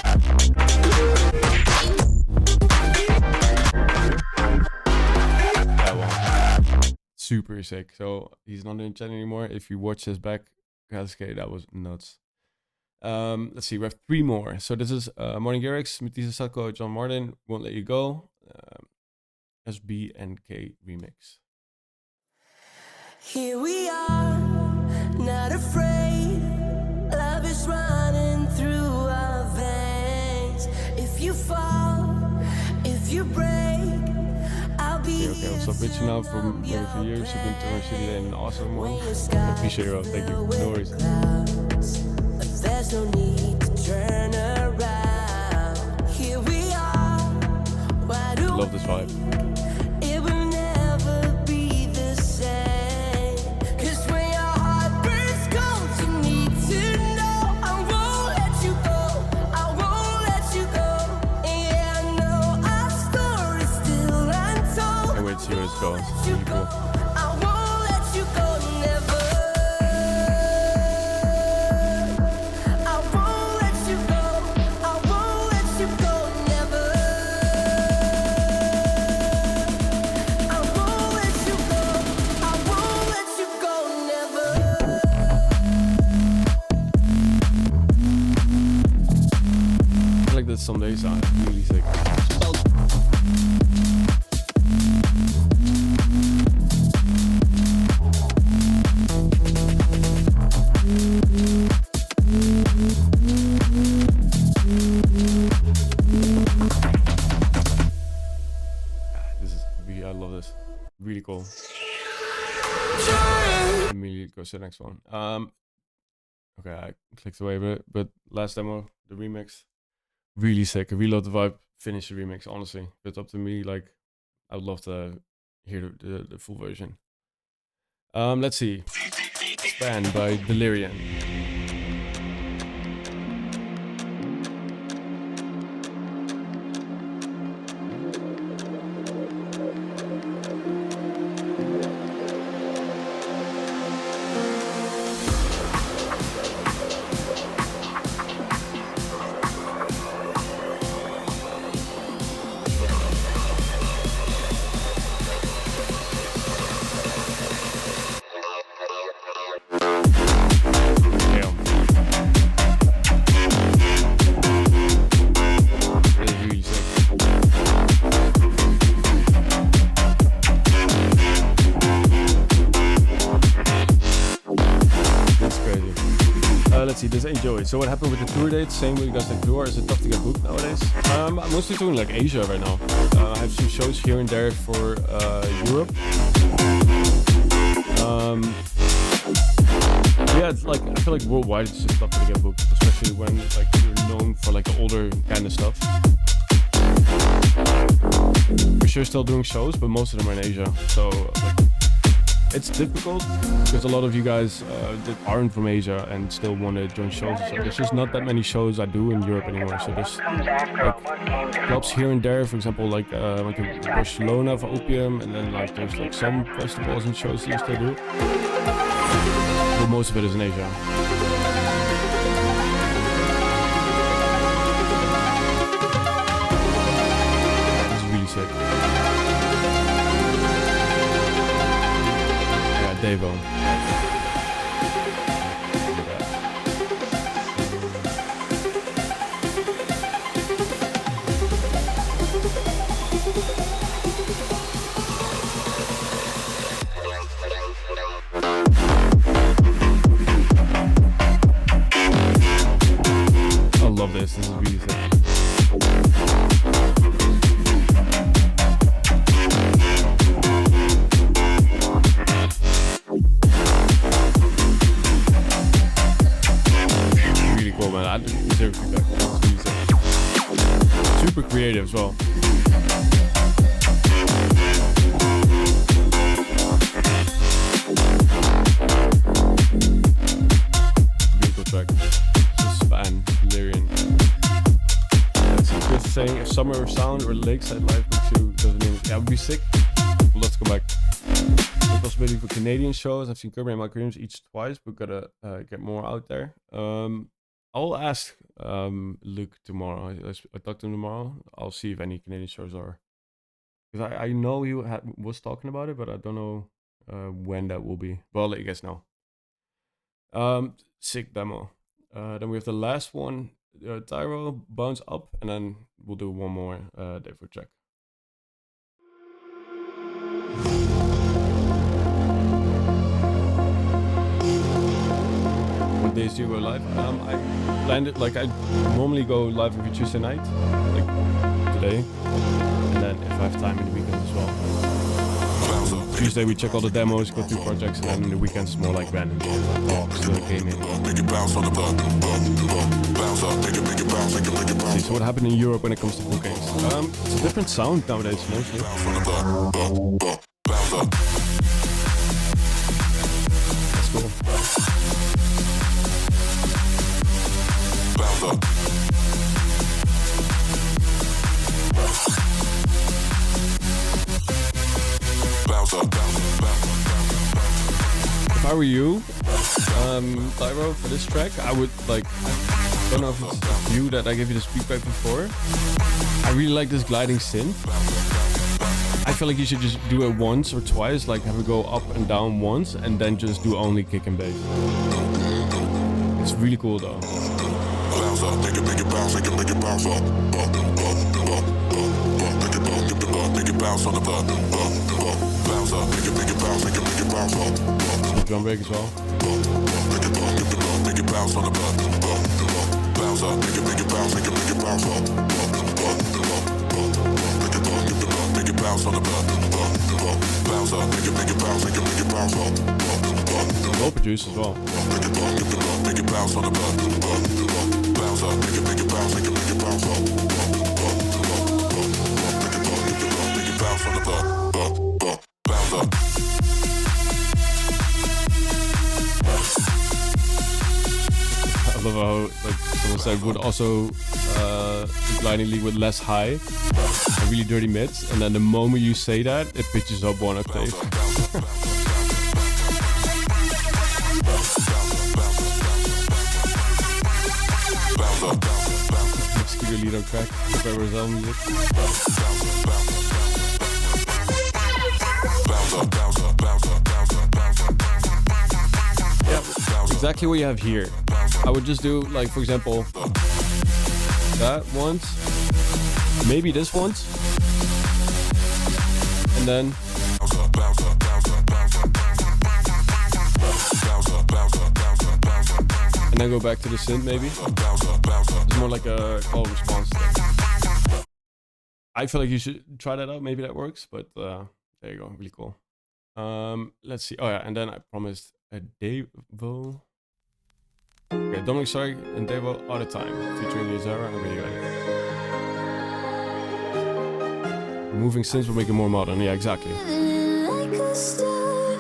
A: That one. Super sick. So he's not in the chat anymore. If you watch this back, Kelis K, that was nuts. Let's see, we have 3 more. So this is Morning Garrix, Matisse Satko, John Martin, Won't Let You Go, SBNK remix.
D: Here we are, not afraid. Love is running through our veins. If you fall, if you break, I'll be
A: Okay, what's up, bitch? Now for more than a few years, you've been to our city and an awesome one. Appreciate you, thank you. No worries.
D: There's no need to turn around. Here we are. Why do
A: Love this vibe.
D: it will never be the same? 'Cause when your heart breaks cold, you need to know I won't let you go. I won't let you go. And yeah, I know our story's still untold.
A: Can't wait to see where this goes. It's
D: You
A: really
D: go.
A: cool.
D: I won't let you go, never. I won't let you go. I won't let you go, never. I won't let you go. I won't let you go, never.
A: I feel like that some days are really sick. I love this. Really cool. Let me go to the next one. Okay, I clicked away, but last demo, the remix, really sick. I really love the vibe. Finish the remix, honestly. If it's up to me, like, I would love to hear the full version. Let's see. Span by Delirium. Joey, so what happened with the tour dates? Same with you guys like tour? Is it tough to get booked nowadays? I'm mostly doing like Asia right now. I have some shows here and there for Europe. Yeah, it's like I feel like worldwide it's just tough to get booked, especially when like you're known for like the older kind of stuff. We're sure still doing shows, but most of them are in Asia, so like it's difficult because a lot of you guys that aren't from Asia and still want to join shows. So there's just not that many shows I do in Europe anymore. So there's like clubs here and there, for example, like in Barcelona for Opium, and then like there's like some festivals and shows that you still do. But most of it is in Asia. This is really sick. Devo. I love this. This is really sick. Super creative as well. Beautiful track. Just fan, Valerian. It's a good saying. If Summer Sound or Lakeside Live Book 2 doesn't mean yeah, would be sick. Well, let's go back. The possibility for Canadian shows. I've seen Kirby and Mike Williams each twice, but gotta get more out there. I'll ask Luke tomorrow. I talk to him tomorrow. I'll see if any Canadian shows are. Because I know he was talking about it, but I don't know when that will be. But I'll let you guys know. Sick demo. Then we have the last one. Tyro, Bounce Up, and then we'll do one more day for check. What days do you go live? I planned it like I normally go live every Tuesday night, like today, and then if I have time in the weekends as well. Tuesday we check all the demos, go through projects, and then in the weekends more like random talks that came in. See, so what happened in Europe when it comes to bookings? It's a different sound nowadays mostly. That's cool. If I were you, Tyro, for this track, I would like, I don't know if it's you that I gave you the feedback before. I really like this gliding synth. I feel like you should just do it once or twice, like have it go up and down once, and then just do only kick and bass. It's really cool though. Make it bounce up. Make it bounce on the bounce up. Make it bounce up. Drum break as well. Make it bounce on the bounce up. Make it bounce up. Make it bounce on the bounce up. Make it bounce up. Well produced as well. Make it bounce on the bounce up. Make it bounce. Make it bounce up. Make it bounce on the bounce up. I love how like someone said would also gliding league with less high and really dirty mids, and then the moment you say that, it pitches up one octave. Mosquito lead on track, Trevor's own music. Yeah, exactly what you have here. I would just do, like, for example, that once, maybe this once, and then and then go back to the synth maybe. It's more like a call response thing. I feel like you should try that out. Maybe that works, but there you go. Really cool. Let's see. Oh yeah, and then I promised a Devo. Okay, Dominic Stark and Devo All the Time featuring Yazara and Radiohead. Moving synths will make it more modern. Yeah, exactly.
B: Like a star,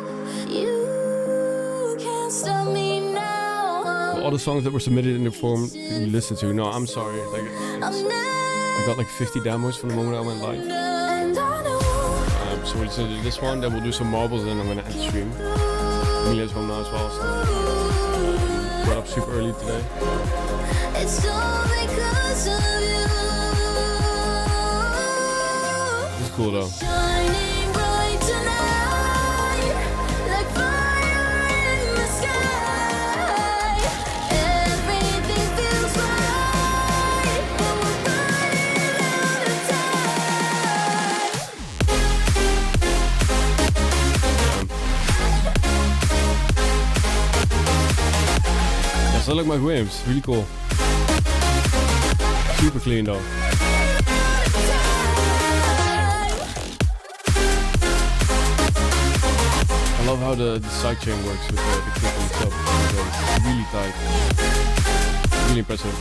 B: you can't stop me now.
A: All the songs that were submitted in the form to listen to. No, I'm sorry. Like, I got like 50 demos from the moment I went live.
B: And I know
A: So we'll listen to this one, then we'll do some marbles, and then I'm gonna end the stream. Emilia's home now as well, so got up super early today.
B: it's all because of you.
A: It's cool though.
B: Shining bright tonight, like fire in the sky. Everything feels right, but we're running out of time.
A: Yeah, so I like Mike Williams, really cool. Super clean though. I love how the sidechain works with the kick and the club. It's really tight. Really impressive.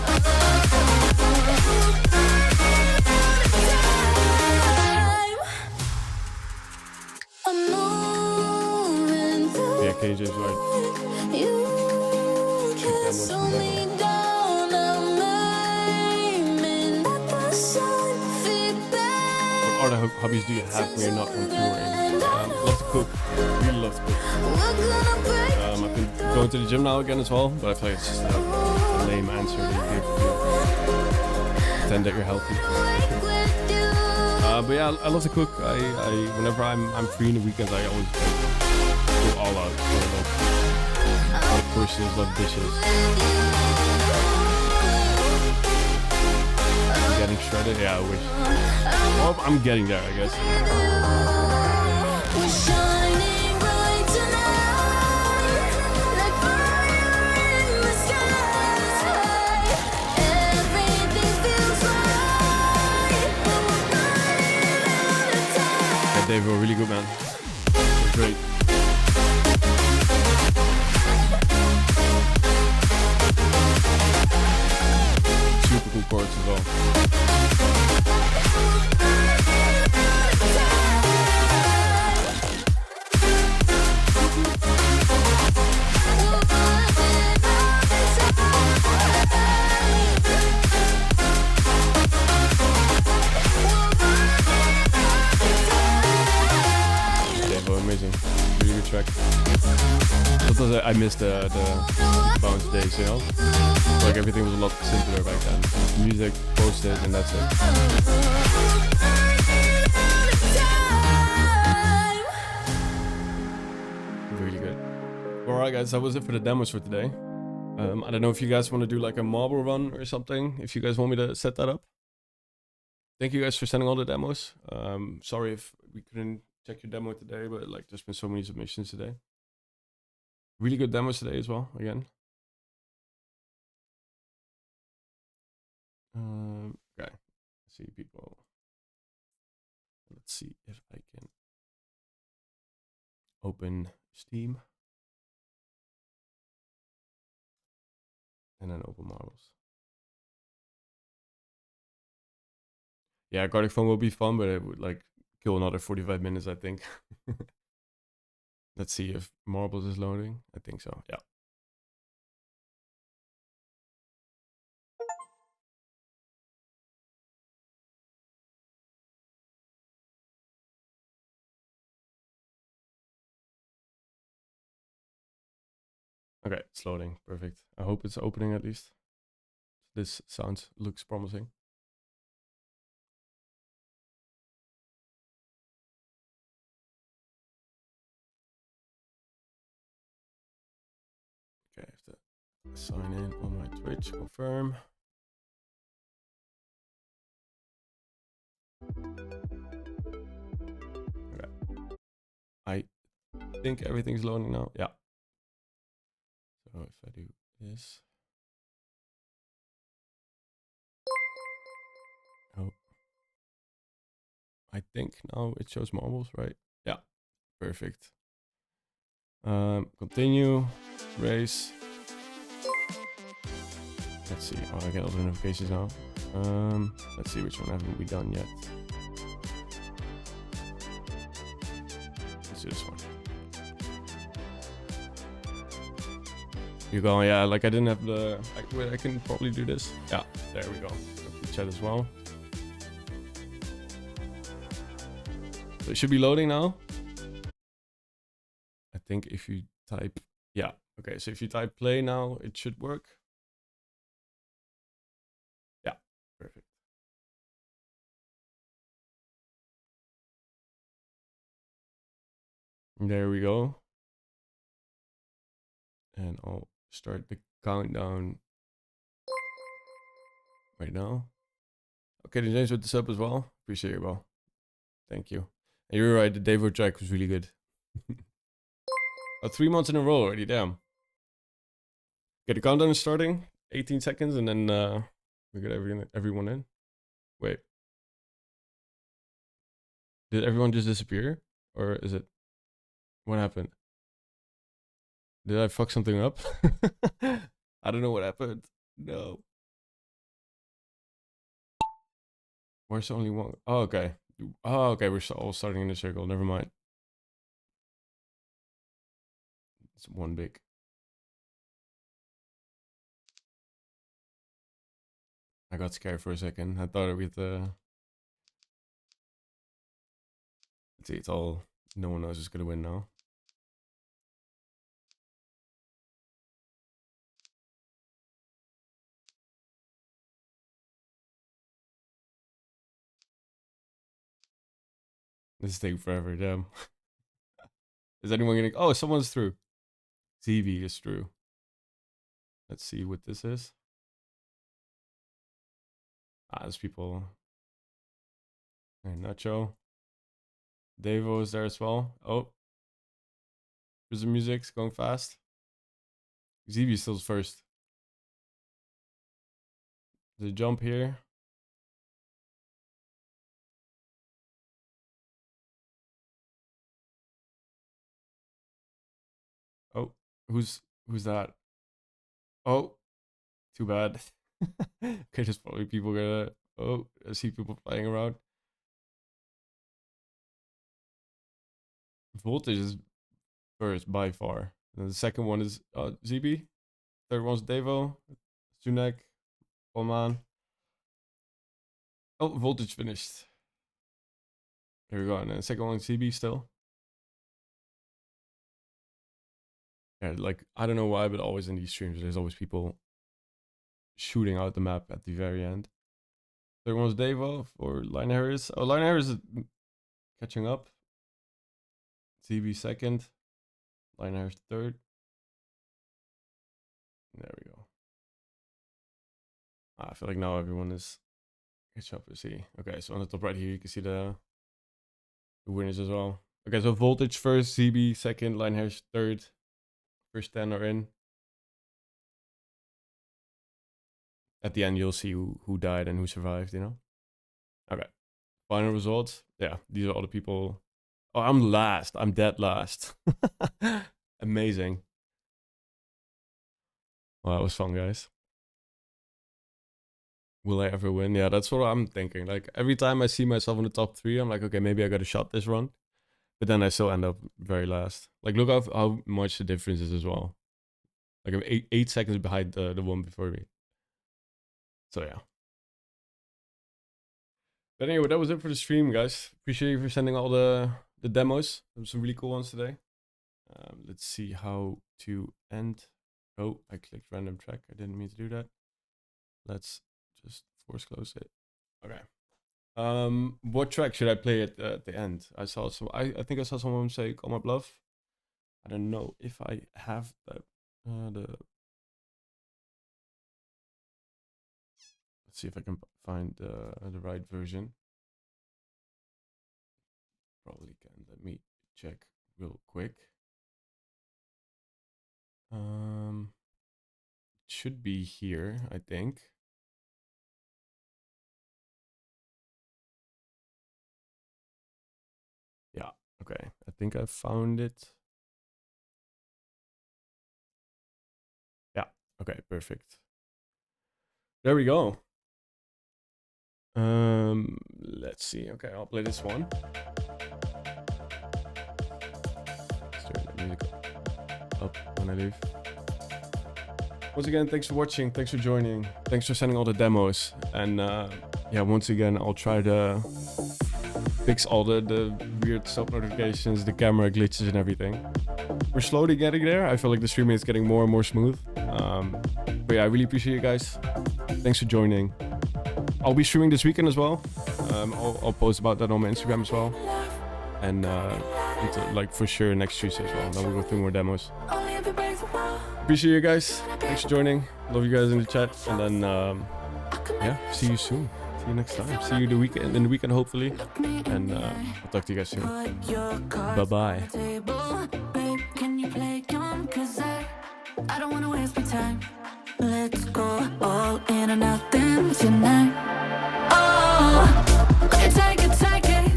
B: I'm moving through.
A: Yeah, KJ's right.
B: You can't
A: was
B: slow me down. I'm aiming at the sun. Feedback.
A: What other hobbies do you have when you're not on touring? Love to cook. Really love to cook.
B: We're gonna break.
A: I've been going to the gym now again as well, but I feel like it's just a lame answer that you give to pretend that you're healthy. But yeah, I love to cook. I whenever I'm free in the weekends, I always go all out. So I love courses, love dishes. Getting shredded? Yeah, I wish. Well, I'm getting there, I guess.
B: We're shining bright tonight, like fire in the sky. Everything feels right, but we're running out of time.
A: Yeah, Dave, you're really good, man. It's great. Super cool chords as well. Devo, amazing. Really good track. Sometimes I miss the bounce days, you know? Like everything was a lot simpler back then. Music, posted, and that's it. Really good. Alright guys, that was it for the demos for today. I don't know if you guys want to do like a marble run or something, if you guys want me to set that up. Thank you guys for sending all the demos. Sorry if we couldn't check your demo today, but like there's been so many submissions today. Really good demos today as well, again. Okay, let's see people. Let's see if I can open Steam. And then open Marbles. Yeah, Gartic Phone will be fun, but it would like kill another 45 minutes, I think. Let's see if Marbles is loading. I think so, yeah. Okay, it's loading. Perfect. I hope it's opening at least. This looks promising. Okay, I have to sign in on my Twitch, confirm. Okay. I think everything's loading now. Yeah. So if I do this. I think now it shows marbles, right? Yeah, perfect. Continue, race. Let's see. Oh, I get all the notifications now. Let's see which one haven't we done yet. Let's do this one. You go, yeah, like I didn't have the... Wait, I can probably do this. Yeah, there we go. The chat as well. So it should be loading now. I think if you type... Yeah, okay, so if you type play now, it should work. Yeah, perfect. There we go. And I'll start the countdown right now. Okay, then James with the sub as well. Appreciate it, bro. Thank you. And you're right, the Devo track was really good. 3 months in a row already, damn. Okay, the countdown is starting. 18 seconds, and then we get everyone in. Wait. Did everyone just disappear? Or is it... What happened? Did I fuck something up? I don't know what happened. No. Where's only one? Oh, okay. Oh, okay. We're all starting in a circle. Never mind. It's one big. I got scared for a second. I thought we'd let's see, it's all... No one knows who's gonna win now. This is taking forever, damn. Is anyone gonna... Oh, someone's through. ZB is through. Let's see what this is. There's people. Hey, Nacho. Devo is there as well. Oh. There's the music's going fast. ZB still first. The jump here. Oh, who's that? Oh, too bad. Okay, there's probably people gonna... Oh, I see people flying around. Voltage is first by far. And the second one is ZB. Third one's Devo. Sunek. Oman. Oh, Voltage finished. There we go. And then the second one is ZB still. Yeah, like, I don't know why, but always in these streams, there's always people shooting out the map at the very end. Third one's Devo for Line Harris. Oh, Line Harris is catching up. ZB second. Line Harris third. There we go. I feel like now everyone is catch up. Let's see. Okay, so on the top right here, you can see the winners as well. Okay, so Voltage first, ZB second, Line Harris third. First 10 are in. At the end, you'll see who died and who survived, you know? Okay. Final results. Yeah, these are all the people. Oh, I'm last. I'm dead last. Amazing. Well, that was fun, guys. Will I ever win? Yeah, that's what I'm thinking. Like, every time I see myself in the top 3, I'm like, okay, maybe I got a shot this run. But then I still end up very last. Like, look how much the difference is as well. Like, I'm 8 seconds behind the one before me. So, yeah. But anyway, that was it for the stream, guys. Appreciate you for sending all the demos. There were some really cool ones today. Let's see how to end. Oh, I clicked random track. I didn't mean to do that. Let's just force close it. Okay. What track should I play at the end? I saw some. I think I saw someone say "Call My Bluff." I don't know if I have that. Let's see if I can find the right version. Probably can. Let me check real quick. It should be here, I think. Okay, I think I found it. Yeah, okay, perfect. There we go. Let's see. Okay, I'll play this one. Let's turn the music up when I leave. Once again, thanks for watching. Thanks for joining. Thanks for sending all the demos. And yeah, once again, I'll try to fix all the weird sub notifications, the camera glitches and everything. We're slowly getting there. I feel like the streaming is getting more and more smooth. But yeah, I really appreciate you guys. Thanks for joining. I'll be streaming this weekend as well. I'll post about that on my Instagram as well. And like for sure next Tuesday as well. Then we'll go through more demos. Appreciate you guys. Thanks for joining. Love you guys in the chat. And then yeah, see you soon. See you next time. See you in the weekend hopefully. And I'll talk to you guys soon. Bye bye.
B: Babe, can you play dumb? 'Cause I don't wanna waste my time. Let's go all in or nothing tonight. Oh, take it,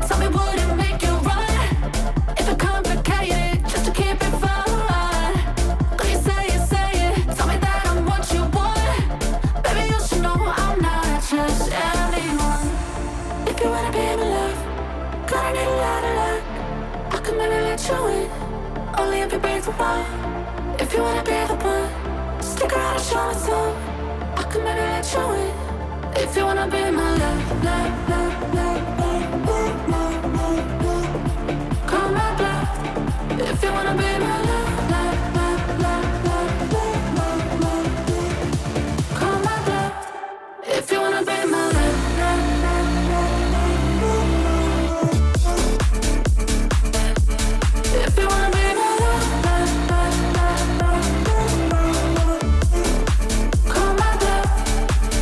B: tell me what it make you run. If it complicated, just to keep it fun. Girl, you say it, tell me that I'm what you want. Baby, you should know I'm not just anyone. If you wanna be my love, gotta need a lot of luck. I can maybe let you in, only if you break the wall. If you wanna be the one, stick around and show me some. I can maybe let you in. If you wanna be my love, love, love, love, love, love, love, love, love. Call my bluff. If you wanna be my love, love, love, love, love, love, love, love, love. Call my bluff. If you wanna be my love, love, love, love, love, love, love. If you wanna be my love, love, love, love, love, love, love. Call my bluff.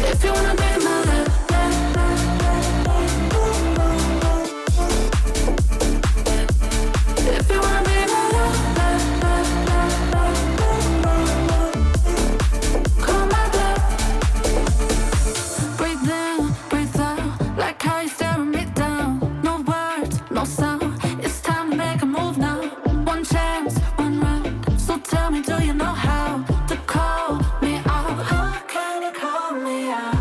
B: If you wanna be my love, love, love, love, love, love, love. If you wanna be my love, love, love, love, love, love, love. Call my bluff. Breathe in, breathe out, like how you staring me down. No words, no sound. It's time to make a move now. One chance, one round. So tell me, do you know how to call me out? How can you call me out?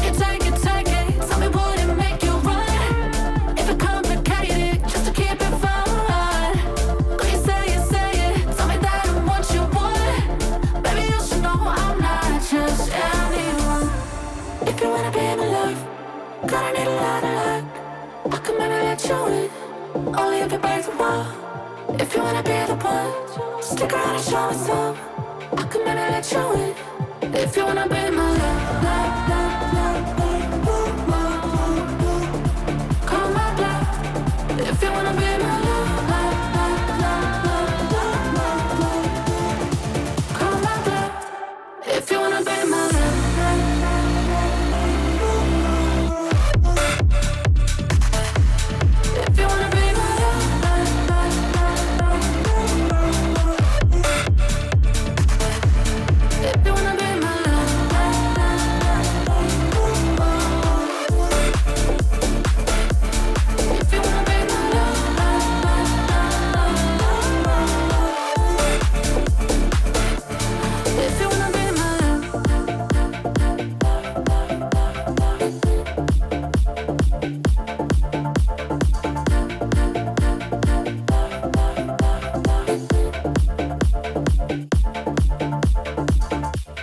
B: You take it, tell me what it make you run. If it complicated, just to keep it fun. Girl, you say it, tell me that I'm what you want. Baby, you should know I'm not just anyone. If you wanna be my love, gotta need a lot of luck. I can maybe let you in, only if you break the wall. If you wanna be the one, stick around and show me some. I can maybe let you in. If you wanna be my love, love, love, love.